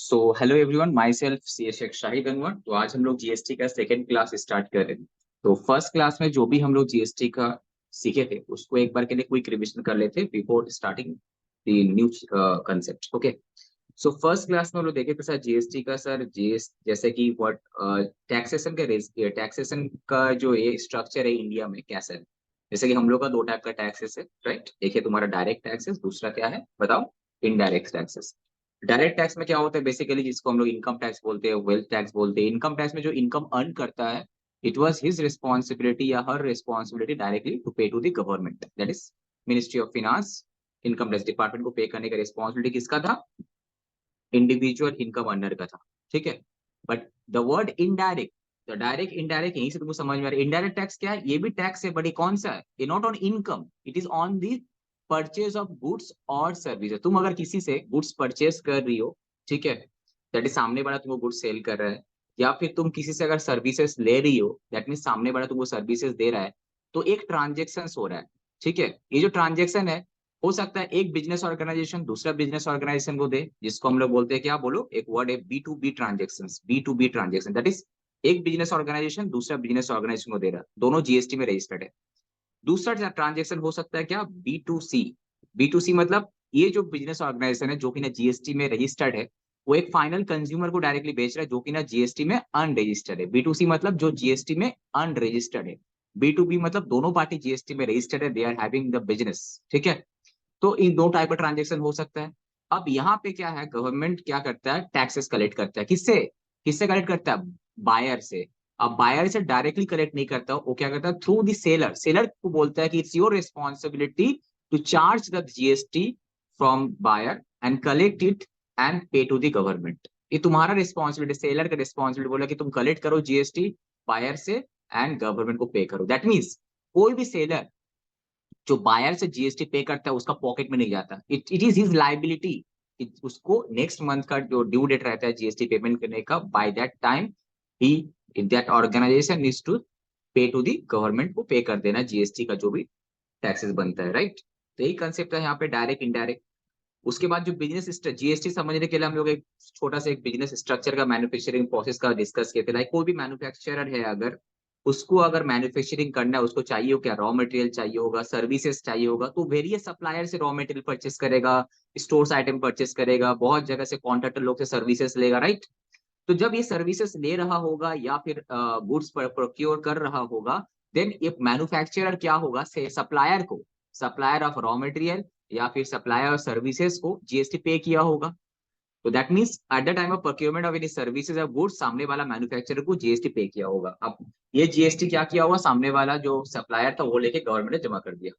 सो hello everyone, myself C S Shahid Anwar. तो आज हम लोग जीएसटी का सेकंड क्लास स्टार्ट कर रहे हैं। तो फर्स्ट क्लास में जो भी हम लोग जीएसटी का सीखे थे उसको एक बार के लिए क्विक रिविजन कर लेते before starting the new concept. Okay, so first class में हम लोग देखे थे सर जीएसटी का, सर जीएस जैसे कि व्हाट टैक्सेशन का जो ये स्ट्रक्चर है इंडिया में कैसा है। जैसे कि हम लोग का दो टाइप का टैक्सेस है, राइट। एक है तुम्हारा डायरेक्ट टैक्सेस, दूसरा क्या है बताओ, इनडायरेक्ट टैक्सेस। डायरेक्ट टैक्स में क्या होता है बेसिकली, जिसको हम लोग इनकम टैक्स बोलते हैं, वेल्थ टैक्स बोलते हैं। इनकम टैक्स में जो इनकम अर्न करता है, इट वाज हिज रिस्पॉन्सिबिलिटी या her responsibility directly to pay to the government, that is ministry of finance. Income tax department को पे करने का रिस्पॉन्सिबिलिटी किसका था? इंडिविजुअल इनकम अर्नर का था, ठीक है। बट द वर्ड इनडायरेक्ट, तो डायरेक्ट इनडायरेक्ट यहीं से तुमको समझ में आ रहा है। इनडायरेक्ट टैक्स क्या है? ये भी टैक्स है, बट ये कौन सा है? ये not on income, it is on the purchase of goods और सर्विसेज। तुम अगर किसी से गुड्स परचेज कर रही हो, ठीक है, दैट इज सामने वाला तुमको गुड्स सेल कर रहा है, या फिर तुम किसी से अगर सर्विसेज ले रही हो, दैट मीन सामने वाला तुमको सर्विसेज दे रहा है, तो एक ट्रांजेक्शन हो रहा है, ठीक है। ये जो ट्रांजेक्शन है, हो सकता है एक बिजनेस ऑर्गेनाइजेशन दूसरा बिजनेस ऑर्गेनाइजेशन को दे, जिसको हम लोग बोलते हैं क्या, बोलो एक वर्ड है, B to B transaction. B to B transaction that is एक बिजनेस ऑर्गेनाइजेशन दूसरा बिजनेस ऑर्गेनाइजेशन को दे रहा है, दोनों जीएसटी में रजिस्टर्ड है। दूसरा ट्रांजेक्शन हो सकता है क्या, B to C. B to C मतलब ये जो बिजनेस ऑर्गेनाइजेशन है जो कि ना जीएसटी में रजिस्टर्ड है, वो एक फाइनल कंज्यूमर को डायरेक्टली बेच रहा है जो कि ना जीएसटी में अनरजिस्टर्ड है। बी टू सी मतलब जो जीएसटी में अनरजिस्टर्ड है। बी टू बी मतलब दोनों पार्टी जीएसटी में रजिस्टर्ड है, they are having the business, ठीक है। तो इन दो टाइप का ट्रांजेक्शन हो सकता है। अब यहाँ पे क्या है, गवर्नमेंट क्या करता है, टैक्सेस कलेक्ट करता है। किससे? किससे कलेक्ट करता है? बायर से। अब बायर से डायरेक्टली कलेक्ट नहीं करता, वो क्या करता है, थ्रू द सेलर। सेलर को बोलता है कि it's your responsibility to charge the GST from buyer and collect it and pay to the government. ये तुम्हारा रिस्पॉन्सिबिलिटी, सेलर का रिस्पॉन्सिबिलिटी बोला कि तुम कलेक्ट करो जीएसटी बायर से एंड गवर्नमेंट को पे करो। दैट मीन्स कोई भी सेलर जो बायर से जीएसटी पे करता है उसका पॉकेट में नहीं जाता, इट इज हिज लाइबिलिटी। उसको नेक्स्ट मंथ का जो ड्यू डेट रहता है जीएसटी पेमेंट करने का, बाय दैट टाइम ही that organization is to pay to the government, को पे कर देना जीएसटी का जो भी टैक्सेस बनता है, राइट। तो यही कंसेप्ट है यहाँ पे, डायरेक्ट इनडायरेक्ट। उसके बाद जो बिजनेस जीएसटी समझने के लिए हम लोग एक छोटा सा एक बिजनेस स्ट्रक्चर का, मैन्युफैक्चरिंग प्रोसेस का डिस्कस किए थे। लाइक कोई भी मैन्युफैक्चरर है, अगर उसको अगर मैन्युफैक्चरिंग करना है, उसको चाहिए हो क्या, रॉ मटेरियल चाहिए होगा, सर्विसेज चाहिए होगा, तो वेरियस सप्लायर से रॉ मटेरियल परचेस करेगा, स्टोर्स आइटम परचेस करेगा, बहुत जगह से कॉन्ट्रैक्टर लोग से सर्विसेज लेगा, राइट। तो जब ये सर्विसेज ले रहा होगा या फिर गुड्स प्रोक्योर कर रहा होगा, देन ये मैन्युफैक्चरर क्या होगा, से सप्लायर को, सप्लायर ऑफ रॉ मटेरियल या फिर सप्लायर ऑफ सर्विसेज को जीएसटी पे किया होगा। तो that means at the time of procurement of any services of goods, सामने वाला मैन्युफैक्चरर को जीएसटी पे किया होगा। अब ये जीएसटी क्या किया होगा, सामने वाला जो सप्लायर था वो लेके गवर्नमेंट ने जमा कर दिया।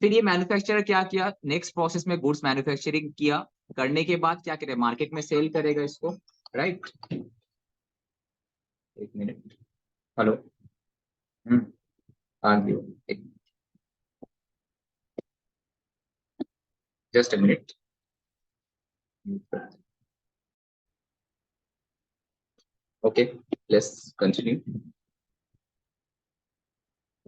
फिर ये मैन्युफैक्चरर क्या किया, नेक्स्ट प्रोसेस में गुड्स मैन्युफैक्चरिंग किया, करने के बाद क्या करे, मार्केट में सेल करेगा इसको, राइट। एक मिनट, हेलो। हम्म, हाँ जी, just a minute. Okay, let's continue.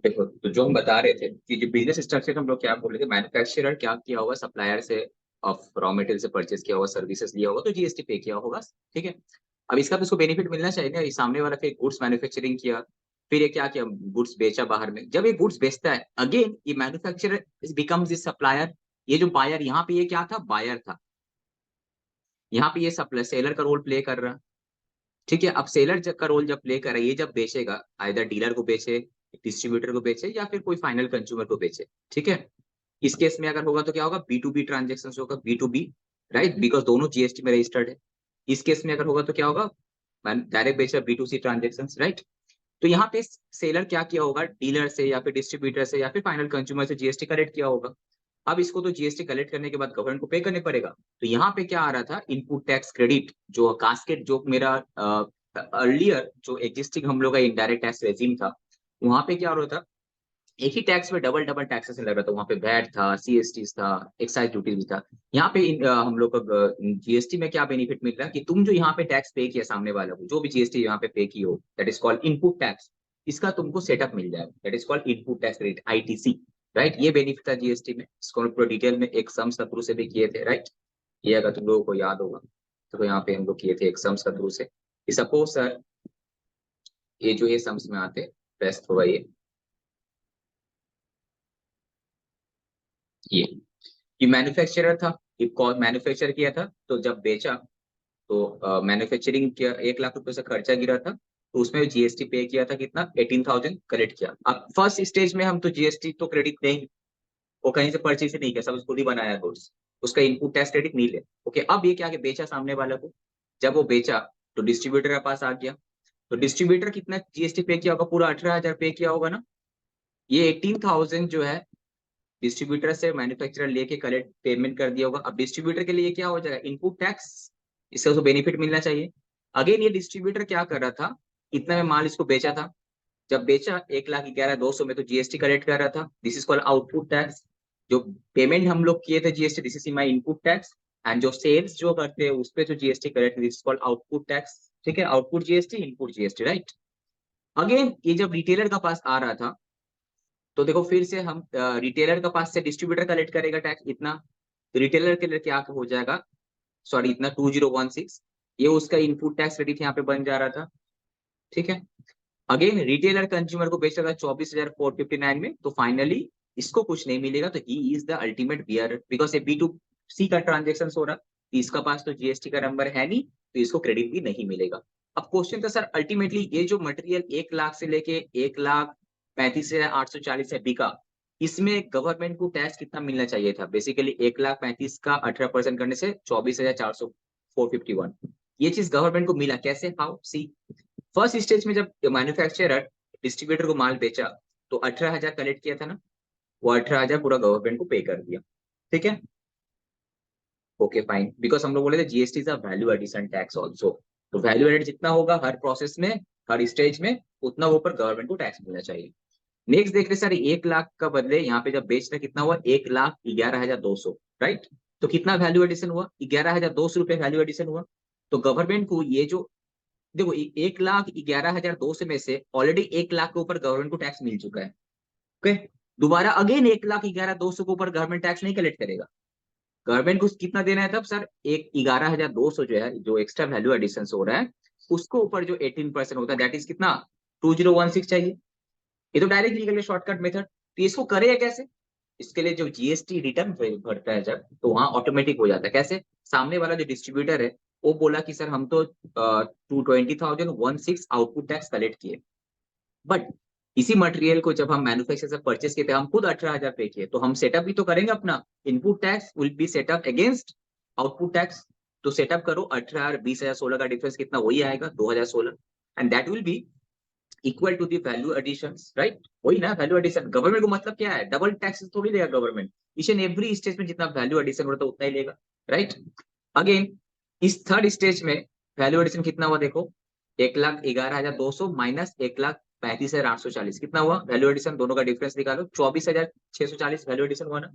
देखो, तो जो हम बता रहे थे कि जो बिजनेस स्ट्रक्चर हम लोग क्या बोल रहे थे, मैन्युफैक्चरर क्या किया होगा, सप्लायर से ऑफ रॉ मटेरियल से परचेस किया होगा, सर्विसेज लिया होगा, तो जीएसटी पे किया होगा, ठीक है। अब इसका तो उसको बेनिफिट मिलना चाहिए ना। ये सामने वाला फिर गुड्स मैन्युफैक्चरिंग किया, फिर ये क्या किया, गुड्स बेचा बाहर में। जब ये गुड्स बेचता है, अगेन ये मैन्युफैक्चरर बिकम्स दिस सप्लायर। ये जो बायर, यहाँ पे ये क्या था, बायर था। यहाँ पे ये सप्लाई सेलर का रोल प्ले कर रहा, ठीक है। अब सेलर का रोल जब प्ले कर रहा है, ये जब बेचेगा, आइदर डीलर को बेचे, डिस्ट्रीब्यूटर को बेचे, या फिर कोई फाइनल कंज्यूमर को बेचे, ठीक है। इस केस में अगर होगा तो क्या होगा, बी टू बी ट्रांजेक्शन होगा, B to B, right, because दोनों जीएसटी में रजिस्टर्ड है। इस केस में अगर होगा तो क्या होगा, डायरेक्ट बेच रहा, B to C transaction, right. तो यहाँ पे सेलर क्या किया होगा, डीलर से या फिर डिस्ट्रीब्यूटर से या फिर फाइनल कंज्यूमर से जीएसटी कलेक्ट किया होगा। अब इसको तो जीएसटी कलेक्ट करने के बाद गवर्नमेंट को पे करने पड़ेगा। तो यहाँ पे क्या आ रहा था, इनपुट टैक्स क्रेडिट, जो कास्केट जो मेरा अर्लियर जो एग्जिस्टिंग हम लोग का इनडायरेक्ट टैक्स रेजिम था, वहां पे क्या हो रहा था, एक ही टैक्स में डबल डबल टैक्सेस लग रहा था। वहां पे वैट था, सीएसटी था, एक्साइज ड्यूटी भी था। यहाँ पे हम लोग का जीएसटी में क्या बेनिफिट मिल रहा है कि तुम जो यहाँ पे टैक्स पे किया सामने वाला को, जो भी जीएसटी यहाँ पे पे की हो, that is called input tax, इसका तुमको सेटअप मिल जाएगा, that is called input tax rate, ITC, right. ये बेनिफिट था जीएसटी में, इसको हम पूरा डिटेल में एक सम सत्रू से भी किए थे, राइट। ये अगर तुम लोगों को याद होगा। तो यहाँ पे हम लोग किए थे एक सम्स का थ्रू से, सपोज सर ये जो ये सम्स में आते बेस्ट होगा ये मैन्युफैक्चरर था, ये मैन्युफैक्चर किया था, तो जब बेचा तो मैन्युफैक्चरिंग किया, 1 लाख रुपए से खर्चा गिरा था, तो उसमें जीएसटी पे किया था कितना, 18,000 कलेक्ट किया। अब फर्स्ट स्टेज में हम तो जीएसटी तो क्रेडिट नहीं, वो कहीं से परचेज नहीं किया, सब खुद ही बनाया गुड्स, उसका इनपुट टैक्स क्रेडिट नहीं ले। ओके, अब ये क्या कि बेचा सामने वाला को, जब वो बेचा तो डिस्ट्रीब्यूटर के पास आ गया, तो डिस्ट्रीब्यूटर कितना जीएसटी पे किया होगा, पूरा 18,000 पे किया होगा ना। ये 18,000 जो है डिस्ट्रीब्यूटर से मैन्युफैक्चरर लेके कलेक्ट पेमेंट कर दिया होगा। अब डिस्ट्रीब्यूटर के लिए क्या हो जाएगा, इनपुट टैक्स, इससे उसको बेनिफिट मिलना चाहिए। अगेन ये डिस्ट्रीब्यूटर क्या कर रहा था, इतना में माल इसको बेचा था, जब बेचा 1,11,200 में तो जीएसटी कलेक्ट कर रहा था, this is called output tax. जो पेमेंट हम लोग किए थे GST, this is my input tax, and जो सेल्स जो करते हैं उस पर जो GST collect, this is called output tax. ठीक है, output GST, input GST, right. Again ये जब रिटेलर का पास आ रहा था, तो देखो फिर से हम रिटेलर का पास से डिस्ट्रीब्यूटर कलेक्ट करेगा टैक्स इतना, तो रिटेलर के लिए क्या हो जाएगा, सॉरी इतना 2016, ये उसका इनपुट टैक्स क्रेडिट यहाँ पे बन जा रहा था। ठीक है, अगेन रिटेलर कंज्यूमर को बेच रहा था 24,459 में, तो फाइनली इसको कुछ नहीं मिलेगा, तो he is the ultimate bearer, because ये B2C का ट्रांजेक्शन हो रहा, तो इसका पास तो जीएसटी का नंबर है नहीं, तो इसको क्रेडिट भी नहीं मिलेगा। अब क्वेश्चन था सर अल्टीमेटली ये जो मटेरियल 1 लाख से लेके 1,35,840 है बिका, इसमें गवर्नमेंट को टैक्स कितना मिलना चाहिए था, बेसिकली 1,35,000 का 18% करने से 24,451, ये चीज गवर्नमेंट को मिला कैसे, हाउ सी। फर्स्ट स्टेज में जब मैन्युफैक्चरर डिस्ट्रीब्यूटर को माल बेचा तो 18,000 कलेक्ट किया था ना, वो 18,000 पूरा गवर्नमेंट को पे कर दिया। ठीक है, ओके फाइन, बिकॉज हम लोग बोले थे GST is a value addition tax also, तो वैल्यू एडेड जितना होगा हर प्रोसेस में, हर स्टेज में, उतना ऊपर गवर्नमेंट को टैक्स मिलना चाहिए। नेक्स्ट देख रहे सर 1 लाख का बदले यहाँ पे जब बेचना कितना हुआ, 1,11,200, राइट। तो कितना वैल्यू एडिशन हुआ, 11,200 रुपये वैल्यू एडिशन हुआ। तो गवर्नमेंट को ये जो देखो 1,11,200 में से ऑलरेडी 1 लाख के ऊपर गवर्नमेंट को टैक्स मिल चुका है। ओके, दोबारा अगेन 1,11,200 के ऊपर गवर्नमेंट टैक्स नहीं कलेक्ट करेगा। गवर्नमेंट को कितना देना है तब सर, 11,200 जो है, जो एक्स्ट्रा वैल्यू एडिशन हो रहा है, उसको ऊपर जो 18% होता है, दैट इज कितना, 2016 चाहिए। ये तो डायरेक्ट निकल गया शॉर्टकट मेथड। तो इसको करेगा कैसे, इसके लिए जो जीएसटी रिटर्न भरता है जब, तो वहां ऑटोमेटिक हो जाता है। कैसे, सामने वाला जो डिस्ट्रीब्यूटर है वो बोला कि सर हम तो 220,016 आउटपुट टैक्स कलेक्ट किए, बट इसी मटेरियल को जब हम मैन्युफैक्चर से परचेस किए थे हम खुद 18,000 पे किए, तो हम सेटअप भी तो करेंगे अपना, input tax will be set up against output tax. तो सेटअप करो 18 और 20,016 का डिफरेंस कितना, वही आएगा 2016, and that will be equal to the value addition, right. वही ना वैल्यू एडिशन, गवर्नमेंट को मतलब क्या है, डबल टैक्स थोड़ी लेगा government, each and every stage में जितना वैल्यू एडिशन होता है उतना ही लेगा, राइट। अगेन इस थर्ड स्टेज में वैल्यू एडिशन कितना हुआ देखो, 1,11,200 माइनस 1,35,840 कितना हुआ वैल्यू एडिशन, दोनों का डिफरेंस निकालो, 24,640 वैल्यू एडिशन हुआ ना।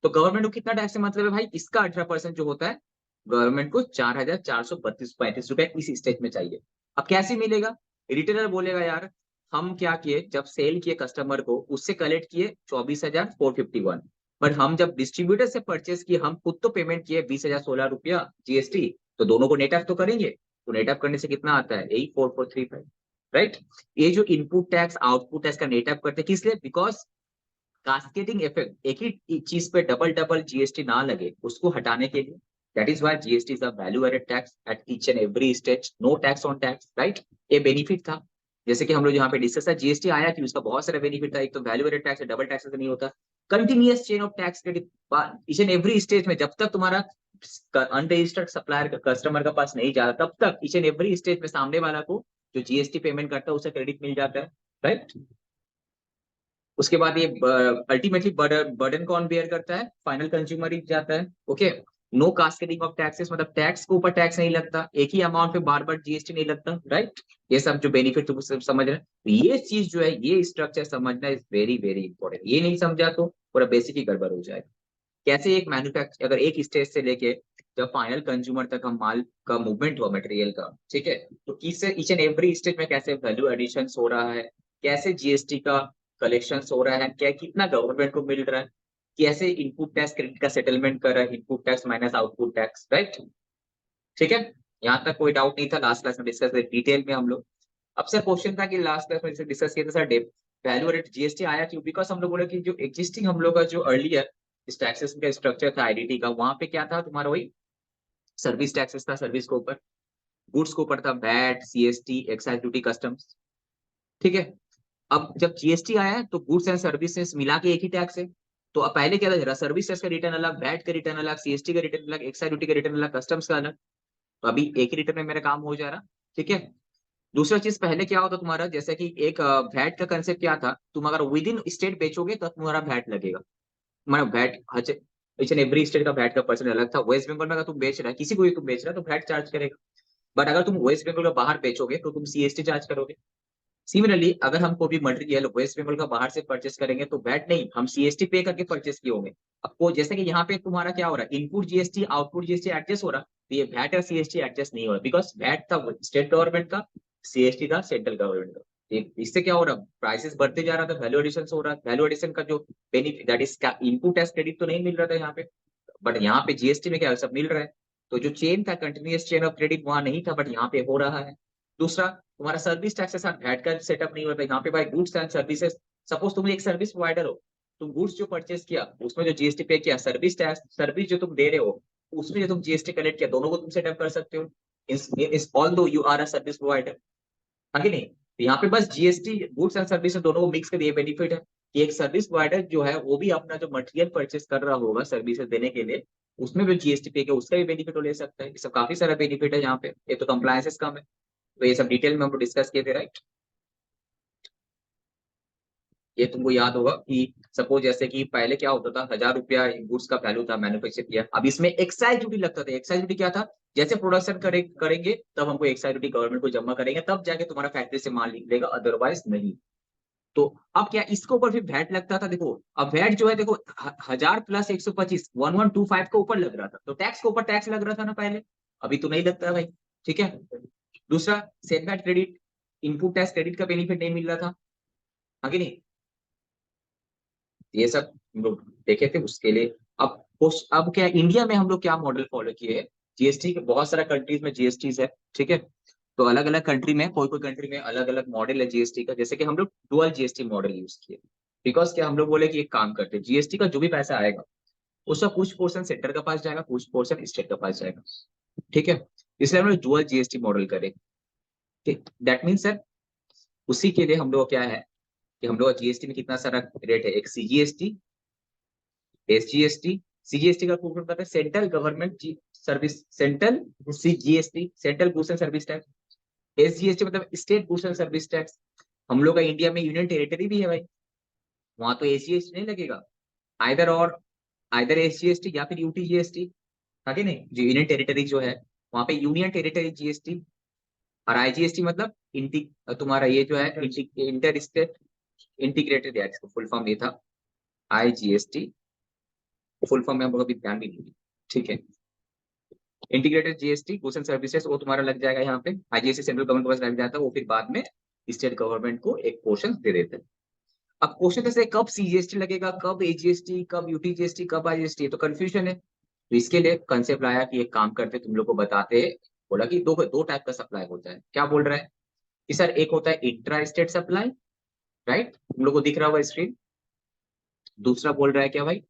तो गवर्नमेंट को कितना टैक्स से मतलब है भाई, इसका 18% जो होता है, गवर्नमेंट को 4,432-35 रुपए इस स्टेज में चाहिए। अब कैसे मिलेगा, रिटेलर बोलेगा यार हम क्या किए, जब सेल किए कस्टमर को उससे कलेक्ट किए 24,451, बट हम जब डिस्ट्रीब्यूटर से परचेस किए हम खुद तो पेमेंट किए 20,016 रुपया जीएसटी, तो दोनों को नेट ऑफ तो करेंगे, तो नेट ऑफ करने से कितना आता है 84435, राइट। ये जो इनपुट टैक्स आउटपुट टैक्स का नेट ऑफ करते हैं किस लिए, बिकॉज कास्केडिंग इफेक्ट, एक ही चीज पे डबल डबल जीएसटी ना लगे उसको हटाने के लिए, that is why GST is a value added tax at each and every stage, no tax on tax, right. ये बेनिफिट था, जैसे कि हम लोग यहाँ पे डिस्कस है जीएसटी आया कि उसका बहुत सारा बेनिफिट था, एक तो value added tax, double tax नहीं होता, continuous chain of tax credit each and every stage में, जब तक तुम्हारा अनरजिस्टर्ड सप्लायर का कस्टमर का पास नहीं जाता तब तक ईच एंड एवरी स्टेज में सामने वाला को जो जीएसटी पेमेंट करता है उसे क्रेडिट मिल जाता है, राइट। उसके बाद ये अल्टीमेटली बर्डन कौन बेयर करता है, फाइनल कंज्यूमर ही जाता है। Okay, no cascading of taxes, मतलब टैक्स के ऊपर टैक्स नहीं लगता, एक ही अमाउंट पे बार बार जीएसटी नहीं लगता, राइट। ये सब जो बेनिफिट तुम सब समझ रहे हैं, तो ये चीज जो है, ये स्ट्रक्चर समझना इज वेरी वेरी इंपॉर्टेंट, ये नहीं समझा तो पूरा बेसिक ही गड़बड़ हो जाएगा। कैसे एक मैन्युफैक्चर, अगर एक स्टेज से लेके जब फाइनल कंज्यूमर तक हम माल का मूवमेंट हुआ मटेरियल का, ठीक है, तो किससे ईच एंड एवरी स्टेज में कैसे वैल्यू एडिशन हो रहा है, कैसे जीएसटी का कलेक्शन हो रहा है, क्या कितना गवर्नमेंट को मिल रहा है, कैसे इनपुट टैक्स क्रेडिट का सेटलमेंट कर रहा है, input tax minus output tax, right. ठीक है, यहाँ तक कोई डाउट नहीं था, लास्ट क्लास में डिस्कस डिटेल में हम लोग। अब सर क्वेश्चन था कि लास्ट क्लास में डिस्कस किया था सर, वैल्यू एडेड जीएसटी आया क्यों? बिकॉज हम लोग बोले कि जो एग्जिस्टिंग हम लोग का जो अर्लियर इस टैक्सेस का स्ट्रक्चर था आईडीटी का, वहां पे क्या था तुम्हारा, वही सर्विस टैक्सेस था, सर्विस के ऊपर, गुड्स के ऊपर था VAT, CST, excise duty, customs. ठीक है। अब जब जीएसटी आया है तो गुड्स एंड सर्विसेज मिला के एक ही टैक्स है। तो अब पहले क्या था जरा, सर्विस टैक्स का रिटर्न अलग, वैट का रिटर्न अलग, सीएसटी का रिटर्न अलग, एक्साइज ड्यूटी का रिटर्न अलग, कस्टम्स का अलग। तो अभी एक ही रिटर्न में मेरा काम हो जा रहा। ठीक है। दूसरा चीज, पहले क्या होता तुम्हारा, जैसे कि एक वैट का कंसेप्ट क्या था, तुम अगर विद इन स्टेट बेचोगे तो तुम्हारा वैट लगेगा। मतलब VAT each and every state का वैट का परसेंट अलग था। वेस्ट बंगाल में अगर तुम बेच रहा है, किसी को भी तुम बेच रहा है, तो वैट चार्ज करेगा। बट अगर तुम वेस्ट बंगाल का बाहर बेचोगे तो तुम सीएसटी चार्ज करोगे। सिमिलरली अगर हम कोई भी मटेरियल वेस्ट बंगाल का बाहर से परचेस करेंगे तो वैट नहीं, हम सीएसटी पे करके परचेस किए होंगे। अब वो जैसे कि यहाँ पे तुम्हारा क्या हो रहा है, input GST output GST adjust हो रहा, तो ये वैट और सीएसटी एडजस्ट नहीं हो रहा, बिकॉज वैट था स्टेट गवर्नमेंट का, सीएसटी था सेंट्रल गवर्नमेंट का। इससे क्या हो रहा, प्राइसेस बढ़ते जा रहा था, वैल्यू एडिशन हो रहा, वैल्यू एडिशन का जो benefit that is input tax credit तो नहीं मिल रहा था यहाँ पे, बट यहाँ पे जीएसटी में क्या सब मिल रहा है। तो जो चेन था, कंटिन्यूअस चेन ऑफ क्रेडिट वहां नहीं था, बट यहाँ पे हो रहा है। दूसरा, तुम्हारा सर्विस टैक्स के साथ वैट का सेटअप नहीं होता यहाँ पे भाई, गुड्स एंड सर्विसेज। सपोज तुम एक सर्विस प्रोवाइडर हो, तुम गुड्स जो परचेस किया उसमें जो जीएसटी पे किया, सर्विस टैक्स सर्विस जो तुम दे रहे हो उसमें जो तुम जीएसटी कलेक्ट किया, दोनों को तुम सेटअप कर सकते हो, is all though you are a service provider. आगे नहीं, तो यहाँ पे बस जीएसटी गुड्स एंड सर्विस दोनों को मिक्स कर ये बेनिफिट है कि एक सर्विस प्रोवाइडर जो है वो भी अपना जो मटेरियल परचेस कर रहा होगा सर्विसेज देने के लिए, उसमें भी जीएसटी पे के उसका भी बेनिफिट वो ले सकता है। ये सब काफी सारा बेनिफिट है यहाँ पे, ये तो कंप्लायंसेस कम है। तो ये सब डिटेल में हम लोग डिस्कस किए थे, राइट। ये तुमको याद होगा कि सपोज जैसे कि पहले क्या होता था, 1,000 रुपया गुड्स का वैल्यू था मैन्युफैक्चर किया, अब इसमें एक्साइज ड्यूटी लगता था। एक्साइज ड्यूटी क्या था, जैसे प्रोडक्शन करेंगे तब हमको एक्साइज ड्यूटी गवर्नमेंट को जमा करेंगे, तब जाके तुम्हारा फैक्ट्री से माल निकलेगा, अदरवाइज नहीं। तो अब क्या इसके ऊपर फिर वैट लगता था, देखो अब वैट जो है देखो 1,000 प्लस 125 1125 के ऊपर लग रहा था, तो टैक्स के ऊपर टैक्स लग रहा था ना पहले, अभी तो नहीं लगता भाई। ठीक है। दूसरा, set VAT credit, input tax credit का बेनिफिट नहीं मिल रहा था, आगे नहीं। ये सब हम लोग देखे थे उसके लिए। अब क्या इंडिया में हम लोग क्या मॉडल फॉलो किए हैं, जीएसटी के बहुत सारा कंट्रीज में जीएसटी है। ठीक है। तो अलग अलग कंट्री में, कोई कोई कंट्री में अलग अलग मॉडल है जीएसटी का, जैसे कि हम लोग डुअल जीएसटी मॉडल यूज किए। बिकॉज क्या हम लोग बोले कि एक काम करते हैं, जीएसटी का जो भी पैसा आएगा उसका कुछ पोर्शन सेंटर के पास जाएगा, कुछ पोर्शन स्टेट के पास जाएगा। ठीक है। इसलिए हम लोग डुअल जीएसटी मॉडल करें। ठीक, दैट मीन सर उसी के लिए हम लोग क्या है कि हम लोग जीएसटी में कितना सारा रेट है, एक सीजीएसटी, एसजीएसटी। सीजीएसटी का फुल फॉर्म कहते हैं central government service, central CGST central goods and service tax. SGST मतलब state goods and service tax. हम लोग का इंडिया में यूनियन टेरिटरी भी है भाई, वहां तो एसजीएसटी नहीं लगेगा, आइदर और आइदर एसजीएसटी या फिर यूटीजीएसटी। आगे नहीं, जो यूनियन टेरिटरी जो है वहां पे यूनियन टेरिटरी जीएसटी। और आईजीएसटी मतलब तुम्हारा ये जो है इंटर स्टेट इंटीग्रेटेड, इसको फुल फॉर्म ये था आईजीएसटी, फुल फॉर्म में हम लोग अभी ध्यान भी नहीं दिए। ठीक है। Integrated GST goods and services वो तुम्हारा लग जाएगा यहाँ पे, आईजीएसटी सेंट्रल गवर्नमेंट के पास लग जाता है, वो फिर बाद में स्टेट गवर्नमेंट को एक पोर्शन दे देते हैं। अब क्वेश्चन जैसे कब सीजीएसटी लगेगा, कब एजीएसटी, कब यूटीजीएसटी, कब आईजीएसटी, तो कंफ्यूजन है। तो इसके लिए कंसेप्ट लाया कि एक काम करते तुम लोग को बताते हैं। बोला कि दो दो टाइप का सप्लाई होता है। क्या बोल रहा है कि सर एक होता है इंट्रा स्टेट सप्लाई, राइट, तुम लोग को दिख रहा होगा स्क्रीन। दूसरा बोल रहा है क्या भाई,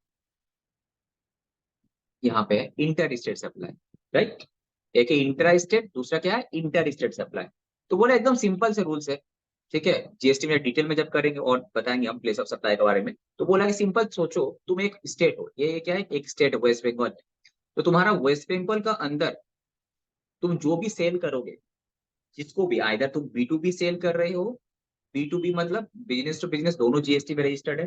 यहाँ पे है इंटर स्टेट सप्लाई, राइट। एक है इंट्रा स्टेट, दूसरा क्या है इंटर स्टेट सप्लाई। तो बोला एकदम सिंपल से रूल्स है। ठीक है। जीएसटी में डिटेल में जब करेंगे और बताएंगे हम प्लेस ऑफ सप्लाई के बारे में, तो बोला कि सिंपल सोचो, तुम एक स्टेट हो, ये क्या है एक स्टेट वेस्ट बंगाल, तो तुम्हारा वेस्ट बंगाल का अंदर तुम जो भी सेल करोगे, जिसको भी, आइदर तुम बी टू बी सेल कर रहे हो, बी टू बी मतलब बिजनेस टू बिजनेस, दोनों जीएसटी में रजिस्टर्ड है।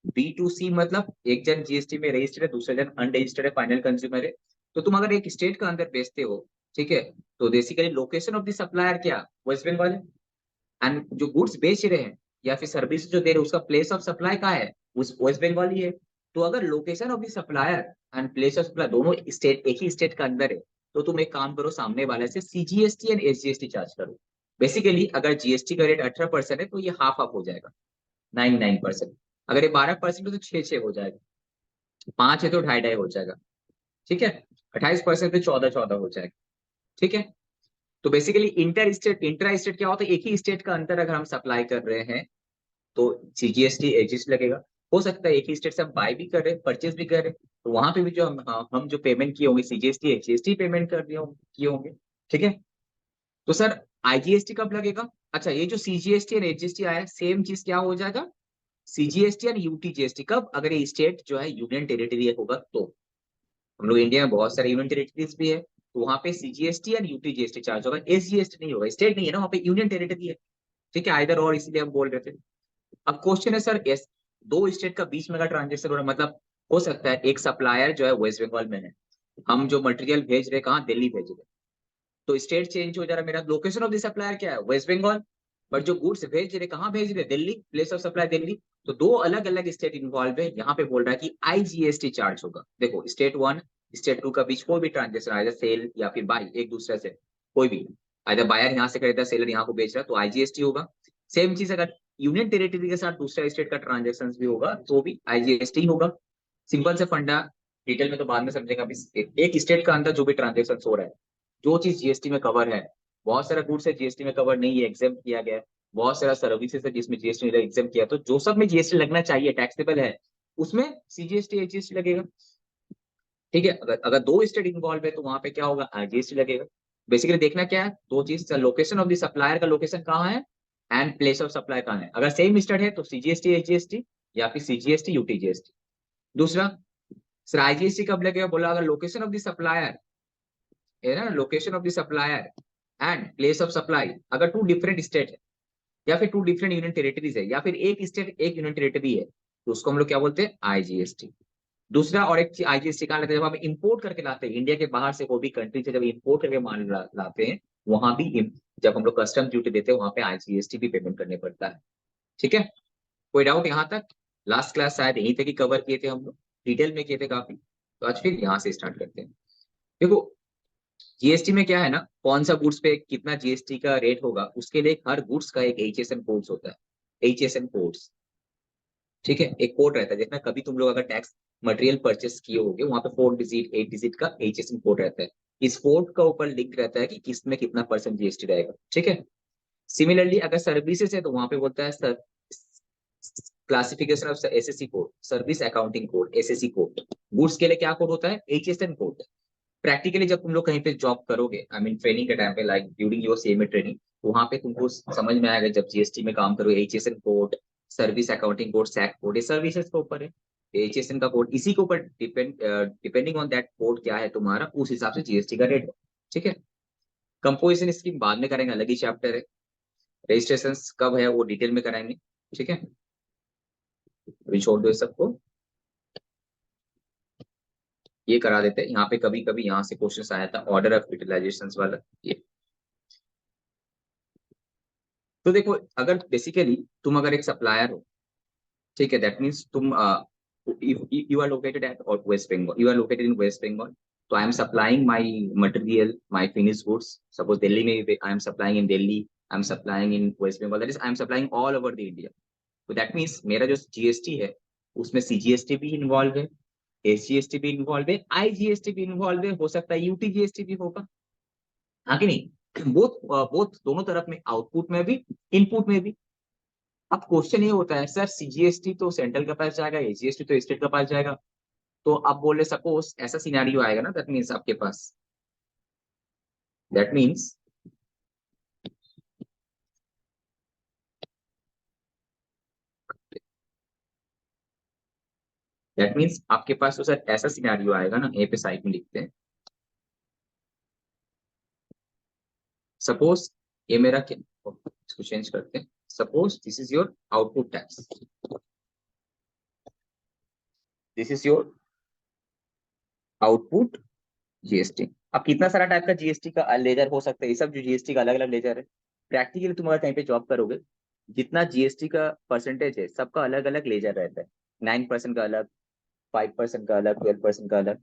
बी टू सी मतलब एक जन जीएसटी में रजिस्टर्ड है, दूसरा जन अनरजिस्टर्ड है, फाइनल कंज्यूमर है। तो तुम अगर एक स्टेट के अंदर बेचते हो, ठीक है, तो basically location of the supplier क्या, वेस्ट बंगाल है। एंड जो गुड्स बेच रहे हैं या फिर सर्विस जो दे रहे हैं उसका प्लेस ऑफ सप्लाई कहाँ है, उस वेस्ट बंगाल ही है। तो अगर location of the supplier and place of supply दोनों स्टेट एक ही स्टेट का अंदर है, तो तुम एक काम करो, सामने वाले से सीजीएसटी एंड एसजीएसटी चार्ज करो। बेसिकली अगर जीएसटी का रेट 18% है तो ये हाफ हाफ हो जाएगा, 9% अगर ये 12% है तो 6-6 हो जाएगा, 5 है तो 2.5-2.5 हो जाएगा। ठीक है। 28% तो 14-14 हो जाएगा। ठीक है। तो बेसिकली इंट्रा स्टेट क्या होता है, एक ही स्टेट का अंतर अगर हम सप्लाई कर रहे हैं तो सीजीएसटी एजीएसटी लगेगा। हो सकता है एक ही स्टेट से हम बाय भी कर रहे हैं, परचेज भी कर रहे हैं, तो वहां पे भी जो हम जो पेमेंट किए होंगे सीजीएसटी एजीएसटी पेमेंट कर दिए किए होंगे। ठीक है। तो सर आईजीएसटी कब लगेगा? अच्छा, ये जो सीजीएसटी और एजीएसटी आया सेम चीज क्या हो जाएगा, सीजीएसटी और यूटीजीएसटी कब, अगर ये स्टेट जो है यूनियन टेरिटरी होगा तो। हम लोग इंडिया में बहुत सारे यूनियन टेरिटरीज भी है, तो वहां पे सीजीएसटी और यूटीजीएसटी चार्ज होगा, एसजीएसटी नहीं होगा, स्टेट नहीं है ना वहाँ पे, यूनियन टेरिटरी है। ठीक है, आइदर और, इसलिए हम बोल रहे थे। अब क्वेश्चन है सर, यस, दो स्टेट का बीच में का ट्रांजेक्शन हो रहा है, मतलब हो सकता है एक सप्लायर जो है वेस्ट बंगाल में है, हम जो मटेरियल भेज रहे कहाँ, दिल्ली भेज रहे, तो स्टेट चेंज हो जा रहा है, मेरा लोकेशन ऑफ द सप्लायर क्या है, वेस्ट बंगाल, बट जो गुड्स भेज रहे कहाँ भेज रहे, Delhi, place of supply Delhi. तो दो अलग अलग स्टेट इन्वॉल्व है, यहाँ पे बोल रहा है कि आईजीएसटी चार्ज होगा। देखो स्टेट वन स्टेट टू का बीच कोई भी ट्रांजेक्शन आएगा, सेल या फिर बाई एक दूसरे से, कोई भी, अगर बायर यहाँ से खरीदा सेलर यहाँ को बेच रहा है तो आईजीएसटी होगा। सेम चीज अगर यूनियन टेरिटरी के साथ दूसरा स्टेट का ट्रांजेक्शन भी होगा तो भी आईजीएसटी होगा। सिंपल से फंडा, डिटेल में तो बाद में समझेंगे, अभी एक स्टेट का अंदर जो भी ट्रांजेक्शन हो रहा है, जो चीज जीएसटी में कवर है, बहुत सारा गुड्स है जीएसटी में कवर नहीं है, एग्जाम किया गया है, बहुत सारा सर्विसेज है जिसमें जीएसटी एग्जाम किया, तो जो सब में जीएसटी लगना चाहिए, टैक्सेबल है, उसमें सीजीएसटी एजीएसटी लगेगा। ठीक है, अगर अगर दो स्टेट इन्वॉल्व है तो वहां पे क्या होगा, आईजीएसटी लगेगा। बेसिकली देखना क्या है, दो चीज, लोकेशन ऑफ द सप्लायर का लोकेशन कहाँ है एंड प्लेस ऑफ सप्लाई कहाँ है, अगर सेम स्टेट है तो सीजीएसटी एजीएसटी या फिर सीजीएसटी यूटीजीएसटी। दूसरा, सर आईजीएसटी कब लगेगा, बोला अगर लोकेशन ऑफ द सप्लायर है ना, location of the supplier and place of supply अगर टू डिफरेंट स्टेट है, या फिर टू डिफरेंट यूनियन टेरिटरीज है, या फिर एक स्टेट एक यूनियन टेरिटरी है, तो उसको हम लोग क्या बोलते हैं, आईजीएसटी। दूसरा, और एक चीज आईजीएसटी कहाँ लेते हैं, जब हम इंपोर्ट करके लाते हैं इंडिया के बाहर से कोई भी कंट्री से, जब इंपोर्ट करके माल लाते हैं, वहां भी जब हम लोग कस्टम ड्यूटी देते हैं वहां पे आईजीएसटी भी पेमेंट करने पड़ता है। ठीक है, कोई डाउट यहाँ तक? लास्ट क्लास शायद यहीं तक ही कवर किए थे हम लोग, डिटेल में किए थे काफी, तो आज फिर यहाँ से स्टार्ट करते हैं। देखो जीएसटी में क्या है ना, कौन सा गुड्स पे कितना जीएसटी का रेट होगा, उसके लिए हर गुड्स का एक एचएसएन कोड्स होता है, एचएसएन कोड्स। ठीक है, एक कोड रहता है, देखना कभी तुम लोग अगर टैक्स मटेरियल परचेस किए होगे, वहां पे 4 डिजिट 8 डिजिट का एचएसएन कोड रहता है, इस कोड का ऊपर लिंक रहता है कि किस में कितना परसेंट जीएसटी रहेगा। ठीक है, सिमिलरली अगर सर्विसेज है तो वहां पे बोलता है sir classification of SSC code, service accounting code, SSC code. Goods के लिए क्या कोड होता है, एचएसएन कोड। प्रैक्टिकली जब तुम लोग कहीं पे जॉब करोगे, आई मीन ट्रेनिंग के टाइम पे, like during your CMA training, तो वहां पे तुमको समझ में आएगा, जब जीएसटी में काम करोगे, HSN code, service accounting code, SAC code, ये सर्विसेज के ऊपर है, एचएसएन का कोड, इसी के ऊपर डिपेंडिंग ऑन दैट कोड क्या है तुम्हारा, उस हिसाब से जीएसटी का रेट। ठीक है, कंपोजिशन स्कीम बाद में करेंगे, अलग ही चैप्टर है, रजिस्ट्रेशन कब है वो डिटेल में कराएंगे। ठीक है, अभी छोड़ दो इस सबको, ये करा देते हैं। यहाँ पे कभी कभी यहाँ से क्वेश्चन आया था ऑर्डर ऑफ यूटिलाइजेशन वाला, ये। तो देखो, अगर बेसिकली तुम अगर एक सप्लायर हो, ठीक है, दैट मीन्स तुम यू आर लोकेटेड एट और West Bengal, you are located in West Bengal, तो I am supplying my material, my finish goods, suppose Delhi में I am supplying in Delhi, I am supplying in West Bengal, that is I am supplying all over the India. तो that means मेरा जो GST है उसमें CGST भी involve है, SGST भी involve है, आईजीएसटी भी इन्वॉल्व है, हो सकता है यूटीजीएसटी भी होगा, हाँ कि नहीं? बोथ बोथ दोनों तरफ में, आउटपुट में भी, इनपुट में भी। अब क्वेश्चन ये होता है सर सीजीएसटी तो सेंट्रल के पास जाएगा, एजीएसटी तो स्टेट के पास जाएगा, तो अब बोले सपोज ऐसा सिनेरियो आएगा ना, दैट मीन्स आपके पास तो सर ऐसा सिनेरियो आएगा ना, ए पे साइड में लिखते हैं, सपोज ये मेरा क्या, इसको चेंज करते हैं, suppose this is your output tax, this is your output GST. अब कितना सारा टाइप का जीएसटी का लेजर हो सकता है, ये सब जो जीएसटी का अलग अलग लेजर है, प्रैक्टिकली तुम अगर कहीं पे जॉब करोगे, जितना जीएसटी का परसेंटेज है सबका अलग अलग लेजर रहता है, 9% का अलग, 5% का अलग, 12% का अलग,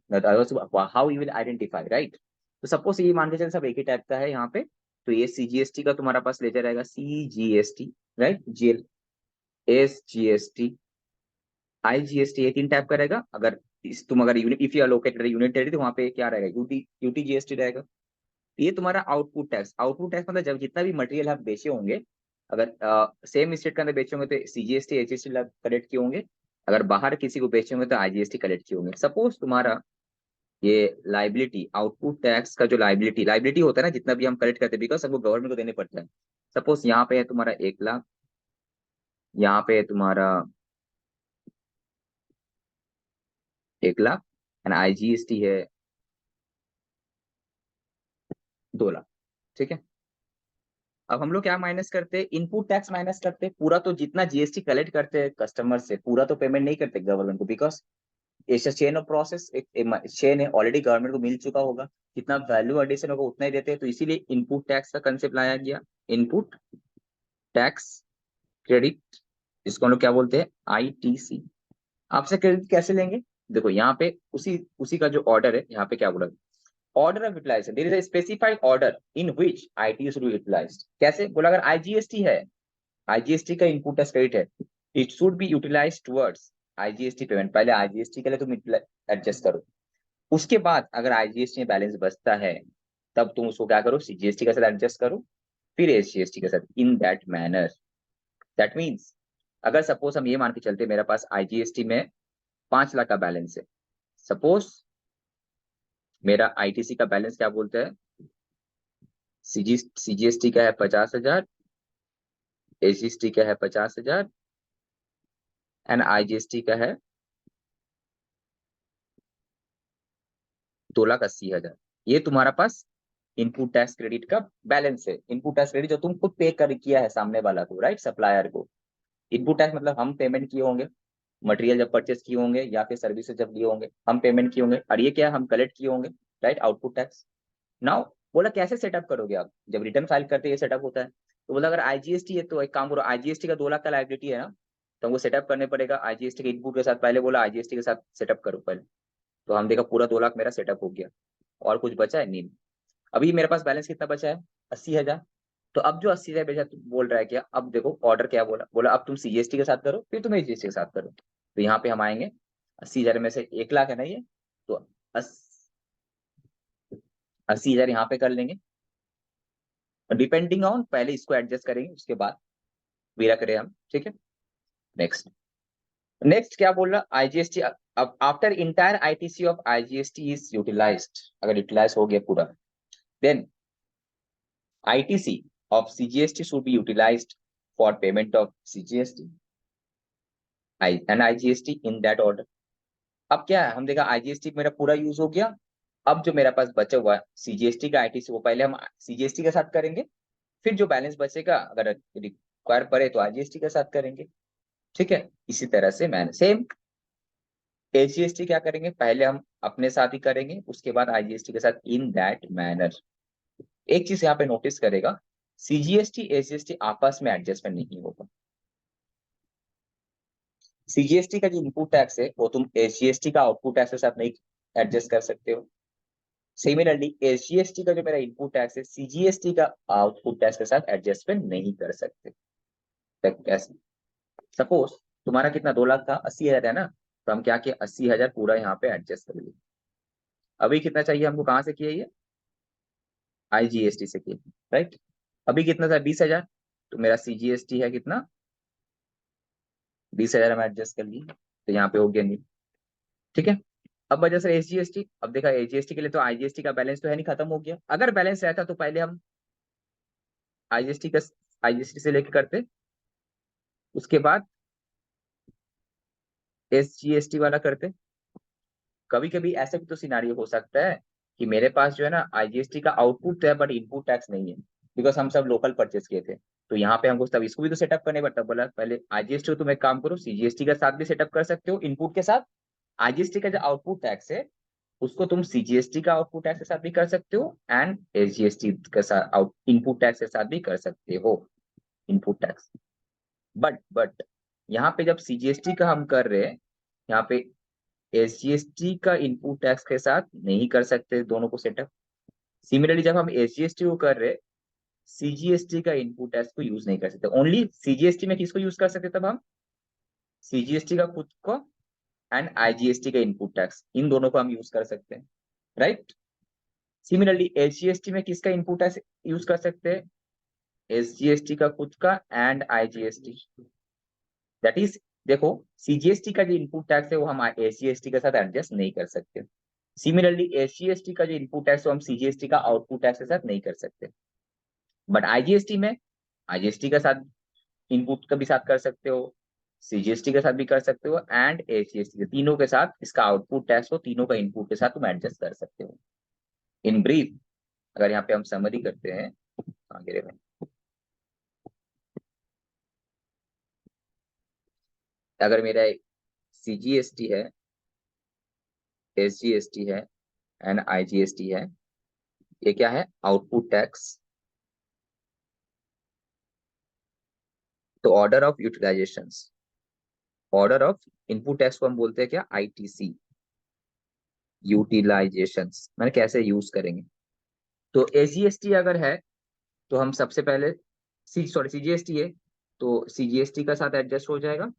how you will identify, right? तो सपोज ये मान के चल सब एक ही टाइप का है यहाँ पे, तो ये सीजीएसटी का तुम्हारा पास लेजर रहेगा, CGST, right, GL, SGST, IGST, ये तीन टाइप का रहेगा। अगर तुम अगर unit, if you are located unit territory, तो वहाँ पे क्या रहेगा, यूटी यूटीजीएसटी रहेगा। ये तुम्हारा आउटपुट टैक्स। आउटपुट टैक्स मतलब जब जितना भी मटेरियल आप बेचे होंगे, अगर सेम स्टेट के अंदर बेचे होंगे तो सीजीएसटी एचजीएसटी कलेक्ट किए होंगे, अगर बाहर किसी को बेचे होंगे तो आईजीएसटी कलेक्ट किए होंगे। सपोज तुम्हारा ये लाइबिलिटी, आउटपुट टैक्स का जो लाइबिलिटी लाइबिलिटी होता है ना, जितना भी हम कलेक्ट करते हैं, बिकॉज सबको गवर्नमेंट को देने पड़ता है। सपोज यहाँ पे है तुम्हारा 1 लाख, यहाँ पे है तुम्हारा 1 लाख, एंड आईजीएसटी है 2 लाख। ठीक है, अब हम लोग क्या माइनस करते हैं, इनपुट टैक्स माइनस करते हैं। पूरा तो जितना जीएसटी कलेक्ट करते हैं कस्टमर से, पूरा तो पेमेंट नहीं करते गवर्नमेंट को, because it's a chain of process, एक चेन है, ऑलरेडी गवर्नमेंट को मिल चुका होगा, जितना वैल्यू एडिशन होगा उतना ही देते हैं। तो इसीलिए इनपुट टैक्स का कंसेप्ट लाया गया, इनपुट टैक्स क्रेडिट, इसको हम लोग क्या बोलते हैं, आईटीसी। आपसे क्रेडिट कैसे लेंगे, देखो यहाँ पे उसी उसी का जो ऑर्डर है, यहाँ पे क्या बोला, order of utilization, there is a specified order in which it should be utilized. कैसे बोला, अगर आईजीएसटी है, आईजीएसटी का इनपुट टैक्स क्रेडिट है, it should be utilized towards IGST payment. पहले आईजीएसटी के लिए तुम एडजस्ट करो, उसके बाद अगर आईजीएसटी में बैलेंस बचता है तब तुम उसको क्या करो, सीजीएसटी के साथ एडजस्ट करो, फिर एसजीएसटी के साथ, in that manner. That means अगर सपोज हम ये मान के चलते मेरे पास आईजीएसटी में 5 लाख का बैलेंस है, सपोज मेरा आईटीसी का बैलेंस क्या बोलता है, सीजीएसटी का है 50,000, एसजीएसटी का है 50,000, एंड आईजीएसटी का है 2,80,000। ये तुम्हारा पास इनपुट टैक्स क्रेडिट का बैलेंस है। इनपुट टैक्स क्रेडिट जो तुम खुद पे कर किया है सामने वाला को, राइट, सप्लायर को। इनपुट टैक्स मतलब हम पेमेंट किए होंगे, मटेरियल जब परचेस किए होंगे या फिर सर्विसेज जब लिए होंगे हम पेमेंट किए होंगे, और ये क्या हम कलेक्ट किए होंगे, राइट, आउटपुट टैक्स। नाउ बोला कैसे सेटअप करोगे आप, जब रिटर्न फाइल करते हैं ये सेटअप होता है। तो बोला अगर आईजीएसटी है तो एक काम करो, आईजीएसटी का 2 लाख का लाइबिलिटी है ना, तो हमको सेटअप करने पड़ेगा आईजीएसटी के इनपुट के साथ। पहले बोला आईजीएसटी के साथ सेटअप करो पहले, तो हम देखा पूरा 2 लाख मेरा सेटअप हो गया, और कुछ बचा है नहीं। अभी मेरे पास बैलेंस कितना बचा है, 80,000। तो अब जो 80,000 बचा तू बोल रहा है क्या, अब देखो ऑर्डर क्या बोला, बोला अब तुम सीजीएसटी के साथ करो फिर तुम एजीएसटी के साथ करो। तो यहाँ पे हम आएंगे, 80,000 में से 1 लाख है ना ये, तो 80,000 यहाँ पे कर लेंगे, डिपेंडिंग ऑन, पहले इसको एडजस्ट करेंगे उसके बाद मेरा करें हम। ठीक है, नेक्स्ट नेक्स्ट क्या बोल रहा, आईजीएसटी। अब after entire ITC of IGST is utilized, अगर यूटिलाइज हो गया पूरा, then ITC of CGST should be utilized for payment of CGST and IGST in that order. अब क्या है, हम देखा IGST मेरा पूरा यूज हो गया, अब जो मेरा पास बचा हुआ है सीजीएसटी का आईटीसी, वो पहले हम सीजीएसटी के साथ करेंगे, फिर जो बैलेंस बचेगा अगर रिक्वायर पड़े तो आईजीएसटी के साथ करेंगे। ठीक है, इसी तरह से मैंने सेम एचजीएसटी क्या करेंगे, पहले हम अपने साथ ही करेंगे, उसके बाद आईजीएसटी के साथ, इन दैट मैनर। एक चीज यहाँ पे नोटिस करेगा, सीजीएसटी एचजीएसटी आपस में एडजस्टमेंट नहीं होगा। सीजीएसटी का जो इनपुट टैक्स है वो तुम एसजीएसटी का आउटपुट टैक्स के साथ नहीं एडजस्ट कर सकते हो। सिमिलरली एसजीएसटी का जो मेरा इनपुट टैक्स है सीजीएसटी का आउटपुट टैक्स के साथ एडजस्टमेंट नहीं कर सकते। कैसे, सपोज तुम्हारा कितना 2 लाख था, 80,000 है ना, तो हम क्या किए, 80,000 पूरा यहाँ पे एडजस्ट कर लिए। अभी कितना चाहिए हमको, कहाँ से किया ये, आईजीएसटी से किया, राइट। अभी कितना था, 20,000, तो मेरा सीजीएसटी है कितना, 20,000 हम एडजस्ट कर लिए, तो यहाँ पे हो गया नहीं। ठीक है, अब वजह से एसजीएसटी, अब देखा एजीएसटी के लिए तो आईजीएसटी का बैलेंस तो है नहीं, खत्म हो गया। अगर बैलेंस रहता तो पहले हम आईजीएसटी का आईजीएसटी से लेके करते, उसके बाद एसजीएसटी वाला करते। कभी कभी ऐसा भी तो सिनारियो हो सकता है कि मेरे पास जो है ना आईजीएसटी का आउटपुट है बट इनपुट टैक्स नहीं है, बिकॉज हम सब लोकल परचेस किए थे। तो यहाँ पे हमको तब इसको भी तो सेटअप करने पड़ता, बोला पहले आईजीएसटी को तुम एक काम करो, सीजीएसटी के साथ भी सेटअप कर सकते हो इनपुट के साथ, आईजीएसटी का जो आउटपुट टैक्स है उसको तुम सीजीएसटी का आउटपुट टैक्स के साथ भी कर सकते हो, एंड एसजीएसटी के साथ आउट इनपुट टैक्स के साथ भी कर सकते हो इनपुट टैक्स। बट यहाँ पे जब सीजीएसटी का हम कर रहे हैं, यहाँ पे एसजीएसटी का इनपुट टैक्स के साथ नहीं कर सकते दोनों को सेटअप। सिमिलरली जब हम एसजीएसटी को कर रहे, सीजीएसटी का इनपुट टैक्स को यूज नहीं कर सकते। ओनली सीजीएसटी में किसको यूज कर सकते, तब हम सीजीएसटी का खुद को एंड आईजीएसटी का इनपुट टैक्स, इन दोनों को हम यूज कर सकते हैं, राइट। सिमिलरली एसजीएसटी में किसका इनपुट टैक्स यूज कर सकते हैं? एसजीएसटी का खुद का एंड आईजीएसटी। दैट इज, देखो सीजीएसटी का जो इनपुट टैक्स है वो हम एसजीएसटी के साथ एडजस्ट नहीं कर सकते। सिमिलरली एसजीएसटी का जो इनपुट टैक्स है हम सीजीएसटी का आउटपुट टैक्स के साथ नहीं कर सकते। बट आईजीएसटी में आईजीएसटी के साथ इनपुट का भी साथ कर सकते हो, सीजीएसटी के साथ भी कर सकते हो, एंड एसजीएसटी के तीनों के साथ इसका आउटपुट टैक्स हो, तीनों का इनपुट के साथ तुम एडजस्ट कर सकते हो। इन ब्रीफ अगर यहाँ पे हम समरी करते हैं आगे में, अगर मेरा सीजीएसटी है, एसजीएसटी है एंड आईजीएसटी है, ये क्या है? Output tax. तो order of utilizations, order of input tax को हम बोलते हैं क्या? आईटीसी, यूटिलाइजेशंस, मैंने कैसे यूज करेंगे। तो एसजीएसटी अगर है तो हम सबसे पहले सीजीएसटी है तो सीजीएसटी का साथ एडजस्ट हो जाएगा,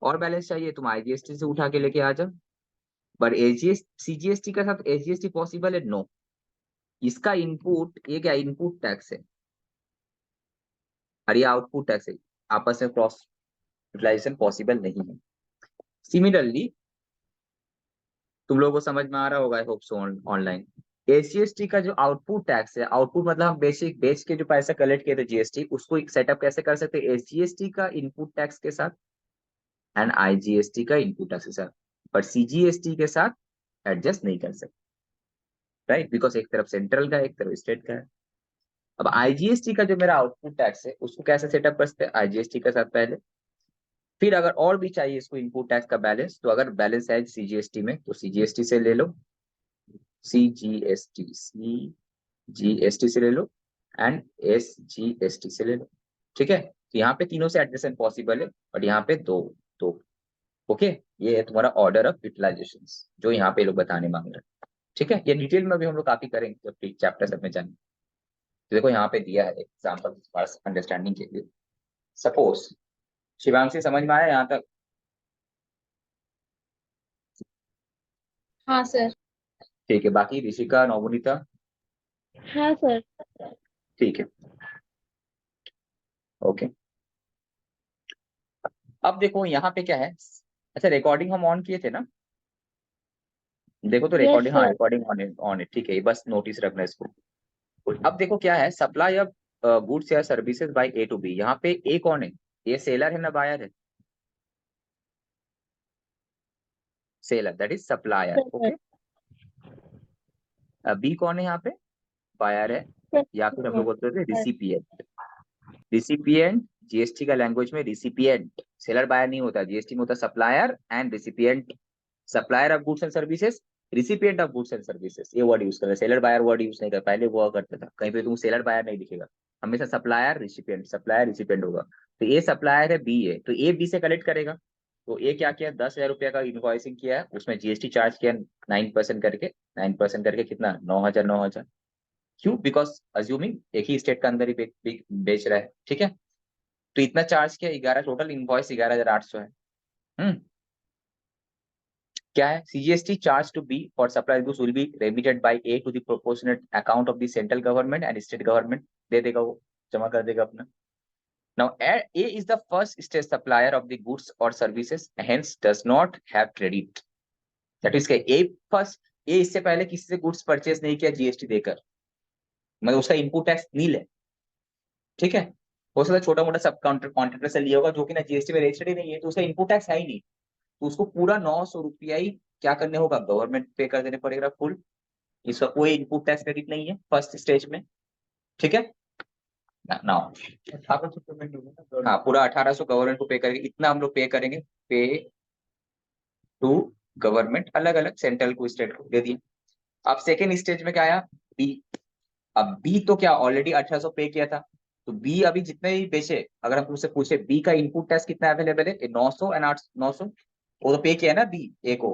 और बैलेंस चाहिए तुम आईजीएसटी से उठा के लेके आ जाओ। बट एजीएस सीजीएसटी के साथ एसजीएसटी पॉसिबल है? नो। इसका इनपुट, ये क्या इनपुट टैक्स है और ये आउटपुट टैक्स है, आपस में क्रॉस यूटिलाइजेशन पॉसिबल नहीं है। सिमिलरली तुम लोगों को समझ में आ रहा होगा I hope so online, SGST का जो आउटपुट टैक्स है, आउटपुट मतलब हम बेसिक बेच के जो पैसा कलेक्ट किए थे जीएसटी, उसको एक सेटअप कैसे कर सकते हैं? एसजीएसटी का इनपुट टैक्स के साथ एंड आईजीएसटी का इनपुट टैक्स के साथ, पर सीजीएसटी के साथ एडजस्ट नहीं कर सकते, राइट? बिकॉज एक तरफ सेंट्रल का है, एक तरफ स्टेट का है। अब आईजीएसटी का जो मेरा आउटपुट टैक्स है उसको कैसे सेटअप कर सकते हैं? आईजीएसटी के साथ पहले, फिर अगर और भी चाहिए इसको इनपुट टैक्स का बैलेंस, तो अगर बैलेंस है सीजीएसटी में तो सीजीएसटी से ले लो, सीजीएसटी से ले लो एंड एसजीएसटी से ले लो। ठीक है, तो यहाँ पे तीनों से एडजस्टमेंट पॉसिबल है, और यहाँ पे दो दो। ओके, ये है तुम्हारा ऑर्डर ऑफ यूटिलाइजेशन जो यहाँ पे लोग बताने मांग रहे हैं। ठीक है, ये डिटेल में भी हम लोग काफी करेंगे जब चैप्टर सब में जाएंगे। तो देखो यहाँ पे दिया है एग्जाम्पल अंडरस्टैंडिंग के लिए। सपोज शिवांशी समझ में आया यहाँ तक? हाँ सर। ठीक है, बाकी ऋषिका, नवनीता? हाँ सर। ठीक है, ओके। अब देखो यहाँ पे क्या है, अच्छा रिकॉर्डिंग हम ऑन किए थे ना? देखो तो यस रिकॉर्डिंग, हाँ सर। रिकॉर्डिंग ऑन है, ठीक है, बस नोटिस रखना इसको। अब देखो क्या है, सप्लाई ऑफ गुड्स या services by A to B. यहाँ पे ए कौन है? ये सेलर है ना बायर है? Seller, that is supplier. Okay, B कौन है यहाँ पे? बायर है, या फिर हम लोग बोलते थे रिसिपिएंट। रिसिपिएंट जीएसटी का लैंग्वेज में रिसिपिएंट, सेलर बायर नहीं होता, जीएसटी में होता supplier and recipient. Supplier of goods and services, recipient of goods and services, ये वर्ड यूज कर रहे हैं। सेलर बायर वर्ड यूज नहीं कर, पहले वो करता था, कहीं पे तुम सेलर बायर नहीं दिखेगा, हमेशा सप्लायर रिसिपिएंट, सप्लायर रिसिपिएंट होगा। तो ये सप्लायर है, बी है, तो ए बी से कलेक्ट करेगा। तो ये क्या किया, 10,000 रुपया का इनवॉइसिंग किया है, उसमें जीएसटी चार्ज किया 9% करके, 9% करके कितना, 9,000 9,000। क्यों? बिकॉज अज्यूमिंग एक ही स्टेट का अंदर ही बेच रहा है, ठीक है। तो इतना चार्ज किया, 11, टोटल इनवॉइस 11,800 है। हम्म, क्या है? CGST charge to be for supply goods will be remitted by A to the proportionate account of the central government and state government, दे देगा वो, जमा कर देगा अपना। Now A is the first state supplier of the goods और services, hence does not have credit. That is a first, a इससे पहले किसी से गुड्स परचेज नहीं किया जीएसटी देकर, मतलब उसका इनपुट टैक्स नील है, ठीक है। हो सकता है छोटा मोटा सब काउंटर कॉन्ट्रैक्टर से लिया होगा जो कि ना जीएसटी में रजिस्टर्ड ही नहीं है, तो उसका इनपुट टैक्स है ही नहीं, तो उसको पूरा 900 रुपया ही क्या करने होगा, गवर्नमेंट पे कर देने पड़ेगा फुल। इसका कोई इनपुट टैक्स क्रेडिट नहीं है फर्स्ट स्टेज में, ठीक है ना। हाँ, पूरा 1800 गवर्नमेंट को पे करेंगे, इतना हम लोग पे करेंगे, पे टू गवर्नमेंट, अलग अलग सेंट्रल को स्टेट को दे दिए। अब सेकेंड स्टेज में क्या आया, बी। अब बी तो क्या ऑलरेडी 1800 पे किया था, तो बी अभी जितने भी बेचे, अगर हम तुमसे पूछे बी का इनपुट टैक्स कितना अवेलेबल है, 900 एंड 900, वो तो पे किया है ना बी ए को,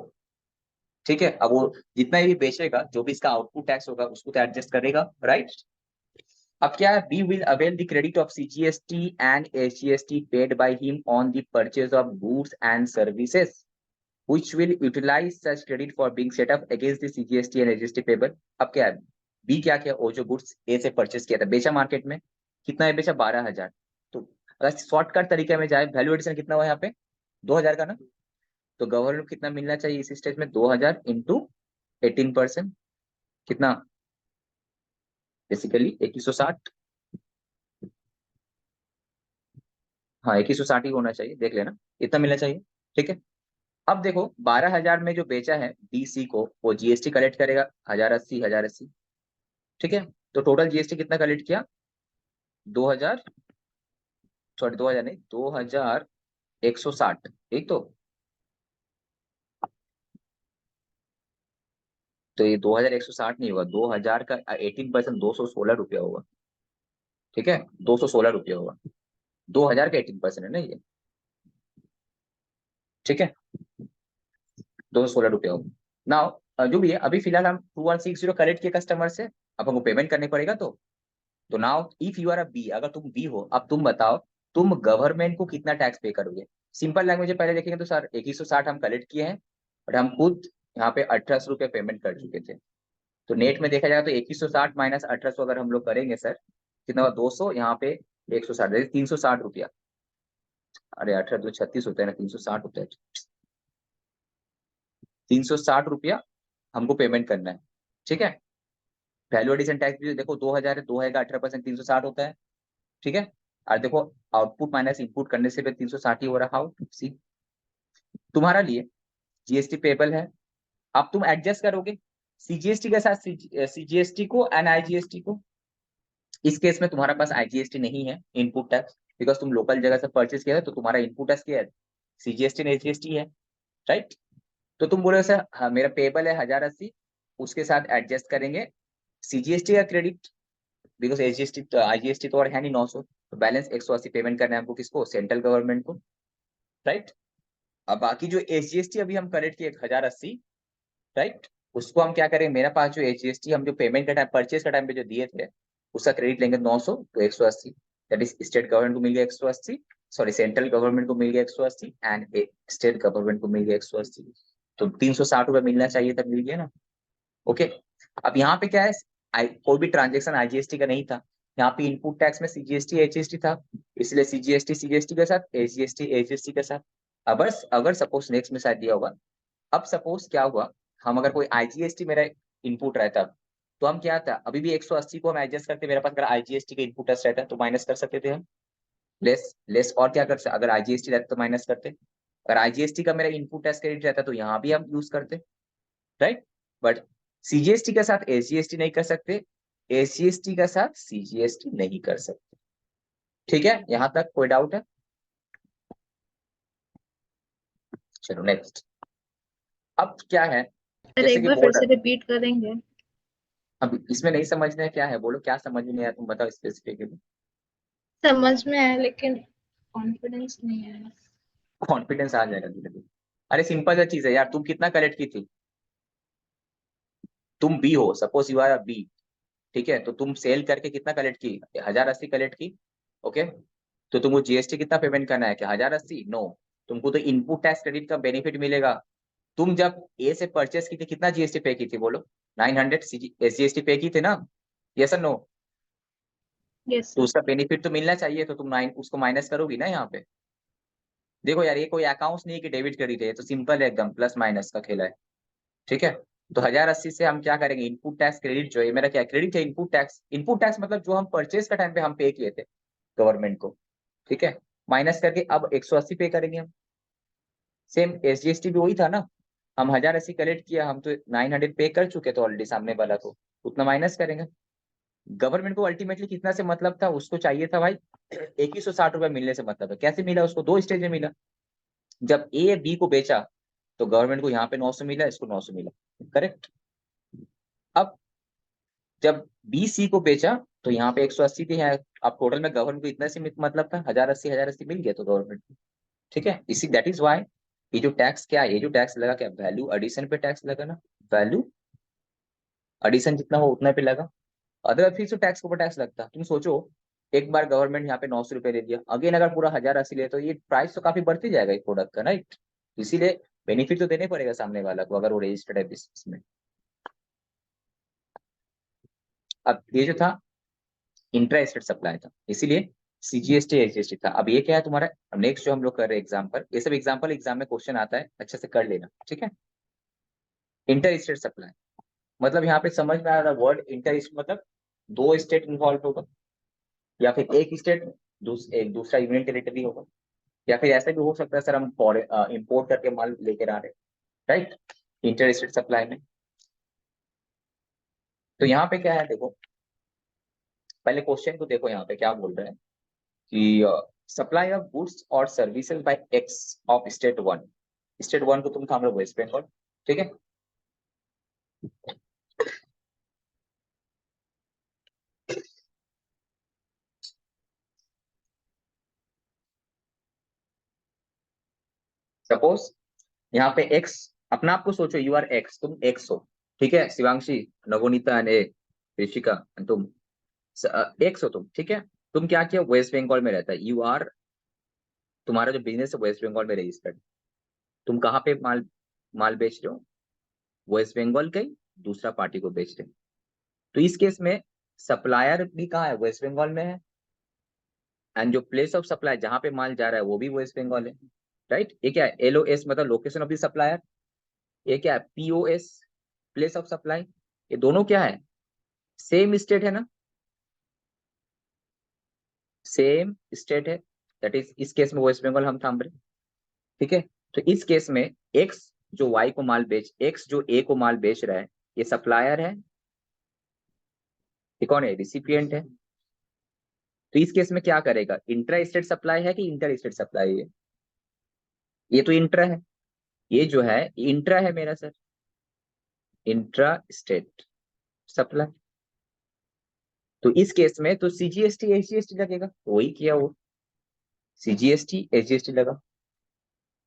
ठीक है। अब वो जितना भी बेचेगा, जो भी इसका आउटपुट टैक्स होगा उसको तो एडजस्ट करेगा, राइट। अब क्या है, B will avail the credit of CGST and SGST paid by him on the purchase of goods and services. which will utilize such credit for being set up against the CGST and SGST payable। अब क्या है, B क्या किया, वो जो goods ए से purchase किया था, बेचा मार्केट में, कितना है बेचा, 12,000। तो अगर शॉर्टकट तरीके में जाए, वैल्यू एडिशन कितना हुआ यहाँ पे, 2,000 का ना। तो गवर्नमेंट को कितना मिलना चाहिए इस स्टेज में, 2,000 इंटू 18%, कितना, बेसिकली 2160। हाँ 2160 ही होना चाहिए, देख लेना, इतना मिलना चाहिए। ठीक है, अब देखो 12,000 में जो बेचा है बीसी को, वो जीएसटी कलेक्ट करेगा 1,080, 1,080। ठीक है, तो टोटल जीएसटी कितना कलेक्ट किया, 2,000, सॉरी 2,000 नहीं, 2,160। ठीक, तो ये 2,160 नहीं होगा, 2,000 का 18%, 216 रुपया होगा। ठीक है, 216 रुपया होगा, 2,000 का 18% है ना ये। ठीक है, 216 रुपया होगा। नाउ जो भी है, अभी फिलहाल हम 2160 कलेक्ट किए कस्टमर से, अब हमको पेमेंट करने पड़ेगा। तो now if you are a B, अगर तुम बी हो, अब तुम बताओ तुम गवर्नमेंट को कितना टैक्स पे करोगे। सिंपल लैंग्वेज में पहले देखेंगे तो सर 2160 हम कलेक्ट किए हैं, बट हम खुद यहाँ पे 1,800 रुपये पेमेंट कर चुके थे। तो नेट में देखा जाए तो 2160 माइनस 1,800 अगर हम लोग करेंगे सर, कितना हुआ, 200, यहाँ पे 160, 360 रुपया। अरे 18 तो 36 होता है ना, 360 होता है, 360 रुपया हमको पेमेंट करना है। ठीक है, वैल्यू एडिशन टैक्स भी देखो 2,000 है, 2,000 का 18%, 360 होता है। ठीक है, और देखो आउटपुट माइनस इनपुट करने से भी 360 ही हो रहा। हाउ सी, तुम्हारा लिए जीएसटी पेबल है, अब तुम एडजस्ट करोगे सीजीएसटी के साथ सीजीएसटी को एंड आईजीएसटी को। इस केस में तुम्हारा पास आईजीएसटी नहीं है, इनपुट टैक्स, बिकॉज तुम लोकल जगह से परचेज किया है, तो तुम्हारा इनपुट टैक्स क्या है, सीजीएसटी एंड एजीएसटी है, राइट। तो तुम बोले सर हाँ, मेरा पेबल है 1,080, उसके साथ एडजस्ट करेंगे सीजीएसटी का क्रेडिट, बिकॉज एजीएसटी आईजीएसटी तो और है नहीं 900, तो बैलेंस 180 पेमेंट करना है हमको, किसको, सेंट्रल गवर्नमेंट को, राइट। अब बाकी जो एचजीएसटी अभी हम कलेक्ट किए 1,080, राइट, उसको हम क्या करें, मेरे पास जो एचजीएसटी हम जो पेमेंट का टाइम, परचेज का टाइम पे जो दिए थे, उसका क्रेडिट लेंगे 900, तो 180, दैट इज स्टेट गवर्नमेंट को मिल गया 180, सॉरी सेंट्रल गवर्नमेंट को मिल गया 180 एंड स्टेट गवर्नमेंट को मिल गया 180। तो 360 रुपये मिलना चाहिए, तब मिल गया ना। ओके, अब यहाँ पे क्या है, कोई भी ट्रांजेक्शन आईजीएसटी का नहीं था, यहाँ पे इनपुट टैक्स में सीजीएसटी एचजीएसटी था, इसलिए सीजीएसटी सीजीएसटी के साथ, एजीएसटी एजीएसटी के साथ। अब अगर सपोज नेक्स्ट में शायद दिया होगा, अब सपोज क्या हुआ, हम अगर कोई आईजीएसटी मेरा इनपुट रहता, तो हम क्या था, अभी भी 180 को हम एडजस्ट करते, मेरे पास अगर आईजीएसटी का इनपुट टेस्ट रहता तो माइनस कर सकते थे हम, लेस लेस, और क्या कर सकते, अगर आईजीएसटी रहता तो माइनस करते, अगर आईजीएसटी का मेरा इनपुट टेस्ट क्रेडिट रहता तो यहाँ भी हम यूज करते, राइट। बट सीजीएसटी के साथ एसजीएसटी नहीं कर सकते, एसजीएसटी के साथ सीजीएसटी नहीं कर सकते। ठीक है, यहां तक कोई डाउट है, चलो नेक्स्ट। अब क्या है, सर जैसे एक कि बार फिर बोर्ड, से रिपीट करेंगे। अब इसमें नहीं समझना है क्या है, बोलो क्या समझ में नहीं आया, तुम बताओ स्पेसिफिकली। समझ में आया लेकिन कॉन्फिडेंस नहीं आया। कॉन्फिडेंस आ जाएगा धीरे धीरे। अरे सिंपल सा चीज है यार, तुम कितना कलेक्ट की थी, तुम बी हो, suppose you are a B, ठीक है, तो तुम सेल करके कितना कलेक्ट की, 1,080 कलेक्ट की। ओके, तो तुमको जीएसटी कितना पेमेंट करना है, कि 1,080, नो, तुमको तो इनपुट टैक्स क्रेडिट का बेनिफिट मिलेगा। तुम जब ए से परचेस की थी, कितना जीएसटी पे की थी, बोलो, 900 एसजीएसटी पे की थी ना, यस और नो। यस तो सर। उसका बेनिफिट तो मिलना चाहिए, तो तुम 9 उसको माइनस करोगी ना यहाँ पे। देखो यार, ये कोई अकाउंट्स नहीं है कि डेबिट क्रेडिट है, ये तो सिंपल है एकदम, प्लस माइनस का खेला है। ठीक है, तो 1,080 से हम क्या करेंगे, इनपुट टैक्स क्रेडिट जो है, मेरा क्या क्रेडिट है, इनपुट टैक्स, इनपुट टैक्स मतलब जो हम परचेज का टाइम पे हम पे किए थे गवर्नमेंट को, ठीक है, माइनस करके अब 180 पे करेंगे हम। सेम एसजीएसटी भी वही था ना, हम 1,080 कलेक्ट किया, हम तो 900 पे कर चुके थे ऑलरेडी, सामने वाला को उतना माइनस करेंगे। गवर्नमेंट को अल्टीमेटली कितना से मतलब था, उसको चाहिए था भाई 2,160 रुपये मिलने से मतलब है। कैसे मिला, उसको दो स्टेज में मिला, जब ए बी को बेचा तो गवर्नमेंट को यहाँ पे 900 मिला, इसको 900 मिला, करेक्ट। अब जब बी सी को बेचा तो यहाँ पे 180 थी है, अब टोटल में गवर्नमेंट को इतना से मतलब था, 1,080 1,080 मिल गया तो गवर्नमेंट को। ठीक है, इसी दैट इज वाई ये जो टैक्स क्या है, ये जो टैक्स लगा क्या, वैल्यू एडिशन पे टैक्स लगा ना, वैल्यू एडिशन जितना हो उतना पे लगा, अदर फिर से टैक्स के ऊपर टैक्स लगता। तुम सोचो, एक बार गवर्नमेंट यहाँ पे 900 रुपये दे दिया, अगेन अगर पूरा 1,080 ले तो ये प्राइस तो काफी बढ़ती जाएगा एक प्रोडक्ट का, राइट। इसीलिए बेनिफिट तो देने पड़ेगा सामने वाला को अगर वो रजिस्टर्ड है बिजनेस में। अब ये जो था इंट्रा स्टेट सप्लाई था, इसीलिए सीजीएसटी एसजीएसटी था। अब ये क्या है तुम्हारा नेक्स्ट जो हम लोग कर रहे हैं एग्जाम्पल, ये सब एग्जाम्पल एग्जाम में क्वेश्चन आता है, अच्छे से कर लेना, ठीक है। इंटर स्टेट सप्लाई मतलब यहाँ पे समझ में आ रहा वर्ड इंटर स्टेट मतलब दो स्टेट इन्वॉल्व होगा, या फिर एक स्टेट एक दूसरा यूनियन टेरिटरी होगा, या फिर ऐसा भी हो सकता है सर हम इंपोर्ट करके माल लेकर आ रहे हैं, राइट, इंटर स्टेट सप्लाई में। तो यहाँ पे क्या है देखो, पहले क्वेश्चन को देखो यहाँ पे क्या बोल रहे हैं कि सप्लाई ऑफ गुड्स और services by x of state one. State one को तुम था हम लोग वेस्ट बंगाल, ठीक है। सपोज यहाँ पे एक्स, अपना आपको सोचो यू आर एक्स, तुम एक्स हो, ठीक है, शिवांशी, नवोनीता एंड ऋषिका तुम एक्स हो तुम, ठीक है। तुम क्या किया, वेस्ट बंगाल में रहता है, यू आर, तुम्हारा जो बिजनेस है वेस्ट बंगाल में रजिस्टर्ड, तुम कहाँ पे माल माल बेच रहे हो, वेस्ट बंगाल के दूसरा पार्टी को बेच रहे हो। तो इस केस में सप्लायर भी कहाँ है, वेस्ट बंगाल में है, एंड जो प्लेस ऑफ सप्लाई जहां पे माल जा रहा है वो भी वेस्ट बंगाल है, राइट। ये क्या है, एलओएस मतलब लोकेशन ऑफ द सप्लायर, ये क्या है पीओएस प्लेस ऑफ सप्लाई, ये दोनों क्या है, सेम स्टेट है ना, सेम स्टेट है, दैट इज इस केस में वेस्ट बंगाल हम थाम रहे, ठीक है। तो इस केस में एक्स जो वाई को माल बेच, एक्स जो ए को माल बेच रहा है, ये सप्लायर है, ये कौन है, रिसिपिएंट है। तो इस केस में क्या करेगा, इंट्रा स्टेट सप्लाई है कि इंटर स्टेट सप्लाई है, ये तो इंट्रा है, ये जो है इंट्रा है मेरा सर, इंट्रा स्टेट सप्लाई। तो इस केस में तो सीजीएसटी एसजीएसटी लगेगा, वही किया वो, सीजीएसटी एसजीएसटी लगा।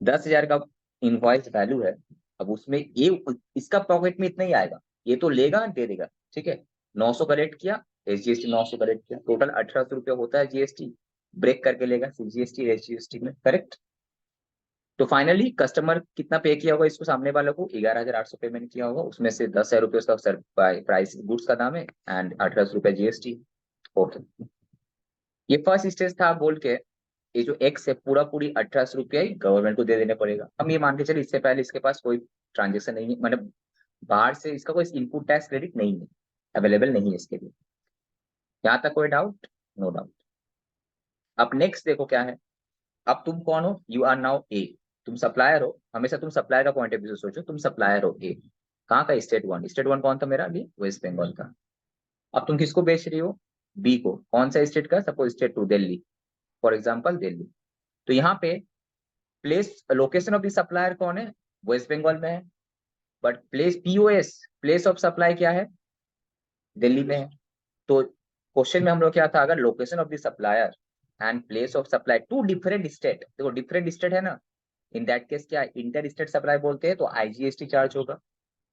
10,000 का इनवॉइस वैल्यू है, अब उसमें ये इसका पॉकेट में इतना ही आएगा, ये तो लेगा दे देगा, ठीक है। 900 कलेक्ट किया, एसजीएसटी 900 कलेक्ट किया, टोटल 1800 रुपया होता है जीएसटी, ब्रेक करके लेगा सीजीएसटी एसजीएसटी में, करेक्ट। तो फाइनली कस्टमर कितना पे किया होगा इसको, सामने वालों को 11,800 पेमेंट किया होगा, उसमें से 10,000 रुपये उसका सर प्राइस गुड्स का दाम है एंड 1800 रुपया जीएसटी। ओके, ये फर्स्ट स्टेज था बोल के, ये जो एक्स है पूरा पूरी 1800 रुपया ही गवर्नमेंट को दे देने पड़ेगा। हम ये मान के चलिए इससे पहले इसके पास कोई ट्रांजेक्शन नहीं है, मतलब बाहर से इसका कोई इनपुट टैक्स क्रेडिट नहीं है, अवेलेबल नहीं है इसके लिए। यहाँ तक कोई डाउट, नो डाउट। अब नेक्स्ट देखो क्या है, अब तुम कौन हो, यू आर नाउ ए, तुम सप्लायर हो, हमेशा तुम सप्लायर का पॉइंट ऑफ व्यू से सोचो, तुम सप्लायर हो ए, कहाँ का, स्टेट वन, स्टेट वन कौन था मेरा अभी, वेस्ट बंगाल का। अब तुम किसको बेच रही हो, बी को, कौन सा स्टेट का, suppose state two Delhi, for example Delhi. तो यहाँ पे place location of the supplier कौन है, वेस्ट बंगाल में है, but place POS place of supply क्या है, दिल्ली में है। तो क्वेश्चन में हम लोग क्या था, अगर location of the supplier and place of supply to different state, देखो डिफरेंट स्टेट है ना, इन दैट केस क्या इंटर स्टेट सप्लाई बोलते हैं, तो आईजीएसटी चार्ज होगा।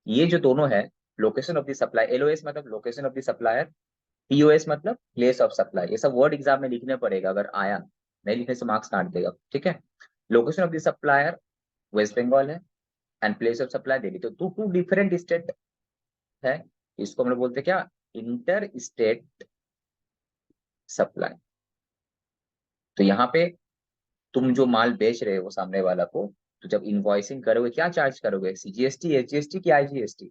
ये जो दोनों है, location of the supply, LOS मतलब location of the supplier, POS मतलब प्लेस ऑफ सप्लाई, ये सब वर्ड एग्जाम में लिखने पड़ेगा, अगर आया नहीं लिखने से मार्क्स काट देगा, ठीक है। Location of the supplier West Bengal है and place of supply Delhi, तो टू टू डिफरेंट स्टेट है, इसको हम लोग बोलते हैं क्या, इंटर स्टेट सप्लाई। तो यहाँ पे तुम जो माल बेच रहे हो सामने वाला को, तो जब इनवॉइसिंग करोगे क्या चार्ज करोगे, सीजीएसटी एचजीएसटी की आईजीएसटी,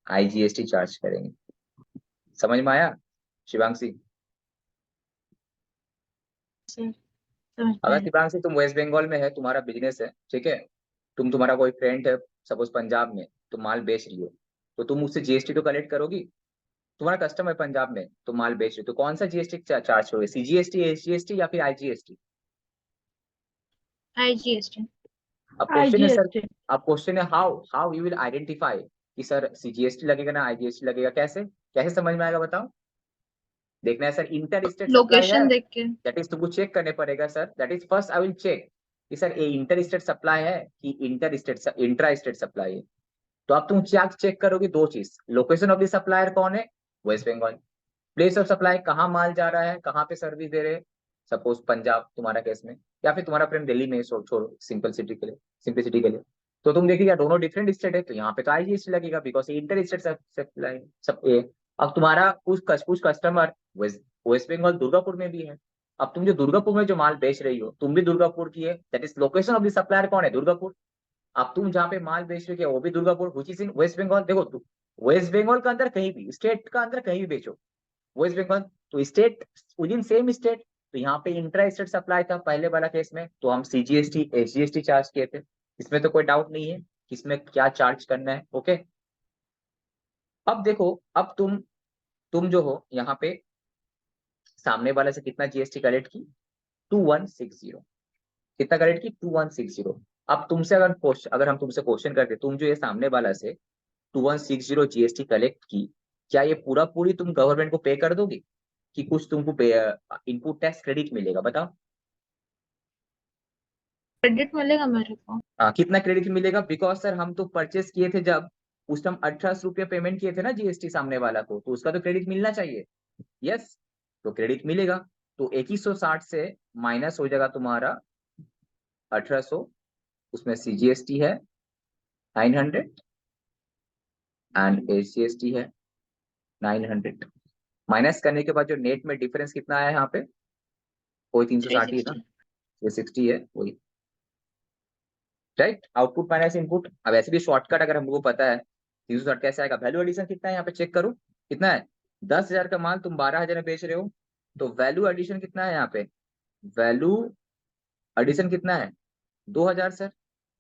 आईजीएसटी चार्ज करेंगे। समझ में आया शिवांशी? सर समझ अगर में शिवांशी तुम वेस्ट बंगाल में है, तुम्हारा बिजनेस है, ठीक है, तुम्हारा कोई फ्रेंड है सपोज पंजाब में, तुम माल बेच रही हो, तो तुम उससे जीएसटी तो कलेक्ट करोगी, तुम्हारा कस्टमर है पंजाब में, तुम माल बेच रहे हो, तो कौन सा जीएसटी चार्ज करोगे, सीजीएसटी एचजीएसटी या फिर आईजीएसटी। आईजीएसटी। अब क्वेश्चन है सर, आईजीएसटी। अब क्वेश्चन है how how you will identify कि सर सीजीएसटी लगेगा ना आईजीएसटी लगेगा, कैसे कैसे समझ में आएगा बताओ। देखना है सर, इंटर स्टेट सप्लाई है, लोकेशन देख के। दैट इज तुमको चेक करने पड़ेगा sir, that is first I will check कि सर ये इंटर स्टेट सप्लाई है कि inter state intra state supply है। तो अब तुम क्या चेक करोगे, दो चीज, लोकेशन ऑफ द सप्लायर कौन है, West Bengal, place of supply कहाँ माल जा रहा है, कहाँ पे सर्विस दे रहे हैं, सपोज पंजाब तुम्हारा केस में, या फिर तुम्हारा फ्रेंड दिल्ली में, छोड़ो सिंपल सिटी के लिए, सिंपलिसिटी के लिए, तो तुम देखिए दोनों डिफरेंट स्टेट है, तो यहाँ पे तो आईजीएसटी लगेगा बिकॉज इंटर स्टेट सप्लाई सब ये। अब तुम्हारा कुछ कस्टमर वेस्ट बंगाल दुर्गापुर में भी है। अब तुम जो दुर्गापुर में जो माल बेच रही हो, तुम भी दुर्गापुर की है, that is location of the supplier कौन है, दुर्गापुर। अब तुम जहाँ पे माल बेच रही हो वो भी Durgapur, which is in West Bengal. देखो वेस्ट बंगाल का अंदर कहीं भी, स्टेट का अंदर कहीं भी बेचो वेस्ट बंगाल, तो state with in same state. तो यहाँ पे इंट्रा स्टेट सप्लाई था पहले वाला केस में, तो हम सीजीएसटी एसजीएसटी चार्ज किए थे, इसमें तो कोई डाउट नहीं है कि इसमें क्या चार्ज करना है। ओके, अब देखो, अब तुम जो हो यहाँ पे सामने वाले से कितना जीएसटी कलेक्ट की, 2160। कितना कलेक्ट की, 2160। अब तुमसे अगर हम तुमसे क्वेश्चन करते, तुम जो ये सामने वाला से 2160 जीएसटी कलेक्ट की, क्या ये पूरी तुम गवर्नमेंट को पे कर दोगे कि कुछ तुमको इनपुट टैक्स क्रेडिट मिलेगा, बताओ। क्रेडिट मिलेगा मेरे को। कितना क्रेडिट मिलेगा, बिकॉज सर हम तो परचेस किए थे जब उस टाइम 1800 रुपया पेमेंट किए थे ना जीएसटी सामने वाला को, तो उसका तो क्रेडिट मिलना चाहिए। यस, तो क्रेडिट मिलेगा। तो 2160 से माइनस हो जाएगा तुम्हारा 1800, उसमें सीजीएसटी है 900 एंड एसजीएसटी है 900। माइनस करने के बाद जो नेट में डिफरेंस कितना आया यहाँ पे, वही 360 ही है ना, 360। 360 है वही, राइट। Output minus input. अब ऐसे भी शॉर्टकट अगर हमको पता है 360 कैसे आएगा, वैल्यू एडिशन कितना है यहाँ पे चेक करो, कितना है, 10,000 का माल तुम 12,000 में बेच रहे हो, तो वैल्यू एडिशन कितना है यहाँ पे, वैल्यू एडिशन कितना है, 2,000 सर।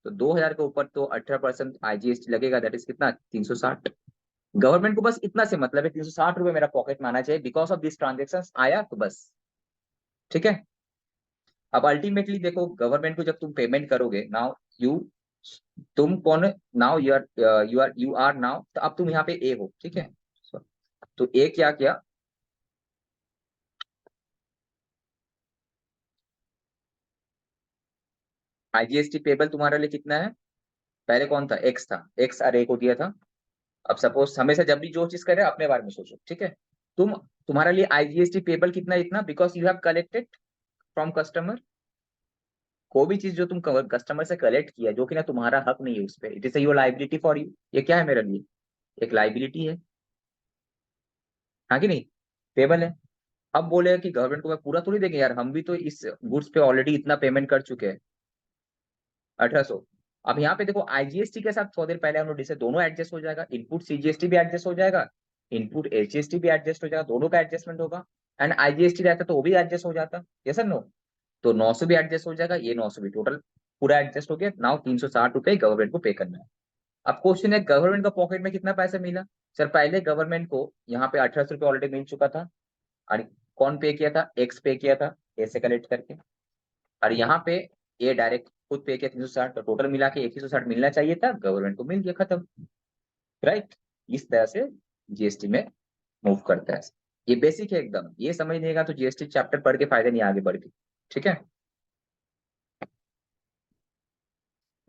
तो 2,000 के ऊपर तो 18% आईजीएसटी लगेगा, दैट इज कितना, 360। गवर्नमेंट को बस इतना से मतलब है, 360 रुपए मेरा पॉकेट में आना चाहिए बिकॉज ऑफ दिस ट्रांजेक्शन आया, तो बस ठीक है। अब अल्टीमेटली देखो, गवर्नमेंट को जब तुम पेमेंट करोगे, नाउ यू तुम कौन, नाउ यू आर नाउ, तो अब तुम यहाँ पे ए हो, ठीक है। तो ए क्या किया, आईजीएसटी पेबल तुम्हारे लिए कितना है, पहले कौन था, एक्स था, एक्स और ए को दिया था। अब सपोज हमेशा जब भी जो चीज करे अपने बारे में सोचो, ठीक है। तुम्हारे लिए आईजीएसटी पेबल कितना है, इतना, because you have collected from customer. कोई भी चीज जो तुम कस्टमर से कलेक्ट किया जो कि ना तुम्हारा हक नहीं है उस पर, it is your liability for you. ये क्या है मेरे लिए, एक लाइबिलिटी है, हाँ कि नहीं, पेबल है। अब बोले कि गवर्नमेंट को मैं पूरा थोड़ी देंगे यार, हम भी तो इस गुड्स पे ऑलरेडी इतना पेमेंट कर चुके हैं, 1800। अब यहाँ पे देखो आईजीएसटी के साथ थोड़ी देर पहले हम लोग डिसाइड, दोनों एडजस्ट हो जाएगा, इनपुट सीजीएसटी भी एडजस्ट हो जाएगा, इनपुट एचजीएसटी भी एडजस्ट हो जाएगा, दोनों का एडजस्टमेंट होगा। एंड आईजीएसटी रहता तो वो भी एडजस्ट हो जाता, यस और नो। तो 900 भी एडजस्ट हो जाएगा, ये 900 भी, टोटल पूरा एडजस्ट हो गया। नाउ 360 रुपए गवर्नमेंट को पे करना है। अब क्वेश्चन है गवर्नमेंट का पॉकेट में कितना पैसा मिला। सर पहले गवर्नमेंट को यहाँ पे 1800 रुपये ऑलरेडी मिल चुका था, और कौन पे किया था, एक्स पे किया था ए से कलेक्ट करके, और यहाँ पे ए डायरेक्ट खुद पे किया 360, तो टोटल मिला के 160 मिलना चाहिए था, गवर्नमेंट को मिल गया, खत्म, राइट। इस तरह से जीएसटी में मूव करता है। ये बेसिक है एकदम, ये समझ नहीं तो जीएसटी चैप्टर पढ़ के फायदा नहीं आगे बढ़ के, ठीक है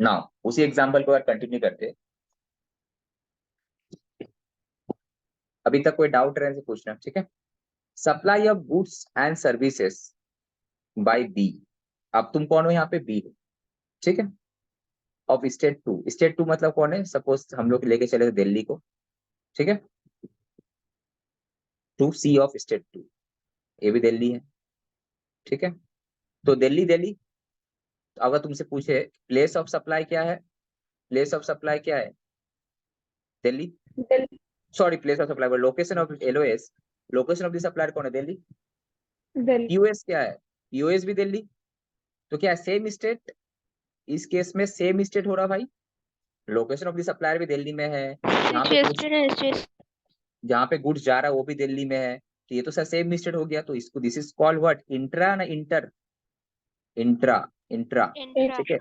ना। उसी एग्जाम्पल को अगर कंटिन्यू करते, अभी तक कोई डाउट रहने से पूछना, ठीक है। Supply of goods and services by B. अब तुम कौन हो यहाँ पे, बी हो, ठीक है। Of state two, state two मतलब कौन है, सपोज हम लोग लेके चले दिल्ली को, ठीक है, to C of state two, ये भी दिल्ली है, ठीक है। तो दिल्ली दिल्ली, तो अगर तुमसे पूछे प्लेस ऑफ सप्लाई क्या है, प्लेस ऑफ सप्लाई क्या है, Delhi, Delhi. Sorry place of supply, location of LOS, location of the supplier कौन है, दिल्ली। दिल्ली। पीओएस क्या है, पीओएस भी दिल्ली। तो क्या सेम स्टेट, इस केस में सेम स्टेट हो रहा भाई, लोकेशन ऑफ द सप्लायर भी दिल्ली में है, सीजीएसटी ने एसजीएसटी। जहाँ पे गुड्स जा रहा है वो भी दिल्ली में है, तो ये तो सर सेम स्टेट हो गया। तो इसको this is called what, intra ना इंटर, इंट्रा, इंट्रा, इंट्रा। ठीक है,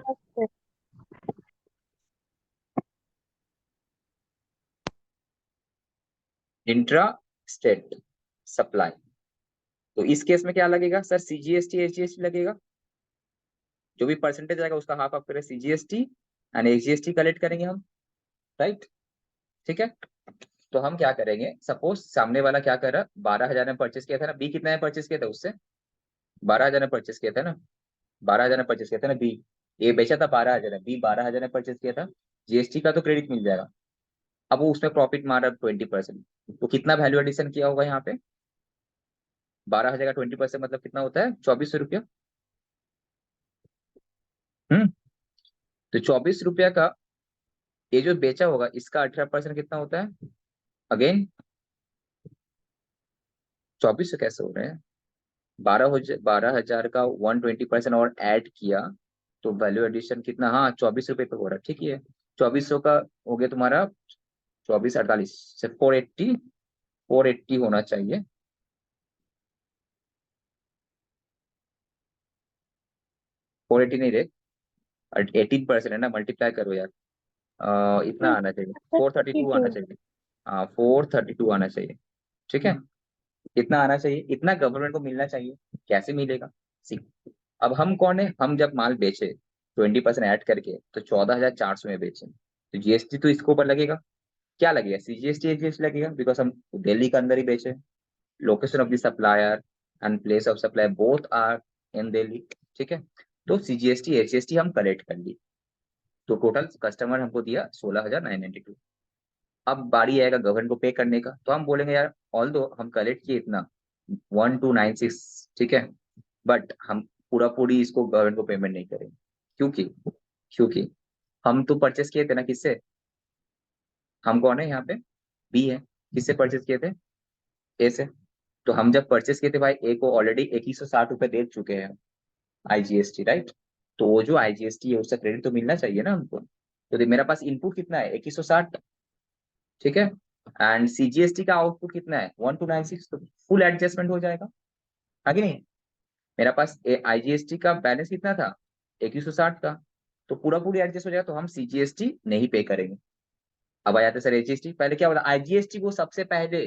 इंट्रा स्टेट सप्लाई। तो इस केस में क्या लगेगा सर, सीजीएसटी एचजीएसटी लगेगा, जो भी परसेंटेज आएगा उसका हाफ आप करें सीजीएसटी एंड एचजीएसटी कलेक्ट करेंगे हम, राइट, ठीक है। तो हम क्या करेंगे, सपोज सामने वाला क्या कर रहा, 12,000 में परचेस किया था ना, बी कितना में परचेस किया था उससे, 12,000 में परचेस किया था ना, 12,000 में परचेस किया था ना बी, ए बेचा था 12,000 में, बी 12,000 में परचेस किया था, जीएसटी का तो क्रेडिट मिल जाएगा। अब वो उसमें प्रॉफिट मारा 20%, तो कितना वैल्यू एडिशन किया होगा यहाँ पे? 12,000 का 20% मतलब कितना होता है? 2400 रुपया। हम्म। तो 24 रुपया का ये जो बेचा होगा इसका 18% कितना होता है? अगेन 2400 कैसे हो रहे हैं? 12,000 का 120% और ऐड किया तो वैल्यू एडिशन कितना? हाँ 24 रुपये पे हो रहा है, ठीक है। 2400 का हो गया तुम्हारा 24 48 से 480 होना चाहिए। 480 नहीं रे, 18% है ना, मल्टीप्लाई करो यार। इतना आना चाहिए, 432 आना 32। चाहिए। हाँ 432 आना चाहिए, ठीक है। इतना आना चाहिए, इतना गवर्नमेंट को मिलना चाहिए। कैसे मिलेगा? सी, अब हम कौन है? हम जब माल बेचे 20% ऐड करके तो 14,400 में बेचे, तो जीएसटी तो इसके ऊपर लगेगा। क्या लगेगा? सीजीएसटी एजीएसटी लगेगा, बिकॉज हम दिल्ली के अंदर ही बेचे। Location of the supplier and place of supply both are in Delhi, ठीक है। तो सीजीएसटी एजीएसटी हम कलेक्ट कर ली, तो टोटल कस्टमर हमको दिया 16,992। अब बारी आएगा गवर्नमेंट को पे करने का, तो हम बोलेंगे यार ऑल दो हम कलेक्ट किए इतना 1296, ठीक है, बट हम पूरा पूरी इसको गवर्नमेंट को पेमेंट नहीं करेंगे। क्योंकि क्योंकि हम तो परचेस किए थे ना, किससे? हम कौन है यहाँ पे? बी है। किससे परचेस किए थे? ए से। तो हम जब परचेस किए थे भाई, ए को ऑलरेडी 2160 रुपए दे चुके हैं आईजीएसटी, राइट। तो वो जो आईजीएसटी है उसका क्रेडिट तो मिलना चाहिए ना हमको। तो मेरा पास इनपुट कितना है? 2160, ठीक है। एंड सीजीएसटी का आउटपुट कितना है? 1296, तो फुल एडजस्टमेंट हो जाएगा, आगे नहीं। मेरा पास आईजीएसटी का बैलेंस कितना था? 2160 का, तो पूरा पूरी एडजस्ट हो जाएगा, तो हम सीजीएसटी नहीं पे करेंगे। अब आ जाते हैं सर एजीएसटी। पहले क्या बोला? आईजीएसटी को सबसे पहले,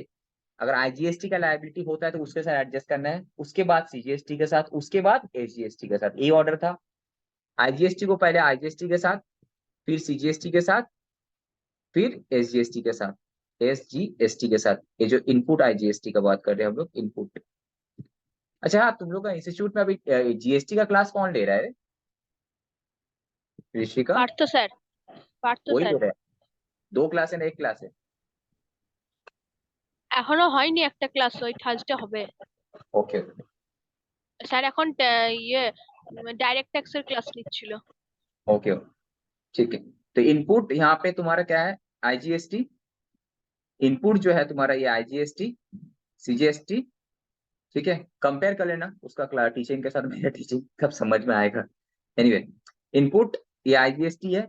अगर आईजीएसटी का लायबिलिटी होता है तो उसके साथ एडजस्ट करना है, उसके बाद सीजीएसटी के साथ, उसके बाद एजीएसटी के साथ। ये ऑर्डर था। आईजीएसटी को पहले आईजीएसटी के साथ, फिर सीजीएसटी के साथ, फिर एसजीएसटी के साथ, एसजीएसटी के साथ। ये जो इनपुट आईजीएसटी का बात कर रहे हैं हम लोग, इनपुट। अच्छा हाँ, तुम लोग का इंस्टीट्यूट में अभी जीएसटी का क्लास कौन ले रहा है? ऋषि का? पार्थ सर। पार्थ वही ले सर। रहा है। दो क्लास है ना, एक क्लास है? এখনো হয়নি, একটা ক্লাস ওই থার্সডে হবে। ओके। স্যার এখন ইয়ে ডাইরেক্ট ট্যাক্সের ক্লাস নিচ্ছিল। ओके, ठीक है। तो इनपुट यहाँ पे तुम्हारा क्या है? आईजीएसटी। इनपुट जो है तुम्हारा ये आईजीएसटी, सीजीएसटी, ठीक है। कंपेयर कर लेना उसका क्लास टीचिंग के साथ मेरा टीचिंग, कब समझ में आएगा। एनीवे, इनपुट ये आईजीएसटी है,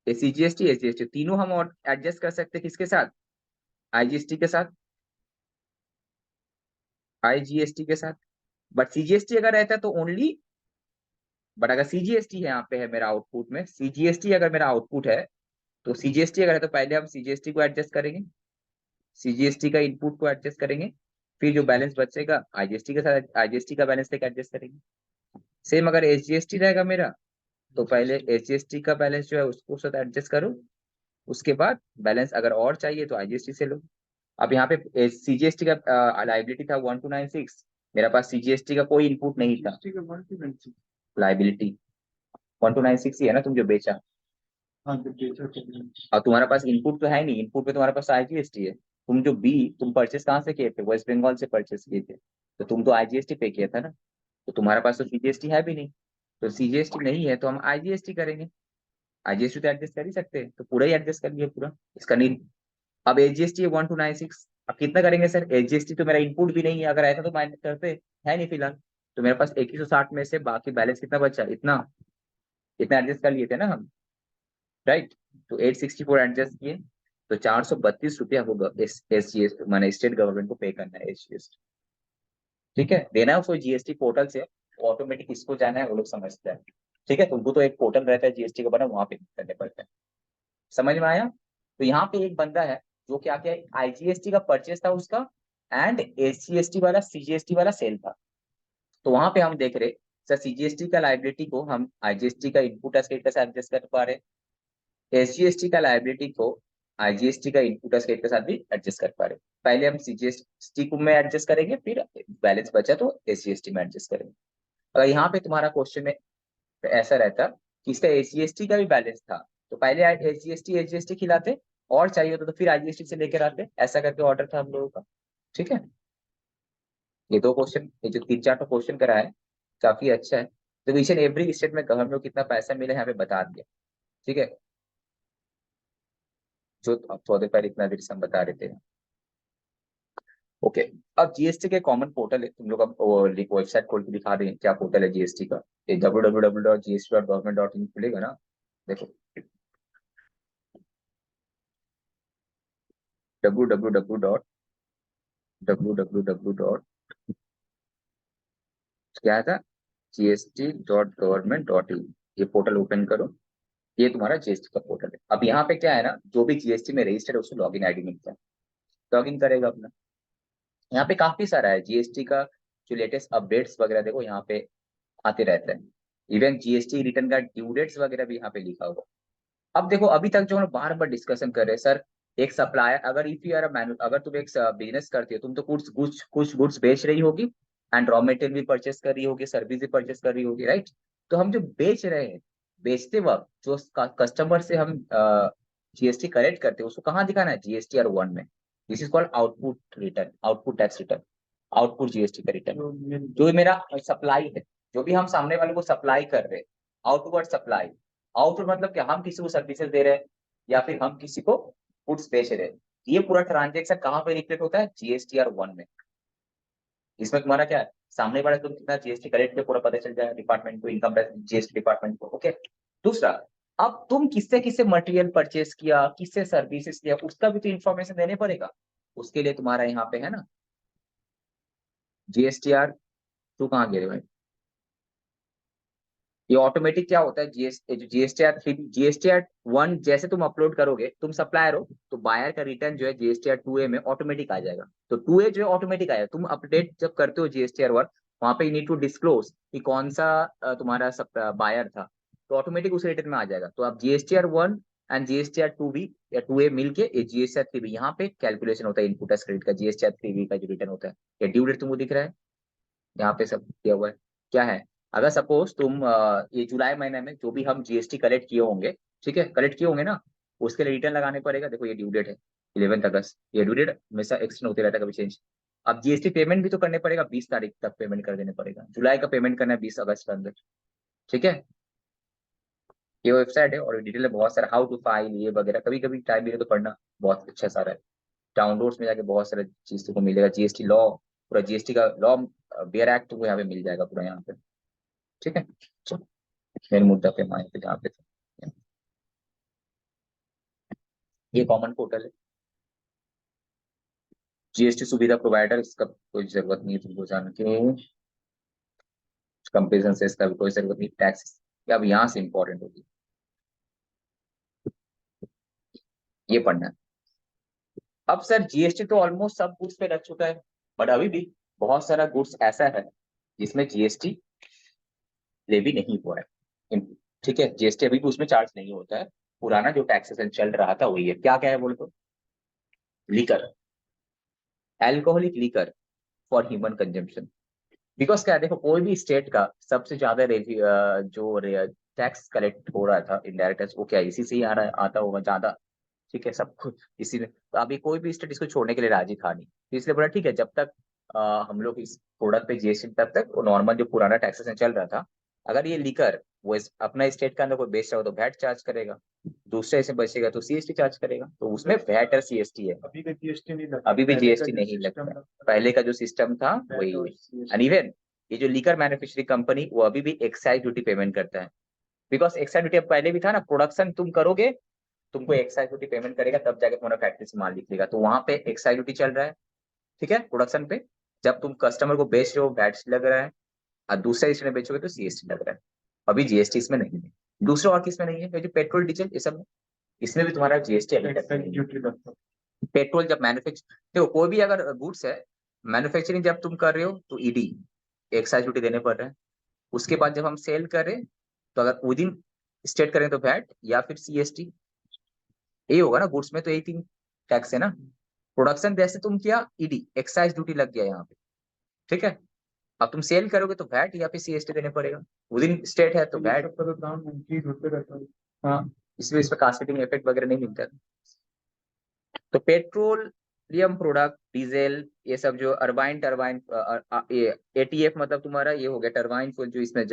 ये सीजीएसटी एसजीएसटी, तीनों हम और एडजस्ट कर सकते हैं किसके साथ? आईजीएसटी के साथ, आईजीएसटी के साथ। बट सीजीएसटी अगर रहता है तो ओनली, बट अगर सीजीएसटी है यहाँ पे है मेरा आउटपुट में, सीजीएसटी अगर मेरा आउटपुट है, तो सीजीएसटी अगर है तो पहले हम सीजीएसटी को एडजस्ट करेंगे, सीजीएसटी का इनपुट को एडजस्ट करेंगे, फिर जो बैलेंस बचेगा आईजीएसटी के साथ आईजीएसटी का बैलेंस लेकर एडजस्ट करेंगे। सेम अगर एसजीएसटी रहेगा मेरा, तो पहले एसजीएसटी का बैलेंस जो है उसको साथ एडजस्ट करो, उसके बाद बैलेंस अगर और चाहिए तो आईजीएसटी से लो। अब यहाँ पे सीजीएसटी का लाइबिलिटी था 1296, मेरा पास सीजीएसटी का कोई इनपुट नहीं था। लाइबिलिटी 1296 ही है ना, तुम जो बेचा। और तुम्हारे पास इनपुट तो है नहीं, इनपुट पे तुम्हारे पास आईजीएसटी है। तुम जो बी तुम परचेस कहाँ से किए थे? वेस्ट बंगाल से परचेस किए थे, तो तुम तो आईजीएसटी पे किया था ना, तो तुम्हारे पास तो सीजीएसटी है भी नहीं। तो सीजीएसटी नहीं है तो हम आईजीएसटी करेंगे। आईजीएसटी तो एडजस्ट कर ही सकते हैं, तो पूरा ही एडजस्ट कर लिया पूरा, इसका नहीं। अब एजीएसटी है 1296, अब कितना करेंगे सर? एजीएसटी तो मेरा इनपुट भी नहीं है, अगर ऐसा तो माइनस करते, है नहीं फिलहाल। तो मेरे पास 2160 में से बाकी बैलेंस कितना बचा? इतना, इतना एडजस्ट कर लिए थे ना हम, राइट। तो 864 एडजस्ट किए, तो 432 रुपया होगा एस जी एस मैंने स्टेट गवर्नमेंट को पे करना है एसजीएसटी, ठीक है। देना है उसको जीएसटी पोर्टल से, ऑटोमेटिक इसको जाना है, वो लोग समझते हैं, ठीक है। तुमको तो एक पोर्टल रहता है जीएसटी का बना, वहां पे करने पड़ते हैं। समझ में आया? तो यहाँ पे एक बंदा है जो क्या क्या आईजीएसटी का परचेस था उसका, एंड एसजीएसटी वाला सीजीएसटी वाला सेल था। तो वहां पे हम देख रहे सर, सीजीएसटी का लाइबिलिटी को हम आईजीएसटी का इनपुट के साथ एडजस्ट कर पा रहे, एसजीएसटी का लाइबिलिटी को आईजीएसटी का इनपुट स्टेट के साथ भी एडजस्ट कर पा रहे। पहले हम सीजीएसटी को में एडजस्ट करेंगे, फिर बैलेंस बचा तो एसजीएसटी में एडजस्ट करेंगे। अगर यहाँ पे तुम्हारा क्वेश्चन में ऐसा रहता किसका एसजीएसटी का भी बैलेंस था, तो पहले एसजीएसटी खिलाते, और चाहिए होता तो फिर आईजीएसटी से लेकर आते, ऐसा करके ऑर्डर था हम लोगों का। ठीक है, ये दो क्वेश्चन, ये जो तीन चार तो क्वेश्चन करा है, काफी अच्छा है। तो ईच एंड एवरी स्टेट में हम लोग कितना पैसा मिला है यहाँ पे बता दिया। ठीक है, जो अब थोड़ी देर पहले इतना देर से हम बता रहे थे। ओके, अब जीएसटी के कॉमन पोर्टल है, तुम लोग अब वेबसाइट खोल के दिखा दें क्या पोर्टल है जीएसटी का। ये www.gst.government.in खुलेगा ना, देखो www. क्या था, gst.government.in, ये पोर्टल ओपन करो। ये तुम्हारा जीएसटी का पोर्टल है। अब यहाँ पे क्या है ना, जो भी जीएसटी में रजिस्टर्ड है उसको लॉगिन आईडी मिलता है, लॉगिन करेगा अपना। यहाँ पे काफी सारा है जीएसटी का, जो लेटेस्ट अपडेट्स वगैरह देखो यहाँ पे आते रहते हैं। इवन जीएसटी रिटर्न का ड्यू डेट्स वगैरह भी यहाँ पे लिखा हुआ। अब देखो अभी तक जो हम बार बार डिस्कशन कर रहे हैं सर, एक सप्लायर, अगर इफ यू आर अगर तुम एक बिजनेस करती हो, तुम तो कुछ गुड्स बेच रही होगी, एंड रॉ मटेरियल भी परचेस कर रही होगी, सर्विस भी परचेस कर रही होगी, राइट। तो हम जो बेच रहे हैं, बेचते वक्त जो कस्टमर से हम जीएसटी कलेक्ट करते हैं उसको कहाँ दिखाना है, GSTR 1 में। This is called output return, output tax return, output GST का रिटर्न। जो मेरा सप्लाई है, जो भी हम सामने वाले को सप्लाई कर रहे हैं, आउटवर्ड सप्लाई। आउटवर्ड मतलब क्या, हम किसी को सर्विसेज दे रहे हैं या फिर हम किसी को गुड्स बेच रहे हैं। ये पूरा ट्रांजेक्शन कहाँ पे रिफ्लेक्ट होता है, GSTR 1 में। इसमें तुम्हारा क्या है, सामने वाला तुम कितना जीएसटी कलेक्ट किया पूरा पता चल जाएगा डिपार्टमेंट को, इनकम टैक्स जीएसटी डिपार्टमेंट को। ओके, दूसरा, अब तुम किससे किससे मटेरियल परचेस किया, किससे सर्विसेज लिया, उसका भी तो इन्फॉर्मेशन देने पड़ेगा। उसके लिए तुम्हारा यहाँ पे है ना GSTR 2, कहाँ गिरे भाई, ये ऑटोमेटिक क्या होता है, GSTR 1 जैसे तुम अपलोड करोगे, तुम सप्लायर हो तो बायर का रिटर्न जो है GSTR 2A में ऑटोमेटिक आ जाएगा। तो 2A जो है ऑटोमेटिक आएगा, तुम अपडेट जब करते हो GSTR 1, वहां पे यू नीड टू डिस्क्लोज कि कौन सा तुम्हारा सब बायर था, तो ऑटोमेटिक उस रिटर्न में आ जाएगा। तो अब GSTR 1 एंड GSTR 2B या 2A मिलके ये GSTR 3B, यहाँ पे कैलकुलेशन होता है इनपुट क्रेडिट का, GSTR 3B का जो रिटर्न होता है। ये ड्यू डेट तुमको दिख रहा है, यहाँ पे सब दिया हुआ है। क्या है, अगर सपोज तुम ये जुलाई महीने में जो भी हम जीएसटी कलेक्ट किए होंगे, ठीक है, कलेक्ट किए होंगे ना, उसके लिए रिटर्न लगाने पड़ेगा। देखो ये ड्यू डेट है 11 अगस्त, ये ड्यू डेट हमेशा एक्सटेंड होते रहता है, कभी चेंज। अब जीएसटी पेमेंट भी तो करने पड़ेगा, 20 तारीख तक पेमेंट कर देने पड़ेगा, जुलाई का पेमेंट करना है 20 अगस्त के अंदर। ठीक है, ये वेबसाइट है और डिटेल में बहुत सारा हाउ टू फाइल ये वगैरह, कभी कभी टाइम मिले तो पढ़ना, बहुत अच्छा सारा है। डाउनलोड्स में जाके बहुत सारा चीज तुमको मिलेगा, जीएसटी लॉ, पूरा जीएसटी का लॉ, बेयर एक्ट तुमको यहाँ पे मिल जाएगा पूरा यहाँ पे। ठीक है, चलो मेन मुद्दा पे हमारे पे जहाँ पे थे, ये कॉमन पोर्टल है जीएसटी सुविधा प्रोवाइडर, इसका कोई जरूरत नहीं है तुमको जान के, कंपेरिजन से इसका भी कोई जरूरत नहीं, टैक्स अब यहाँ से इंपॉर्टेंट होगी, ये पढ़ना है। अब सर जीएसटी तो ऑलमोस्ट सब गुड्स पे लग चुका है, बट अभी भी बहुत सारा गुड्स ऐसा है जिसमें जीएसटी लेवी नहीं हुआ है। ठीक है, जीएसटी अभी भी उसमें चार्ज नहीं होता है, पुराना जो टैक्सेशन चल रहा था वही है। क्या क्या है बोल तो, liquor, alcoholic liquor for human consumption. Because क्या है, देखो कोई भी स्टेट का सबसे ज्यादा जो टैक्स कलेक्ट हो रहा था इनडायरेक्ट टैक्स, वो क्या है, इसी से ही आ रहा आता होगा ज्यादा। ठीक है, सब कुछ इसी में, तो अभी कोई भी स्टेट इसको छोड़ने के लिए राजी था नहीं, तो इसलिए बोला ठीक है, जब तक हम लोग इस प्रोडक्ट पे जीएसटी, तब तक वो नॉर्मल जो पुराना टैक्सेशन चल रहा था, अगर ये लिकर वो अपना स्टेट के अंदर कोई बेच रहा हो तो वैट चार्ज करेगा, दूसरे से बचेगा तो सीएसटी चार्ज करेगा, तो उसमें वैट और सीएसटी है। अभी भी जीएसटी नहीं लगता, अभी भी जीएसटी नहीं लगता, पहले का जो सिस्टम था वही है। एंड इवन ये जो लीकर मैन्युफैक्चरिंग कंपनी, वो अभी भी एक्साइज ड्यूटी पेमेंट करता है, बिकॉज एक्साइज ड्यूटी अब पहले भी था ना, प्रोडक्शन तुम करोगे तुमको एक्साइज ड्यूटी पेमेंट करेगा, तब जाके तुम्हारा फैक्ट्री से माल निकलेगा, तो वहां पे एक्साइज ड्यूटी चल रहा है। ठीक है, प्रोडक्शन पे जब तुम कस्टमर को बेच रहे हो वैट लग रहा है, और दूसरा इसमें बेचोगे तो सीएसटी लग रहा है। अभी जीएसटी इसमें नहीं है, दूसरा और किसमें नहीं है, ये जो पेट्रोल डीजल ये सब, इसमें भी तुम्हारा जीएसटी अभी तक नहीं है। पेट्रोल जब मैन्युफैक्चर, देखो कोई भी अगर गुड्स है, मैन्युफैक्चरिंग जब तुम कर रहे हो तो ईडी, एक्साइज ड्यूटी देने पड़ रहे हैं। उसके बाद जब हम सेल करें, तो अगर विद इन स्टेट करें तो वैट या फिर सीएसटी, यही होगा ना, गुड्स में तो यही 3 टैक्स है ना। प्रोडक्शन जैसे तुम किया, ईडी एक्साइज ड्यूटी लग गया यहाँ पे। ठीक है, अब तुम सेल करोगे तो वैट या फिर सीएसटी देने पड़ेगा, विद इन स्टेट है तो वैट। सबका तो दाम इंक्रीज होते रहता है। हाँ, इसलिए इसमें कास्केडिंग इफेक्ट वगैरह नहीं मिलता है। तो पेट्रोलियम प्रोडक्ट, डीजल, ये सब जो अर्बाइन टर्बाइन, ये एटीएफ मतलब तुम्हारा ये हो गया टर्बाइन फ्यूल, जो इसमें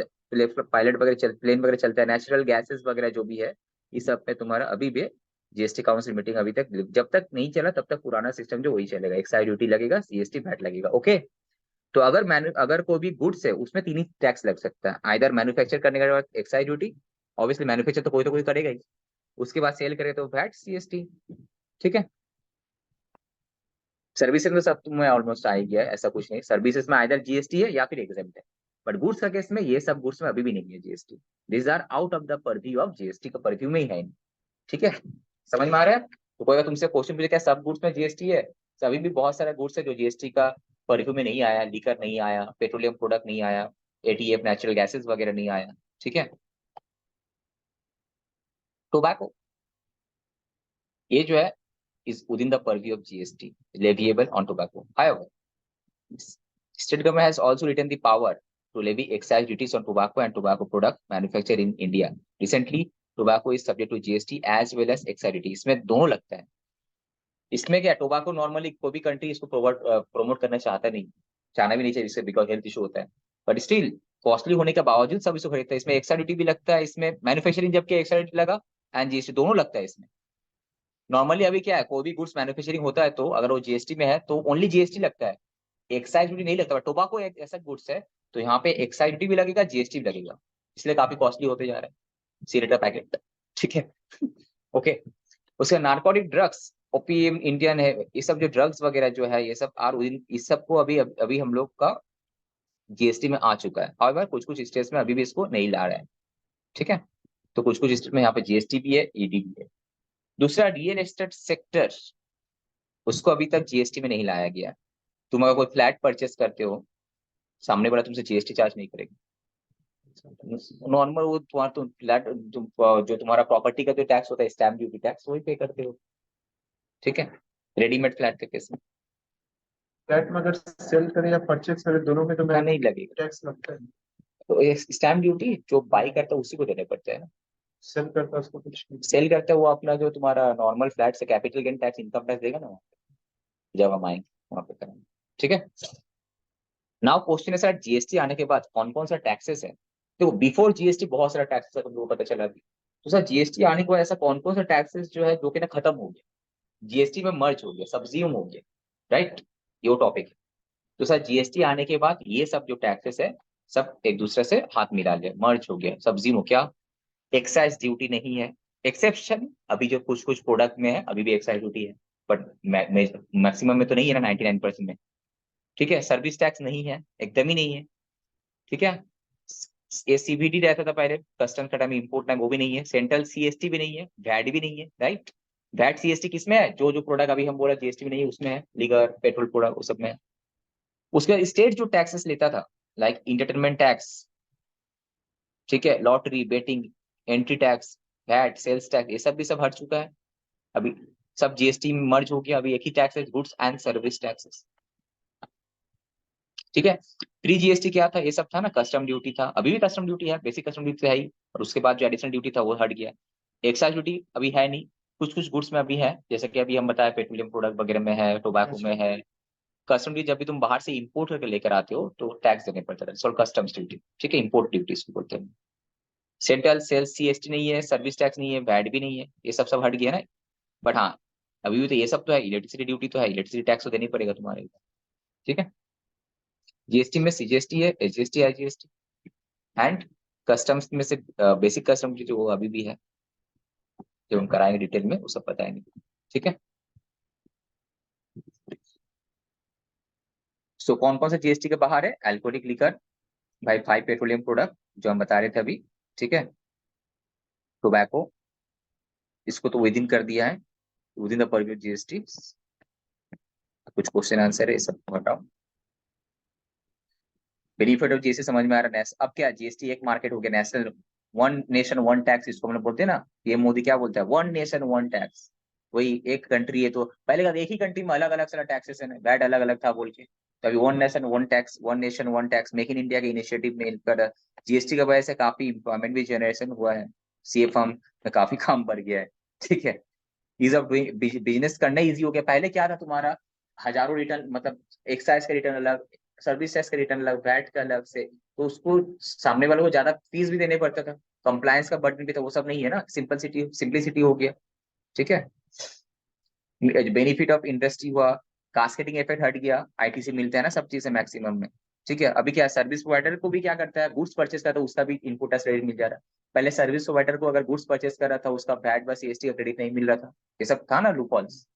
पायलट वगैरह प्लेन वगैरह चलता है, नेचुरल गैसेस वगैरह जो भी है, इस सब पे तुम्हारा अभी भी जीएसटी काउंसिल मीटिंग अभी तक, जब तक नहीं चला तब तक पुराना सिस्टम जो वही चलेगा, एक्साइज ड्यूटी लगेगा, सीएसटी वैट लगेगा। ओके। तो अगर कोई भी गुड्स है उसमें तीन ही टैक्स लग सकता है, आइदर मैन्युफैक्चर करने के बाद एक्साइज ड्यूटी, ऑब्वियसली मैन्युफैक्चर तो कोई करेगा ही, उसके बाद सेल करे तो वैट, सीएसटी। ठीक है। सर्विसेज में सब तुम्हें ऑलमोस्ट आ ही गया है, ऐसा कुछ नहीं, सर्विसेज में आइदर जीएसटी है या फिर एग्जेम्प्ट है, बट गुड्स का केस में ये सब गुड्स में अभी भी नहीं है GST, this are out of the purview of GST, का परव्यू में ही है। ठीक है, समझ में आ रहा है? तो कोई अगर तुमसे क्वेश्चन पूछे क्या सब गुड्स में जीएसटी है, तो अभी भी बहुत सारे गुड्स है जो जीएसटी का परव्यू में नहीं आया, लीकर नहीं आया, पेट्रोलियम प्रोडक्ट नहीं आया, एटीएफ नेचुरल गैसेस वगैरह नहीं आया। ठीक है। टोबैको ये जो है is with in the purview of GST leviable on tobacco. However, state government has also retained the power to levy excise duties on tobacco and tobacco product manufactured in India. Recently, tobacco is subject to GST as well as excise duty. इसमें दोनों लगता है। इसमें क्या, tobacco normally कोई भी country इसको promote करना चाहता नहीं, चाहना भी नहीं चाहिए, इससे बिकॉज हेल्थ इशू होता है, बट स्टिल कॉस्टली होने के बावजूद सब इसको खरीदता है। इसमें एक्साइज ड्यूटी भी लगता है, इसमें मैन्युफैक्चरिंग जबकि एक्साइज ड्यूटी लगा, एंड जीएसटी दोनों लगता है इसमें। नॉर्मली अभी क्या है, कोई भी गुड्स मैन्युफैक्चरिंग होता है तो अगर वो जीएसटी में है तो ओनली जीएसटी लगता है, एक्साइज ड्यूटी नहीं लगता। टोबैको एक ऐसा गुड्स है तो यहाँ पे एक्साइज ड्यूटी भी लगेगा, जीएसटी भी लगेगा, इसलिए काफी कॉस्टली होते जा रहा है सिगरेट का पैकेट। ठीक है। ओके। उसका नार्कोटिक ड्रग्स, ओपीएम, इंडियन है, ये सब जो ड्रग्स वगैरह जो है ये सब आर इस सबको अभी अभी हम लोग का जीएसटी में आ चुका है। हाउएवर कुछ कुछ स्टेट्स में अभी भी इसको नहीं ला रहे हैं। ठीक है। तो कुछ कुछ स्टेट में यहाँ पे जीएसटी भी है, ईडी भी है। दूसरा, रियल एस्टेट सेक्टर, उसको अभी तक जीएसटी में नहीं लाया गया। तुम अगर कोई फ्लैट परचेस करते हो, सामने वाला तुमसे जीएसटी चार्ज नहीं करेगा। नॉर्मल वो तुम्हारा तुम फ्लैट जो तुम्हारा प्रॉपर्टी का जो टैक्स होता है, स्टैम्प ड्यूटी टैक्स, वही पे करते हो। ठीक है। रेडीमेड फ्लैट के केस में फ्लैट में अगर सेल करें या परचेज करें दोनों में तो इतना नहीं लगेगा। टैक्स लगता है। तो स्टैम्प ड्यूटी जो बाई करता है उसी को देने पड़ता है ना, सेल करता है उसको कुछ नहीं। सेल करता है वो अपना जो तुम्हारा नॉर्मल फ्लैट से capital gain tax, income tax देगा ना वहाँ पे, जब हम आएंगे वहाँ पे करेंगे। ठीक है। नाउ क्वेश्चन है सर, जीएसटी आने के बाद कौन कौन सा टैक्सेस है? तो बिफोर जीएसटी बहुत सारा टैक्सेस है, तुमको पता चला भी। तो सर जीएसटी आने के बाद ऐसा कौन कौन सा टैक्सेस जो है जो कि ना खत्म हो गया, जीएसटी में मर्ज हो गया, सब्ज्यूम हो गया, राइट, ये टॉपिक है। तो सर जीएसटी आने के बाद ये सब जो टैक्सेस है सब एक दूसरे से हाथ मिला लिया, मर्ज हो गया, सब्ज्यूम हो। क्या? एक्साइज ड्यूटी नहीं है, एक्सेप्शन अभी जो कुछ कुछ प्रोडक्ट में है अभी भी एक्साइज ड्यूटी है, बट मैक्सिमम में तो नहीं है ना, 99% में। ठीक है। सर्विस टैक्स नहीं है, एकदम ही नहीं है। ठीक है। ये सीबीडी रहता था पहले, कस्टम का टाइम, इम्पोर्ट टाइम, वो भी नहीं है। सेंट्रल सीएसटी भी नहीं है, वैट भी नहीं है, राइट। वैट सीएसटी किसमें है? जो जो प्रोडक्ट अभी हम बोला जीएसटी में नहीं है उसमें है, लीगर, पेट्रोल प्रोडक्ट, वो सब में है। उसके स्टेट जो टैक्सेस लेता था, लाइक इंटरटेनमेंट टैक्स, ठीक है, lottery, betting, entry tax, VAT, sales tax, ये सब भी सब हट चुका है अभी, सब जीएसटी में मर्ज हो गया। अभी एक ही टैक्स है, गुड्स एंड सर्विस टैक्सेस। ठीक है। प्री जीएसटी क्या था? ये सब था ना, कस्टम ड्यूटी था, अभी भी कस्टम ड्यूटी है, बेसिक कस्टम ड्यूटी है ही, और उसके बाद जो एडिशनल ड्यूटी था वो हट गया। एक्साइज ड्यूटी अभी है नहीं, कुछ कुछ गुड्स में अभी है, जैसे कि अभी हम बताया पेट्रोलियम प्रोडक्ट वगैरह में है, टोबैको में है। कस्टम ड्यूटी जब भी तुम बाहर से इंपोर्ट करके लेकर आते हो तो टैक्स देने पड़ता है, सॉरी कस्टम्स ड्यूटी। ठीक है, इंपोर्ट ड्यूटी इसको बोलते हैं। सेंट्रल सेल्स सीएसटी नहीं है, सर्विस टैक्स नहीं है, वैट भी नहीं है, ये सब सब हट गया ना। बट हाँ, अभी भी तो ये सब तो है, इलेक्ट्रिसिटी ड्यूटी तो है, इलेक्ट्रिसिटी टैक्स तो देनी पड़ेगा तुम्हारे। ठीक है। जीएसटी में सीजीएसटी है, एसजीएसटी, आईजीएसटी, एंड कस्टम्स में से बेसिक कस्टम जो वो अभी भी है, जो हम कराएंगे डिटेल में वो सब बताएंगे। ठीक है। सो कौन कौन सा जीएसटी के बाहर है? अल्कोहलिक लिकर, भाई 5 पेट्रोलियम प्रोडक्ट जो हम बता रहे थे अभी, ठीक है, टोबैको, इसको तो विद इन कर दिया है, with in the purview GST. कुछ क्वेश्चन आंसर है, सब हटाओ। बेनिफिट ऑफ जीएसटी समझ में आ रहा है? अब क्या, जीएसटी एक मार्केट हो गया, national, one nation one tax, इसको हम लोग बोलते हैं ना, ये मोदी क्या बोलता है, वन नेशन वन टैक्स। वही एक कंट्री है, तो पहले का एक ही कंट्री में अलग अलग सारा टैक्सेस है ना, वैट अलग अलग था बोल के, तो अभी one nation one tax, one nation one tax, make in India के इनिशिएटिव में इनका जीएसटी की वजह से काफी एम्प्लॉयमेंट भी जनरेशन हुआ है, सीए फर्म में काफी काम बढ़ गया है, ठीक है। ईज ऑफ डूइंग बिजनेस करना इजी हो गया। पहले क्या था, तुम्हारा हजारों रिटर्न, मतलब एक्साइज का रिटर्न अलग, सर्विस टैक्स का रिटर्न अलग, वैट का अलग से, तो उसको सामने वालों को ज्यादा फीस भी देने पड़ता था, कंप्लायंस का बर्डन भी था, वो सब नहीं है ना, सिंपलिसिटी हो गया, ठीक है। बेनिफिट ऑफ इंडस्ट्री हुआ, कास्केडिंग इफेक्ट हट गया, आईटीसी मिलता है ना सब चीजें मैक्सिमम में, ठीक है। अभी क्या सर्विस प्रोवाइडर को भी क्या करता है, गुड्स परचेस करता है, उसका भी इनपुट टैक्स क्रेडिट मिल जा रहा है। पहले सर्विस प्रोवाइडर को अगर गुड्स परचेस कर रहा था, उसका वैट व सीएसटी का क्रेडिट नहीं मिल रहा था, ये सब था ना लूपहोल्स।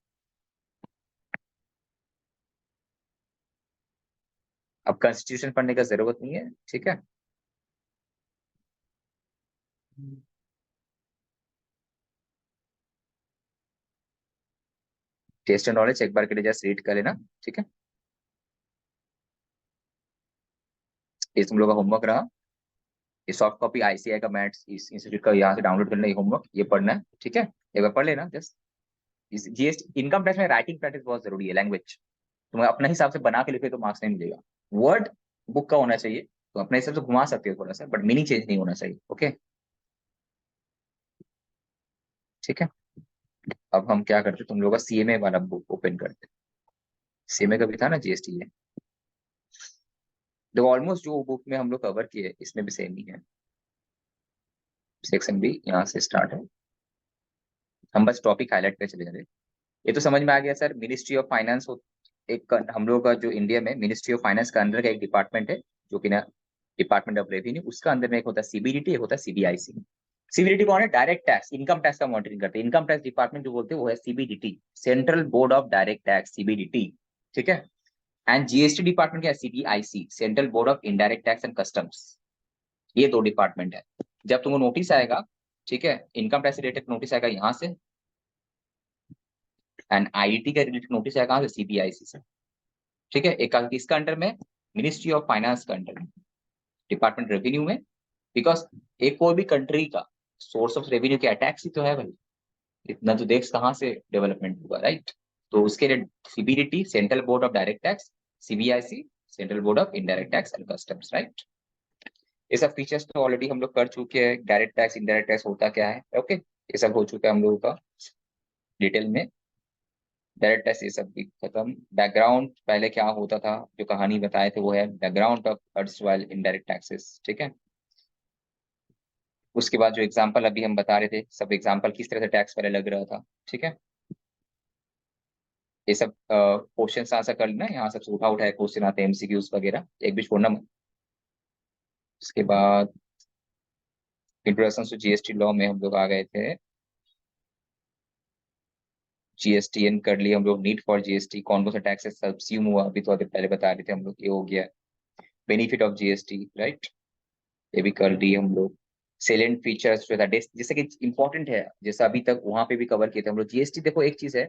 अब कॉन्स्टिट्यूशन पढ़ने का जरूरत नहीं है, ठीक है। टेस्ट एंड नॉलेज एक बार के लिए जस्ट रीड कर लेना, ठीक है। ये तुम लोग का होमवर्क रहा, ये सॉफ्ट कॉपी आईसीआई का मैथ्स इस इंस्टीट्यूट का यहाँ से डाउनलोड करना, ये होमवर्क ये पढ़ना है, ठीक है। एक बार पढ़ लेना जस्ट। जीएसटी इनकम टैक्स में राइटिंग प्रैक्टिस बहुत जरूरी है, लैंग्वेज तुम्हें अपने हिसाब से बना के लिखे तो मार्क्स नहीं मिलेगा। वर्ड बुक का होना चाहिए, तो अपने हिसाब से घुमा सकते हो थोड़ा सा, बट मीनिंग चेंज नहीं होना चाहिए, ओके, ठीक है। अब हम क्या करते, तुम लोग का सीएमए वाला बुक ओपन करते, सीएमए का भी था ना जीएसटी है, तो ऑलमोस्ट जो बुक में हम लोग कवर किए इसमें भी सेम ही है। सेक्शन बी यहाँ से स्टार्ट है, हम बस टॉपिक हाईलाइट कर चले जा रहे हैं। ये तो समझ में आ गया सर, मिनिस्ट्री ऑफ फाइनेंस एक हम लोग का जो इंडिया में मिनिस्ट्री ऑफ फाइनेंस का अंदर का एक डिपार्टमेंट है, जो कि ना डिपार्टमेंट ऑफ रेवेन्यू, उसका अंदर में एक होता है सीबीडीटी, एक होता है सीबीआईसी। सीबीडीटी कौन है, डायरेक्ट टैक्स इनकम टैक्स का मॉनिटरिंग करते हैं, इनकम टैक्स डिपार्टमेंट जो बोलते हैं वो है CBDT, central board of direct tax, CBDT, ठीक है। एंड जीएसटी डिपार्टमेंट क्या है, CBIC, central board of indirect tax and customs. ये दो डिपार्टमेंट है। जब तुमको नोटिस आएगा, ठीक है, इनकम टैक्स रिलेटेड नोटिस आएगा यहाँ से, एंड आईटी का रिलेटेड नोटिस आएगा कहाँ से, सीबीआईसी से, ठीक है। एक इसका अंडर में मिनिस्ट्री ऑफ फाइनेंस का अंडर में डिपार्टमेंट रेवेन्यू में, बिकॉज एक कोई भी कंट्री का सोर्स ऑफ रेवेन्यू क्या, टैक्स ही तो है भाई, इतना तो देख कहाँ से डेवलपमेंट हुआ, राइट। तो उसके लिए CBDT central board of direct tax, CBIC central board of indirect tax and customs, right. ये सब फीचर्स तो ऑलरेडी हम लोग कर चुके हैं, डायरेक्ट टैक्स इनडायरेक्ट टैक्स होता क्या है, ओके, ये सब हो चुका है हम लोगों का डिटेल में। डायरेक्ट टैक्स ये सब भी खत्म। बैकग्राउंड पहले क्या होता था, जो कहानी बताए थे वो है background of erstwhile indirect taxes, ठीक है। उसके बाद जो एग्जांपल अभी हम बता रहे थे, सब एग्जांपल किस तरह से टैक्स पहले लग रहा था, ठीक है। ये सब क्वेश्चन आंसर कर लेना, यहाँ सबसे उठा उठाए क्वेश्चन आते हैं, एमसीक्यूज वगैरह, एक भी छोड़ना मत। उसके बाद इंट्रोडक्शन टू जीएसटी लॉ में हम लोग आ गए थे, जीएसटीएन कर लिए हम लोग, नीड फॉर जीएसटी, कौन कौन सा टैक्सेस सब्स्यूम हुआ, अभी तो पहले बता रहे थे हम लोग, ये हो गया। बेनिफिट ऑफ जीएसटी, राइट, ये भी कर दिए हम लोग। सेलेंट फीचर्स जो था जैसे कि इंपॉर्टेंट है, जैसे अभी तक वहां पे भी कवर किए थे हम लोग। जीएसटी देखो एक चीज है,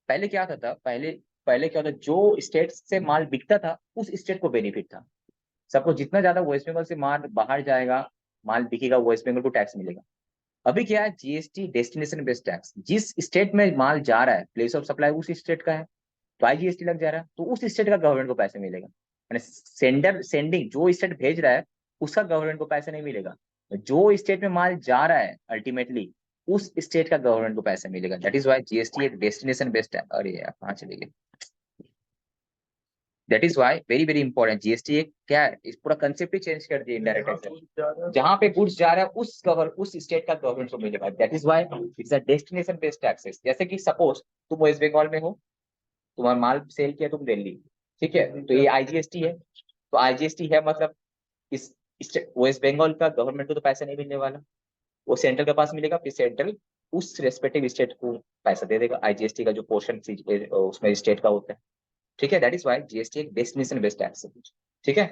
पहले क्या था, पहले पहले क्या होता, जो स्टेट से माल बिकता था उस स्टेट को बेनिफिट था, सबको जितना ज्यादा वेस्ट बंगाल से माल बाहर जाएगा, माल बिकेगा, वेस्ट बंगाल को टैक्स मिलेगा। अभी क्या है, जीएसटी डेस्टिनेशन बेस्ड टैक्स, जिस स्टेट में माल जा रहा है, प्लेस ऑफ सप्लाई उस स्टेट का है, तो आई जीएसटी लग जा रहा है, तो उस स्टेट का गवर्नमेंट को पैसे मिलेगा। मैंने सेंडिंग जो स्टेट भेज रहा है उसका गवर्नमेंट को पैसा नहीं मिलेगा, जो स्टेट में माल जा रहा है अल्टीमेटली उस स्टेट का गवर्नमेंट को पैसा मिलेगा। दैट इज वाई जीएसटी एक डेस्टिनेशन बेस्ड है। अरे यार कहाँ चले गए, that is why very very important, GST एक क्या है, इस पूरा कंसेप्ट ही चेंज कर दिया इनडायरेक्ट टैक्स, जहां पे गुड्स जा रहा है उस स्टेट का गवर्नमेंट को मिलेगा। That is why it's a destination based taxes. जैसे कि सपोज तुम वेस्ट बंगाल में हो, तुम्हारा माल सेल किया तुम दिल्ली, ठीक है, तो ये आईजीएसटी है, तो आईजीएसटी है मतलब इस वेस्ट बंगाल का गवर्नमेंट को तो पैसा नहीं मिलने वाला, वो सेंट्रल के पास मिलेगा, फिर सेंट्रल उस रेस्पेक्टिव स्टेट को पैसा दे देगा, आईजीएसटी का जो पोर्शन उसमें स्टेट का होता है, ठीक है। दैट इज वाई जीएसटी एक डेस्टिनेशन बेस्ड टैक्स है, ठीक है।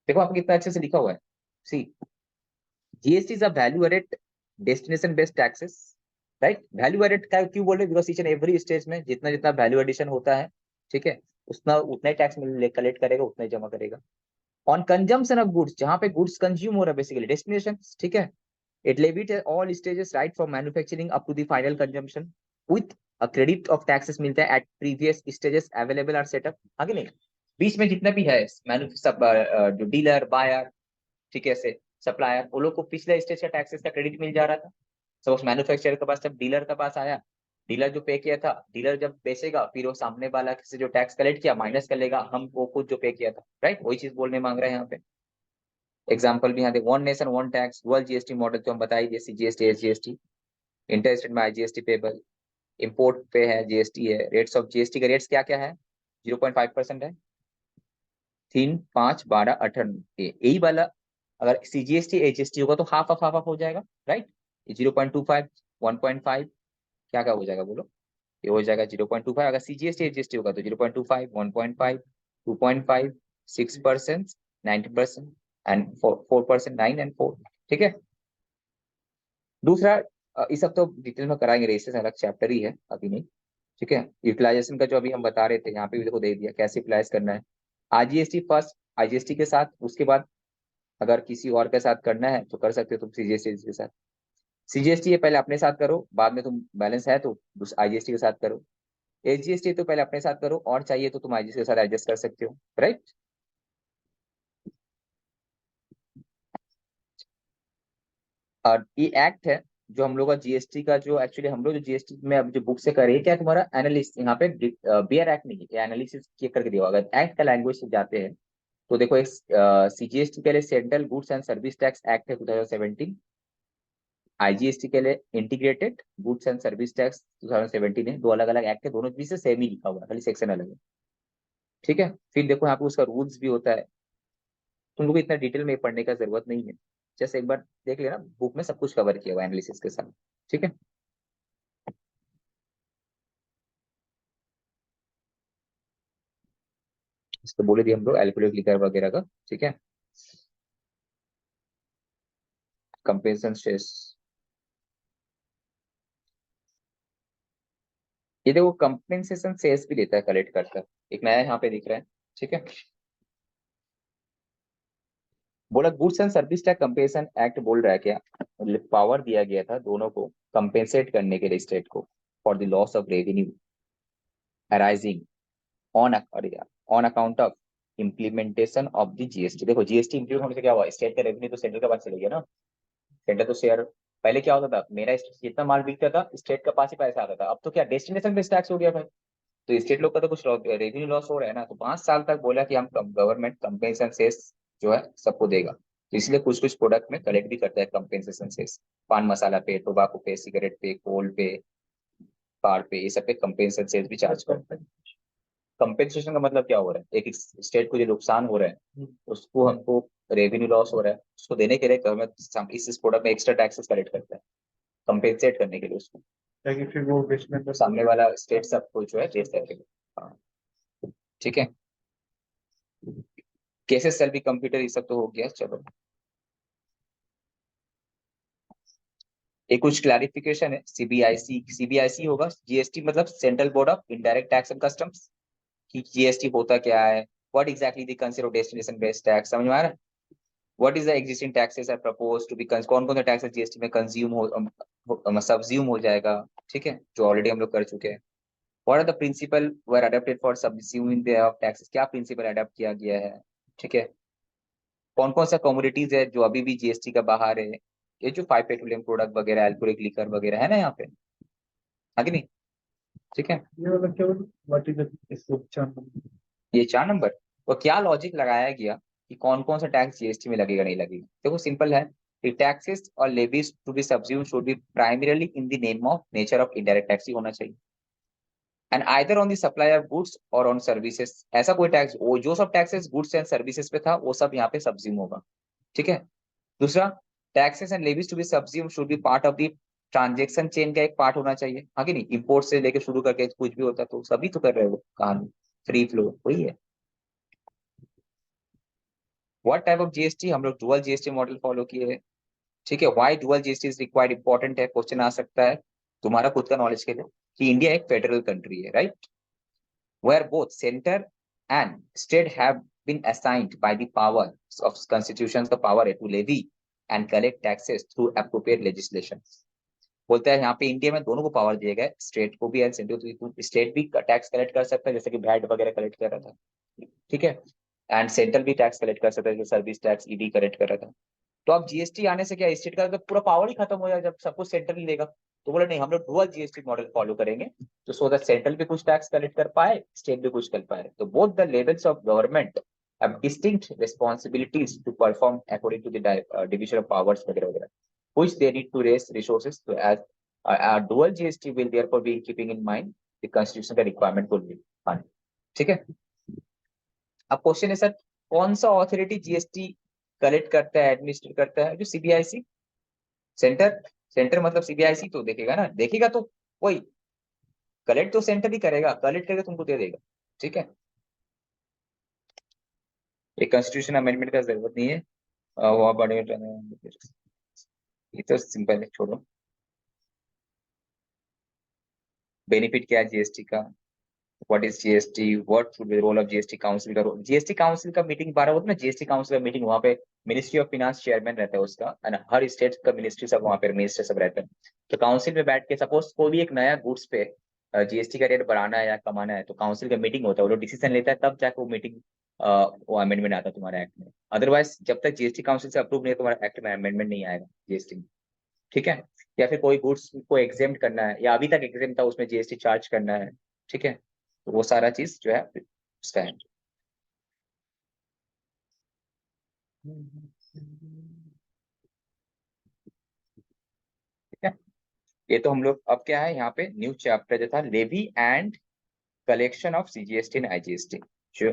देखो आपको कितना अच्छे से लिखा हुआ है, C GST is a value added destination based taxes, right. Value added का क्यों बोल रहे, because each and every stage में जितना जितना वैल्यू एडिशन होता है, ठीक है, उतना ही टैक्स कलेक्ट करेगा, उतना ही जमा करेगा। ऑन कंजम्पशन ऑफ गुड्स, जहां पे गुड्स कंज्यूम हो रहा है बेसिकली डेस्टिनेशन, ठीक है, it levied all stages right from manufacturing up to the final consumption with a credit of taxes मिलता है at previous stages available are setup, आगे नहीं। बीच में जितना भी है जो डीलर बायर, ठीक है, से सप्लायर, वो लोग को पिछले स्टेज का टैक्सेस का क्रेडिट मिल जा रहा था। सपोज मैन्युफैक्चरर के पास जब डीलर के पास आया, डीलर जो पे किया था, डीलर जब बेचेगा फिर वो सामने वाला से जो टैक्स कलेक्ट किया माइनस कर लेगा हमको खुद जो पे किया था, राइट? वही चीज बोलने मांग रहे हैं यहाँ पे। एग्जाम्पल भी यहाँ देखो, one nation one tax, dual GST model जो हम बताइए, जैसे जीएसटी एसजीएसटी, इंटरेस्ट में आईजीएसटी पेबल, इम्पोर्ट पे है जीएसटी है, रेट्स ऑफ जीएसटी के रेट्स क्या क्या है, 0.5% है, 3, 5, 12, 18, यही वाला। अगर सीजीएसटी एजीएसटी होगा तो हाफ ऑफ हो जाएगा, राइट? 0.25, 1.5, क्या क्या हो जाएगा बोलो? ये हो जाएगा 0.25। अगर सीजीएसटी एजीएसटी होगा तो 0.25, 1.5, 2.5, 6%, 90% एंड 4%, 9 एंड 4, ठीक है। दूसरा, इस सब तो डिटेल में कराएंगे, रेसेस अलग चैप्टर ही है, अभी नहीं, ठीक है। यूटिलाइजेशन का जो अभी हम बता रहे थे, यहाँ पे भी देखो दे दिया कैसे यूटिलाइज करना है। आईजीएसटी फर्स्ट, आईजीएसटी के साथ, उसके बाद अगर किसी और के साथ करना है तो कर सकते हो तुम सीजीएसटी के साथ। सीजीएसटी ये पहले अपने साथ करो, बाद में तुम बैलेंस है तो आईजीएसटी के साथ करो। एसजीएसटी तो पहले अपने साथ करो, और चाहिए तो तुम आईजीएसटी के साथ एडजस्ट कर सकते हो, राइट? और ये एक्ट है जो हम लोग का जीएसटी का, जो एक्चुअली हम लोग जो जीएसटी में अब जो बुक से करे, क्या तुम्हारा एनालिस्ट यहाँ पे, बियर एक्ट नहीं है, एनालिसिस करके दिया होगा। अगर एक्ट का लैंग्वेज से जाते हैं तो देखो, एक सीजीएसटी के लिए central goods and service tax act है 2017, आईजीएसटी के लिए integrated goods and service tax 2017 है। दो अलग अलग एक्ट है, दोनों बीच से सेम ही लिखा हुआ है, खाली सेक्शन अलग है, ठीक है। फिर देखो यहाँ पे उसका रूल्स भी होता है, तुम लोग को इतना डिटेल में पढ़ने का जरूरत नहीं है, जैसे एक बार देख लेना, बुक में सब कुछ कवर किया हुआ है एनालिसिस के साथ, ठीक है। इसको बोले दिए हम लोग एल्कुलेट लिकर वगैरह का, ठीक है। कंपेंसेशन स्ट्रेस, ये देखो कंपेंसेशन सेल्स भी देता है, कलेक्ट करता है, एक नया यहाँ पे दिख रहा है, ठीक है। बोला goods and service tax compensation act बोल रहा है क्या, मतलब पावर दिया गया था दोनों को कंपेंसेट करने के लिए स्टेट को for the loss of revenue arising on on account of implementation of the GST. देखो जीएसटी इंप्लीमेंट होने से क्या हुआ, स्टेट का रेवेन्यू तो सेंट्रल के पास चले गया ना, सेंटर तो शेयर, पहले क्या होता था, मेरा जितना माल बिकता था स्टेट का पास ही पैसा आता था, अब तो क्या डेस्टिनेशन बेस्ड टैक्स हो गया भाई, तो स्टेट लोग का तो कुछ रेवेन्यू लॉस हो रहा है ना, तो 5 साल तक बोला कि हम गवर्नमेंट कंपेंसेशन सेस जो है सबको देगा, तो इसलिए कुछ कुछ प्रोडक्ट में कलेक्ट भी करता है कंपेंसेशन सेस, पान मसाला पे, टोबाको पे, सिगरेट पे, कोल पे, कार पे, ये सब पे कंपेंसेशन सेस भी चार्ज करता है। कंपेंसेशन का मतलब क्या हो रहा है, एक स्टेट को जो नुकसान हो रहा है उसको हमको रेवेन्यू लॉस हो रहा है, उसको देने के लिए गवर्नमेंट इस प्रोडक्ट में एक्स्ट्रा टैक्सेस कलेक्ट करता है, कंपेंसेट करने के लिए उसको, ताकि फिर वो बेचने का सामने वाला स्टेट सबको जो है बेच सके। हाँ, ठीक है। केसेस सेल भी कंप्यूटर ये सब तो हो गया, चलो एक कुछ क्लैरिफिकेशन है। सीबीआईसी, सीबीआईसी होगा, जीएसटी मतलब central board of indirect tax and customs, कि जीएसटी होता क्या है, what exactly the consider destination based tax, समझ में आ रहा है? What is the existing taxes are propose to be, कौन कौन सा टैक्सेस जीएसटी में कंज्यूम सब्ज्यूम हो जाएगा, ठीक है, जो ऑलरेडी हम लोग कर चुके हैं। What are the principle were adopted for subsuming the taxes, क्या प्रिंसिपल अडॉप्ट किया गया है, ठीक है। कौन कौन सा कमोडिटीज है जो अभी भी जीएसटी का बाहर है, ये जो 5 पेट्रोलियम प्रोडक्ट वगैरह, अल्कोहलिक लिकर वगैरह है ना यहाँ पे, आगे नहीं, ठीक है। ये वाला क्या बोलूं, व्हाट इज इसको 4 नंबर। ये 4 नंबर, और क्या लॉजिक लगाया गया कि कौन कौन सा टैक्स जीएसटी में लगेगा नहीं लगेगा, देखो सिंपल है, टैक्सेस और levies to be subsume should be primarily in the name of nature of indirect tax ही होना चाहिए, and either on the supply of goods और ऑन सर्विसेज, ऐसा कोई टैक्स, वो जो सब टैक्सेस गुड्स एंड सर्विसेज पे था वो सब यहाँ पे सब्ज्यूम होगा, ठीक है। दूसरा, taxes and levies to be subsume should be part of the transaction chain का एक पार्ट होना चाहिए, हाँ कि नहीं, इंपोर्ट से लेके शुरू करके कुछ भी होता है तो सभी तो कर रहे हो कहानी, फ्री फ्लो वही है। व्हाट टाइप ऑफ जीएसटी, हम लोग डुअल जीएसटी मॉडल फॉलो किए, ठीक है। Why dual GST is required, important है, क्वेश्चन आ सकता है तुम्हारा खुद का नॉलेज के लिए, कि इंडिया एक फेडरल कंट्री है, right, where both centre and state have been assigned by the power of constitution, का पावर है to levy and collect taxes through appropriate legislation. बोलता है यहाँ पे इंडिया में दोनों को पावर दिया गया है, स्टेट को भी एंड सेंट्रल को। स्टेट भी टैक्स कलेक्ट कर सकता है जैसे कि वैट वगैरह कलेक्ट कर रहा था, ठीक है, एंड सेंट्रल भी टैक्स कलेक्ट कर सकता है जैसे सर्विस टैक्स ईडी कलेक्ट कर रहा था। तो अब जीएसटी आने से क्या स्टेट का तो पूरा पावर ही खत्म हो जाएगा जब सब कुछ सेंट्रल ही लेगा। तो बोले नहीं, हम लोग डुअल जीएसटी मॉडल फॉलो करेंगे, तो सो दैट सेंट्रल भी कुछ टैक्स कलेक्ट कर पाए, स्टेट भी कुछ कर पाए। तो both the levels of government have distinct responsibilities to perform according to the division of powers वगैरह वगैरह, which they need to raise resources to as a dual GST will therefore be keeping in mind the constitution का requirement को भी मान, ठीक है। अब question है सर, कौन सा ऑथोरिटी जीएसटी कलेक्ट करता है, एडमिनिस्ट्रेट करता है? जो सीबीआईसी, सेंटर। सेंटर मतलब सीबीआईसी तो देखेगा ना, देखेगा तो वही कलेक्ट तो सेंटर ही करेगा, कलेक्ट करके तुमको दे देगा, ठीक है। एक कॉन्स्टिट्यूशन अमेंडमेंट का जरूरत नहीं है, वो बड़े ये तो सिंपल है, छोड़ो। बेनिफिट क्या है जीएसटी का, what is GST, what should be role of GST council का रोल। जीएसटी काउंसिल का मीटिंग 12 होता है ना, जीएसटी काउंसिल का मीटिंग, वहाँ पे मिनिस्ट्री ऑफ फाइनेंस चेयरमैन रहता है उसका, एंड हर स्टेट का मिनिस्ट्री सब वहाँ पे मिनिस्टर सब रहते हैं। तो काउंसिल में बैठ के सपोज कोई भी एक नया गुड्स पे जीएसटी का रेट बढ़ाना है या कमाना है, तो काउंसिल का मीटिंग होता है, वो लोग डिसीजन लेता है, तब जाकर वो मीटिंग वो अमेंडमेंट आता है तुम्हारे एक्ट में। अदरवाइज जब तक जीएसटी काउंसिल से अप्रूव नहीं है तुम्हारा एक्ट में अमेंडमेंट नहीं आएगा जीएसटी में, ठीक है। या फिर कोई गुड्स को एग्जेम्प्ट करना है, या अभी तक एग्जेम्प्ट था उसमें जीएसटी चार्ज करना है, ठीक है, तो वो सारा चीज जो है उसका है। ठीक है, ये तो हम लोग अब क्या है यहाँ पे न्यू चैप्टर जो था levy and collection of CGST and IGST, जो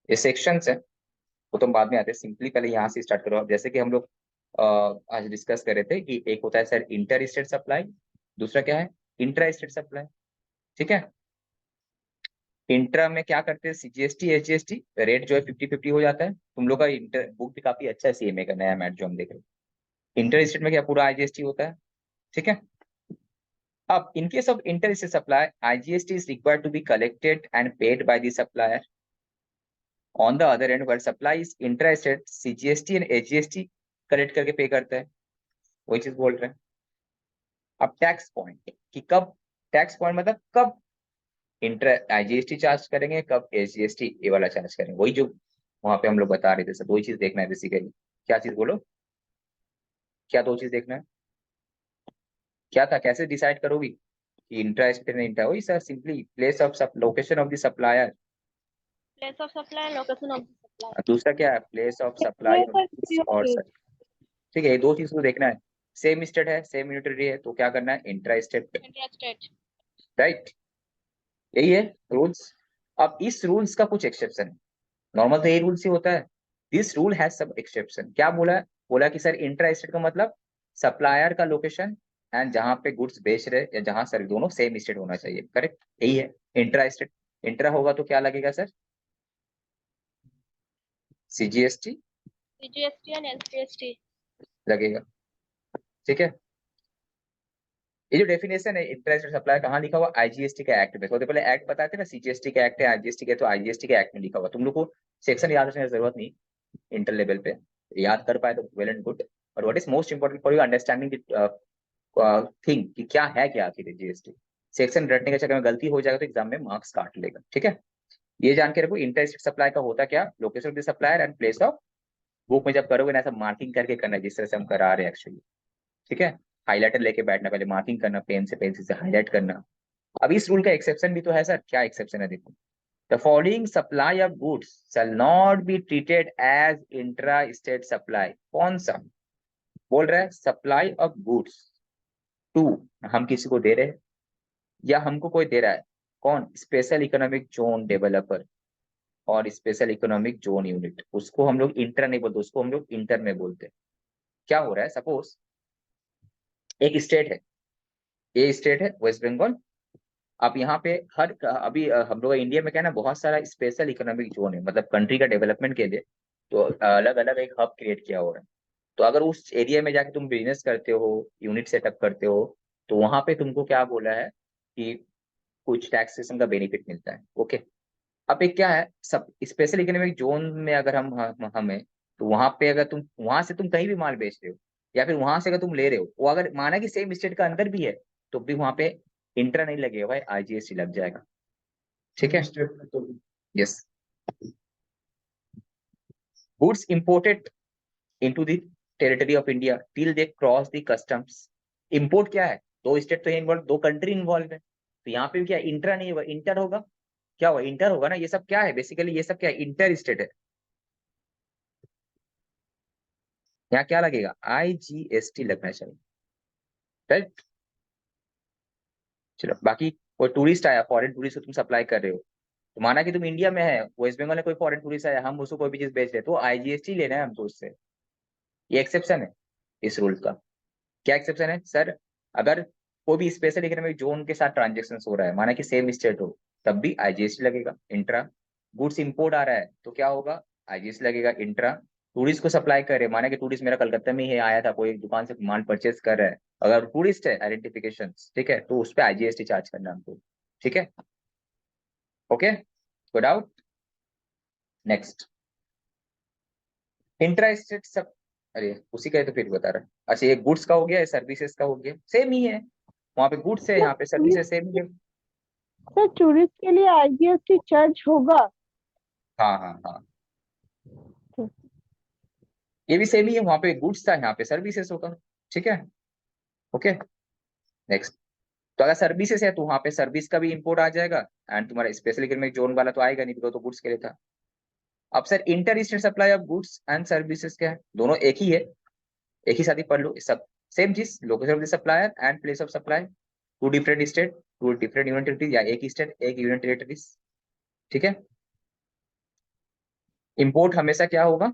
ये सेक्शंस है वो तो बाद में आते हैं, सिंपली पहले यहाँ से स्टार्ट करो। जैसे कि हम लोग आज डिस्कस कर रहे थे कि एक होता है सर इंटर स्टेट सप्लाई, दूसरा क्या है इंट्रा स्टेट सप्लाई, ठीक है। इंट्रा में क्या करते हैं, सीजीएसटी एचजीएसटी रेट जो है 50-50 हो जाता है। तुम लोग का इंटर बुक भी काफी अच्छा है सीएमए का नया मैट जो हम देख रहे हैं। इंटर स्टेट में क्या पूरा आईजीएसटी होता है, ठीक है। अब in case of inter-state supply, IGST is required to be collected and paid by the supplier. On the other end, where supply is intra-state, CGST and HGST collect करके पे करता है, वही चीज बोल रहे हैं। अब टैक्स पॉइंट कि कब, टैक्स पॉइंट मतलब कब इंटर आईजीएसटी चार्ज करेंगे, कब एचजीएसटी ये वाला चार्ज करेंगे, वही जो वहां पे हम लोग बता रहे थे सर, वही चीज देखना है बेसिकली। क्या चीज बोलो, क्या दो चीज देखना है, क्या था, कैसे डिसाइड करोगी कि इंट्रा स्टेट नहीं इंट्रा, वही sir simply place of location of the supplier, Place of supply and location of the supply. दूसरा क्या है प्लेस ऑफ सप्लाई और सर, ठीक है, ये दो चीज को देखना है। सेम स्टेट है, सेम यूनिटरी है, तो क्या करना है इंट्रा स्टेट, Intra-state. राइट, यही है रूल्स। अब इस रूल्स का कुछ एक्सेप्शन है, नॉर्मल तो यही रूल्स ही होता है, this rule has some exception. क्या बोला है, बोला कि सर इंट्रा स्टेट का मतलब सप्लायर का लोकेशन एंड जहां पे गुड्स बेच रहे या जहां सर दोनों सेम स्टेट होना चाहिए, करेक्ट, यही है इंट्रा स्टेट। इंट्रा होगा तो क्या लगेगा sir, CGST CGST and SGST. लगेगा, ठीक है। ये जो डेफिनेशन है इंटरेस्ट सप्लाई कहाँ लिखा हुआ, आईजीएसटी के एक्ट में। तो पहले एक्ट बताते हैं ना, सीजीएसटी के एक्ट है, आईजीएसटी के, तो आईजीएसटी के एक्ट में लिखा हुआ। तुम लोग को सेक्शन याद रखने की जरूरत नहीं, इंटर लेवल पे याद कर पाए तो वेल एंड गुड। और what is most important for you understanding thing कि क्या आखिर जीएसटी, सेक्शन रटने के चक्कर में गलती हो जाएगा तो एग्जाम में मार्क्स काट लेगा, ठीक है। ये जान के रखो इंटर सप्लाई का होता क्या, location of the supplier and place of, book में जब करोगे ना ऐसा मार्किंग करके करना जिस तरह से हम करा रहे हैं एक्चुअली, ठीक है। हाईलाइटर लेके बैठना, पहले मार्किंग करना, पेन से पेंसिल से हाईलाइट करना। अब इस रूल का एक्सेप्शन भी तो है सर, क्या एक्सेप्शन है देखो, the following supply of goods shall not be treated as intra state supply. कौन सा बोल रहा है, सप्लाई ऑफ गुड्स टू, हम किसी को दे रहे हैं या हमको कोई दे रहा है, कौन, स्पेशल इकोनॉमिक जोन डेवलपर और स्पेशल इकोनॉमिक जोन यूनिट, उसको हम लोग इंटर नहीं बोलते, उसको हम लोग इंटर में बोलते हैं। क्या हो रहा है, सपोज एक स्टेट है, ये स्टेट है वेस्ट बंगाल। अब यहाँ पे हर अभी हम लोग इंडिया में क्या है ना, बहुत सारा स्पेशल इकोनॉमिक जोन है, मतलब कंट्री का डेवलपमेंट के लिए तो अलग अलग एक हब क्रिएट किया हो रहा है। तो अगर उस एरिया में जाके तुम बिजनेस करते हो, यूनिट सेटअप करते हो, तो वहां पे तुमको क्या बोला है कि कुछ टैक्सेशन का बेनिफिट मिलता है, ओके। अब एक क्या है, सब स्पेशल इकोनॉमिक जोन में अगर हमें तो वहां पे अगर तुम वहां से तुम कहीं भी माल बेच रहे हो या फिर वहां से अगर तुम ले रहे हो, वो अगर माना कि सेम स्टेट का अंदर भी है तो भी वहां पे इंट्रा नहीं लगेगा भाई, आईजीएसटी लग जाएगा। ठीक है, स्टेट में तो yes. Goods imported into the territory of India till they cross the customs. Import क्या है, दो स्टेट तो इन्वॉल्व, दो कंट्री इन्वॉल्व है, तो यहाँ पे भी क्या इंट्रा नहीं होगा, इंटर होगा। क्या होगा, इंटर होगा ना। ये सब क्या है बेसिकली, ये सब क्या है, इंटर स्टेट है। यहाँ क्या लगेगा, आईजीएसटी लगना चाहिए, राइट। चलो बाकी कोई टूरिस्ट आया, फॉरेन टूरिस्ट को तुम सप्लाई कर रहे हो, तो माना कि तुम इंडिया में है, वेस्ट बंगाल में कोई फॉरेन टूरिस्ट आया, हम उसको कोई भी चीज बेच रहे हैं, तो आईजीएसटी लेना है हमको उससे। ये एक्सेप्शन है इस रूल का। क्या एक्सेप्शन है सर, अगर कोई भी स्पेशल इकोनॉमिक जोन के साथ ट्रांजेक्शन हो रहा है, माना कि सेम स्टेट हो, तब भी आईजीएसटी लगेगा इंट्रा। गुड्स इंपोर्ट आ रहा है तो क्या होगा, आईजीएसटी लगेगा इंट्रा। टूरिस्ट को सप्लाई कर रहे हैं, माना कि टूरिस्ट मेरा कलकत्ता में ही आया था, कोई एक दुकान से माल परचेस कर रहा है, अगर टूरिस्ट है आइडेंटिफिकेशन, ठीक है, तो उस पर आईजीएसटी चार्ज करना हमको। ठीक है, okay, good out. Next, intra state सब, अरे उसी का है तो फिर बता रहा है। अच्छा ये गुड्स का हो गया, सर्विसेज का हो गया, सेम ही है, वहां पे गुड्स है, सर यहाँ पे सर्विसेज, सेम ही है। सर टूरिस्ट के लिए आईजीएसटी चार्ज होगा? हाँ हाँ हाँ, ये भी सेम ही है, वहां पे गुड्स था, यहाँ पे सर्विसेज होगा। ठीक है, ओके, नेक्स्ट। तो अगर सर्विसेज है तो वहां पे सर्विस का भी इंपोर्ट आ जाएगा, एंड तुम्हारा स्पेशल इकोनॉमिक जोन वाला तो आएगा नहीं, बिकॉज तो गुड्स के लिए था। अब sir inter state supply of goods and services क्या है, दोनों एक ही है, एक ही साथ ही पढ़ लो सब, सेम चीज, location of the supplier and place of supply, to different state, two different union territories, या एक ही स्टेट एक यूनियन टेरिटरीज। ठीक है, इंपोर्ट हमेशा क्या होगा,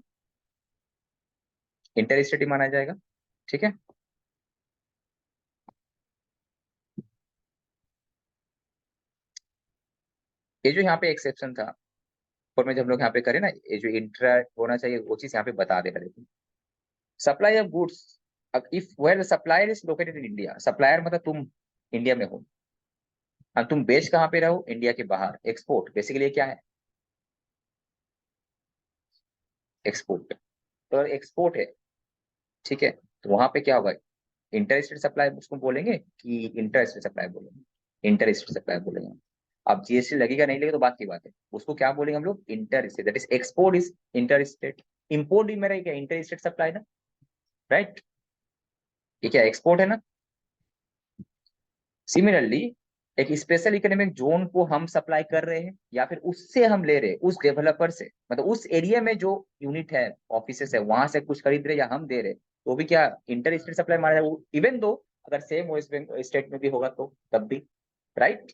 इंटर स्टेट ही माना जाएगा। ठीक है, ये जो यहाँ पे एक्सेप्शन था, और में जब हम लोग यहाँ पे करें ना, ये जो इंट्रा होना चाहिए वो चीज यहाँ पे बता दे रहे। Supply of goods, if where the supplier is located in India, supplier मतलब तुम इंडिया में हो, और तुम बेच कहाँ पे रहो, इंडिया के बाहर, एक्सपोर्ट बेसिकली क्या है, एक्सपोर्ट। तो एक्सपोर्ट है, ठीक है, तो वहां पे क्या होगा, इंटर स्टेट सप्लाई उसको बोलेंगे कि इंटर स्टेट सप्लाई बोलेंगे, इंटर स्टेट सप्लाई बोलेंगे। अब जीएसटी लगेगा नहीं लगेगा तो बात की बात है, उसको क्या बोलेंगे हम लोग, inter state, that is export is inter state, import भी मेरा क्या इंटर स्टेट सप्लाई ना, राइट, ये क्या एक्सपोर्ट है ना। सिमिलरली एक स्पेशल इकोनॉमिक जोन को हम सप्लाई कर रहे हैं, या फिर उससे हम ले रहे हैं, उस डेवलपर से, मतलब उस एरिया में जो यूनिट है, ऑफिसेस है, वहां से कुछ खरीद रहे या हम दे रहे, तो भी क्या इंटर स्टेट सप्लाई माना जाए, इवन दो अगर सेम वेस्ट बंगाल स्टेट में भी होगा तो तब भी, right.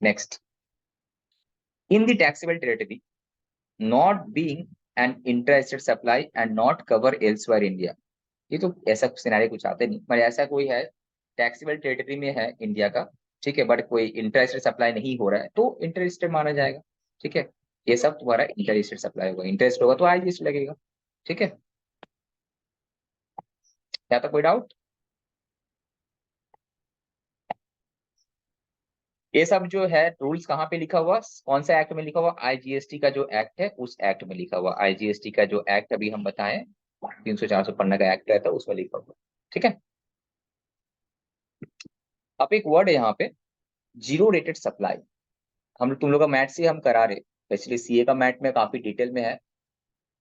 Next, in the taxable territory not being an inter state supply and not cover elsewhere India, ये तो ऐसा सिनारियो कुछ आते नहीं, पर ऐसा कोई है टैक्सेबल टेरिटरी में है इंडिया का, ठीक है, बट कोई इंटर स्टेट सप्लाई नहीं हो रहा है तो इंटर स्टेट माना जाएगा। ठीक है, ये सब तुम्हारा इंटर स्टेट सप्लाई होगा, इंटरेस्ट होगा तो आईजीएसटी लगेगा। ठीक है, क्या था कोई डाउट, ये सब जो है रूल्स कहाँ पे लिखा हुआ, कौन सा एक्ट में लिखा हुआ, आईजीएसटी का जो एक्ट है उस एक्ट में लिखा हुआ, आईजीएसटी का जो एक्ट अभी हम बताएं 300-400 पन्ना का एक्ट रहता है उसमें लिखा हुआ। ठीक है, अब एक वर्ड है यहाँ पे, जीरो रेटेड सप्लाई। हम तुम लोग का मैथ से हम करा रहे, एक्चुअली सीए का मैथ में काफी डिटेल में है,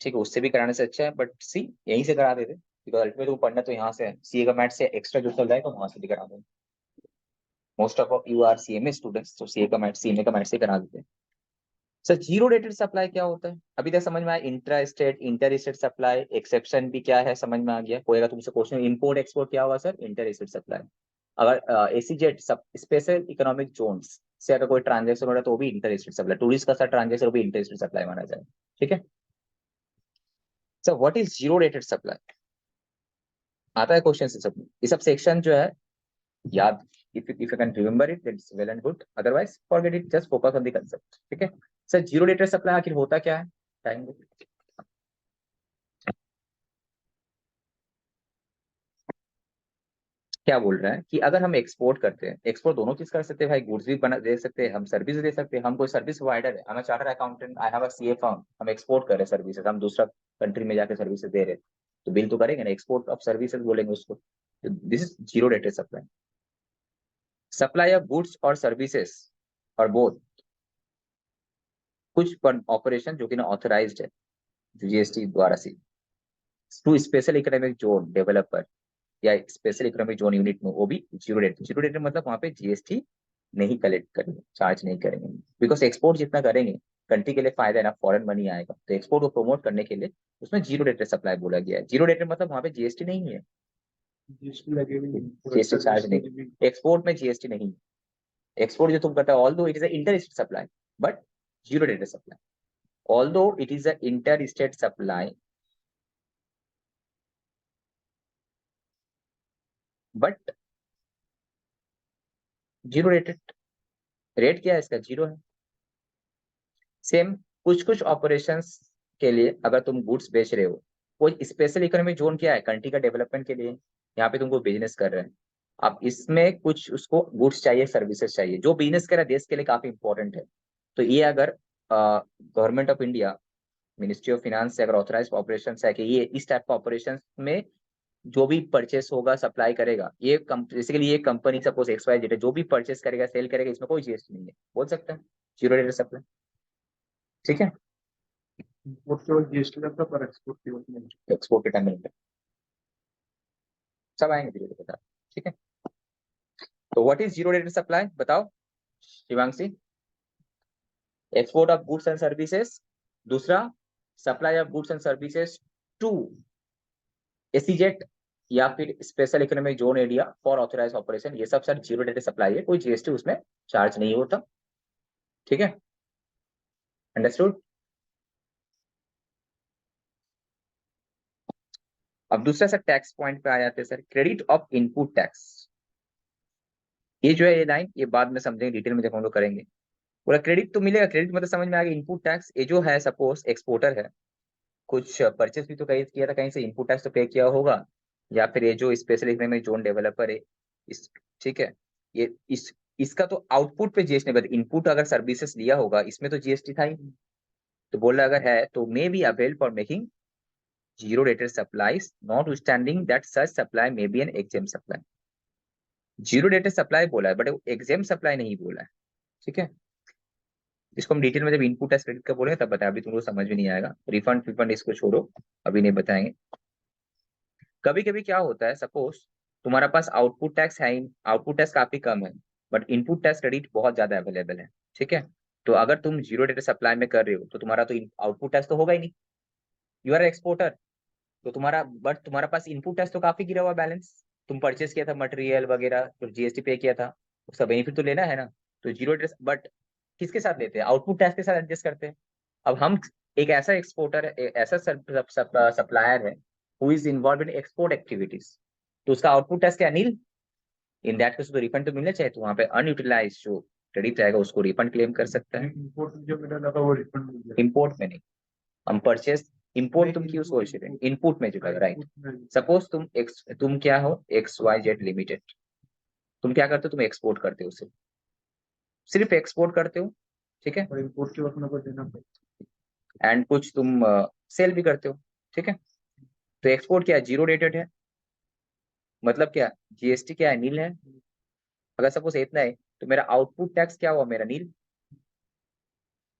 ठीक है, उससे भी कराने से अच्छा है, बट सी यहीं से करा देते, बिकॉज अल्टीमेट तुम पढ़ना तो यहाँ से है, सीए का मैथ से एक्स्ट्रा जो चल रहा है तो वहां से भी करा देंगे। Most of you are CMA students, तो सीए का मैथ सीएमए का मैथ से करा देते हैं। सर जीरो रेटेड सप्लाई क्या होता है, अभी तक समझ में आया, intra state inter state supply, exception भी क्या है समझ में आ गया, कोई अगर तुमसे क्वेश्चन इंपोर्ट एक्सपोर्ट क्या होगा सर, इंटर स्टेट सप्लाई। अगर एसीजेड सब स्पेशल इकोनॉमिक जोन्स से अगर कोई ट्रांजेक्शन हो रहा है तो भी इंटर स्टेट सप्लाई, टूरिस्ट का सर ट्रांजेक्शन वो भी इंटर स्टेट सप्लाई माना जाए। ठीक है sir, what is zero rated supply, आता है क्वेश्चन से सब, ये सब सेक्शन जो है याद, if you can remember it then it's well and good, otherwise forget it, just focus on the concept। ठीक है सर, जीरो रेटेड सप्लाई आखिर होता क्या है, टाइम क्या बोल रहा है कि अगर हम एक्सपोर्ट करते हैं, एक्सपोर्ट दोनों चीज कर सकते हैं भाई, गुड्स भी बना दे सकते हैं, हम सर्विस दे सकते हैं, हम कोई सर्विस प्रोवाइडर है, हम chartered accountant, I have a CA firm, हम एक्सपोर्ट कर रहे हैं सर्विसेज, हम दूसरा कंट्री में जाकर सर्विसेज दे रहे हैं, तो बिल तो करेंगे ना, एक्सपोर्ट ऑफ सर्विसेज बोलेंगे उसको। This is zero rated supply. Supply of goods और सर्विसेज और बोथ, कुछ ऑपरेशन जो कि ना ऑथराइज्ड है जीएसटी द्वारा से, to special economic zone developer या स्पेशल इकोनॉमिक जोन यूनिट में, वो भी जीरो रेट। जीरो रेट मतलब वहां पे जीएसटी नहीं कलेक्ट करेंगे, चार्ज नहीं करेंगे, बिकॉज एक्सपोर्ट जितना करेंगे कंट्री के लिए फायदा है ना, फॉरेन मनी आएगा, तो एक्सपोर्ट को प्रमोट करने के लिए उसमें जीरो रेटेड सप्लाई बोला गया है। जीरो रेटेड मतलब वहां पे जीएसटी नहीं है, जीएसटी लगेगी, जीएसटी चार्ज नहीं, एक्सपोर्ट में जीएसटी नहीं। एक्सपोर्ट जो तुम करता है, although it is inter state supply but zero rated supply, although it is a inter state supply but zero rated. Rate क्या है इसका? जीरो है। सेम कुछ कुछ ऑपरेशंस के लिए अगर तुम गुड्स बेच रहे हो, कोई स्पेशल इकोनॉमिक जोन क्या है? कंट्री का डेवलपमेंट के लिए, यहाँ पे तुमको बिजनेस कर रहे हैं, अब इसमें कुछ उसको गुड्स चाहिए, सर्विसेज चाहिए, जो बिजनेस कर रहा है देश के लिए काफी इंपॉर्टेंट है। तो ये अगर government of India, ministry of finance से अगर ऑथराइज ऑपरेशन है कि ये इस टाइप का ऑपरेशन में जो भी परचेस होगा, सप्लाई करेगा, ये बेसिकली ये company suppose X Y Z है, जो भी परचेस करेगा, सेल करेगा, इसमें कोई जीएसटी नहीं है, बोल सकते हैं जीरो रेटेड सप्लाई। ठीक है, इंपोर्ट केवल जीएसटी लगता है, पर एक्सपोर्ट केवल नहीं। एक्सपोर्ट के टाइम में सब आएंगे धीरे धीरे बता। ठीक है, तो what is zero rated supply बताओ Shivanshi? Export of goods and services, दूसरा supply of goods and services to SEZ या फिर special economic zone area for authorise operation, ये सब सर जीरो रेटेड सप्लाई है, कोई जीएसटी उसमें चार्ज नहीं होता। ठीक है, अंडरस्टूड? अब दूसरा सर टैक्स पॉइंट पे आ जाते हैं sir, credit of input tax. ये जो है ये लाइन, ये बाद में समझेंगे डिटेल में जब हम लोग करेंगे। पूरा क्रेडिट तो मिलेगा, क्रेडिट मतलब समझ में आ गया। इनपुट टैक्स, ये जो है सपोज एक्सपोर्टर है, कुछ परचेस भी तो कहीं किया था, कहीं से इनपुट टैक्स तो पे किया होगा, या फिर ये जो स्पेशल इकोनॉमिक जोन डेवलपर है इस, ठीक है, ये इसका तो आउटपुट पे जीएसटी नहीं, इनपुट अगर सर्विसेज लिया होगा इसमें तो जीएसटी था ही। तो बोल रहा अगर है तो may be avail for making zero rated supplies not standing that such supply may be an exempt supply. Zero rated supply बोला है बट एग्जेम सप्लाई नहीं बोला है। ठीक है, इसको हम डिटेल में जब इनपुट टैक्स क्रेडिट का बोलेंगे तब बताएं, अभी तुमको समझ में नहीं आएगा। रिफंड फिफंड इसको छोड़ो, अभी नहीं बताएंगे। कभी कभी क्या होता है, सपोज तुम्हारा पास आउटपुट टैक्स है, आउटपुट टैक्स काफी कम है बट इनपुट टैक्स क्रेडिट बहुत ज्यादा अवेलेबल है। ठीक है, तो अगर तुम जीरो रेटेड सप्लाई में कर रहे हो तो तुम्हारा तो आउटपुट टैक्स तो होगा ही नहीं, यू आर एक्सपोर्टर, तो तुम्हारा बट तुम्हारा पास इनपुट टैक्स तो काफी गिरा हुआ बैलेंस, तुम परचेस किया था मटेरियल वगैरह, तो जीएसटी पे किया था, उसका बेनिफिट तो लेना है ना। तो जीरो रेटेड बट किसके साथ लेते हैं? आउटपुट टैक्स के साथ एडजस्ट करते हैं। अब हम एक ऐसा एक्सपोर्टर है, ऐसा सप्लायर है who is involve in export activities, तो उसका आउटपुट टैक्स क्या? नील। इन दैट केस तो रिफंड तो मिलना चाहिए, तो वहां पे अनयूटिलाइज जो क्रेडिट रहेगा उसको रिफंड क्लेम कर सकता है। इंपोर्ट जो मिला लगा वो रिफंड मिल जाएगा। इम्पोर्ट में नहीं, हम परचेस, इम्पोर्ट तुम क्यों सोच रहे हो? इनपुट में जो लगा, राइट। सपोज तुम क्या हो, एक्स वाई जेड लिमिटेड, तुम क्या करते हो? तुम एक्सपोर्ट करते हो, सिर्फ एक्सपोर्ट करते हो। ठीक है, और इंपोर्ट के वक्त में को देना पड़ेगा। एंड कुछ तुम सेल भी करते हो। ठीक है, तो एक्सपोर्ट क्या है? जीरो रेटेड है, मतलब क्या? जीएसटी क्या है? नील है। अगर सपोज इतना है तो मेरा आउटपुट टैक्स क्या हुआ? मेरा नील।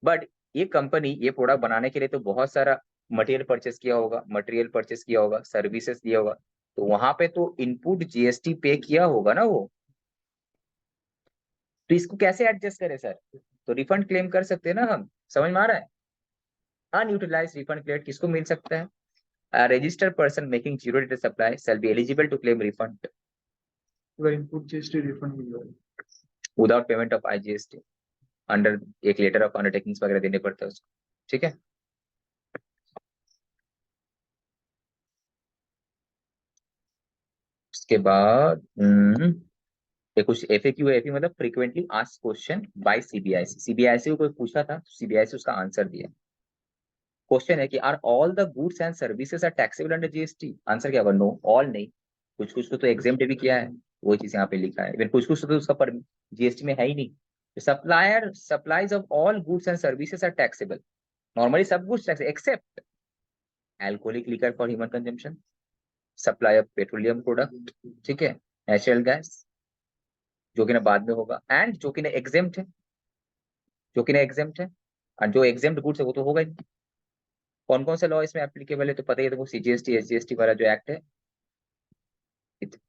बट ये कंपनी ये प्रोडक्ट बनाने के लिए तो बहुत सारा मटेरियल परचेस किया होगा, सर्विसेज दिया होगा, तो वहां पे तो इनपुट जीएसटी पे किया होगा ना वो। तो इसको कैसे एडजस्ट करें सर? तो रिफंड क्लेम कर सकते हैं ना हम, समझ में आ रहा है? अनयूटिलाइज रिफंड क्रेडिट किसको मिल सकता है? A registered person making zero rated supply shall be eligible to claim refund पूरा इनपुट जीएसटी रिफंड मिल जाएगा। without payment of IGST under एक लेटर ऑफ अंडरटेकिंग्स वगैरह देने पड़ता है उसको। ठीक है, उसके बाद ये कुछ एफएक्यू है, एफए मतलब frequently asked question by CBIC. CBIC को कोई पूछा था, सीबीआईसी उसका आंसर दिया। क्वेश्चन है कि are all the goods and services are taxable under GST? Answer क्या होगा? नो, ऑल नहीं, कुछ कुछ को तो एग्जेम्प्ट भी किया है, वो चीज यहाँ पे लिखा है। इवन कुछ कुछ तो उसका पर जीएसटी में है ही नहीं। Supplier supplies of all goods and services are taxable, normally सब कुछ tax except alcoholic liquor for human consumption, supply of petroleum product, ठीक है, नेचुरल गैस जो कि ना बाद में होगा, एंड जो कि ना एग्जेम्प्ट है, जो कि ना एग्जेम्प्ट है, और जो एग्जेम्प्ट गुड्स है वो तो होगा ही। कौन कौन सा लॉ इसमें एप्लीकेबल है तो पता ही है, तो सीजीएसटी एसजीएसटी वाला जो एक्ट है,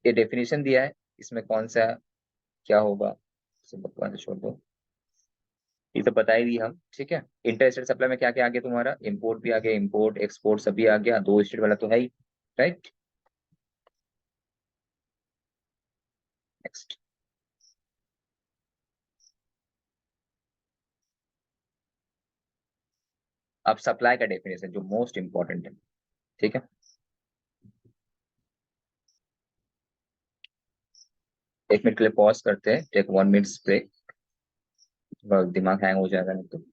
ये डेफिनेशन दिया है, इसमें कौन सा क्या होगा, सब बकवास छोड़ दो, ये तो बता ही दी हम, ठीक है। इंटरस्टेट सप्लाई में क्या क्या आ गया तुम्हारा, इंपोर्ट भी आ गया, इंपोर्ट एक्सपोर्ट सभी आ गया, दो स्टेट वाला तो है ही, राइट। नेक्स्ट, अब सप्लाई का डेफिनेशन जो मोस्ट इंपॉर्टेंट है, ठीक है। एक मिनट के लिए पॉज करते हैं, टेक 1 मिनट ब्रेक, दिमाग हैंग हो जाएगा नहीं तो।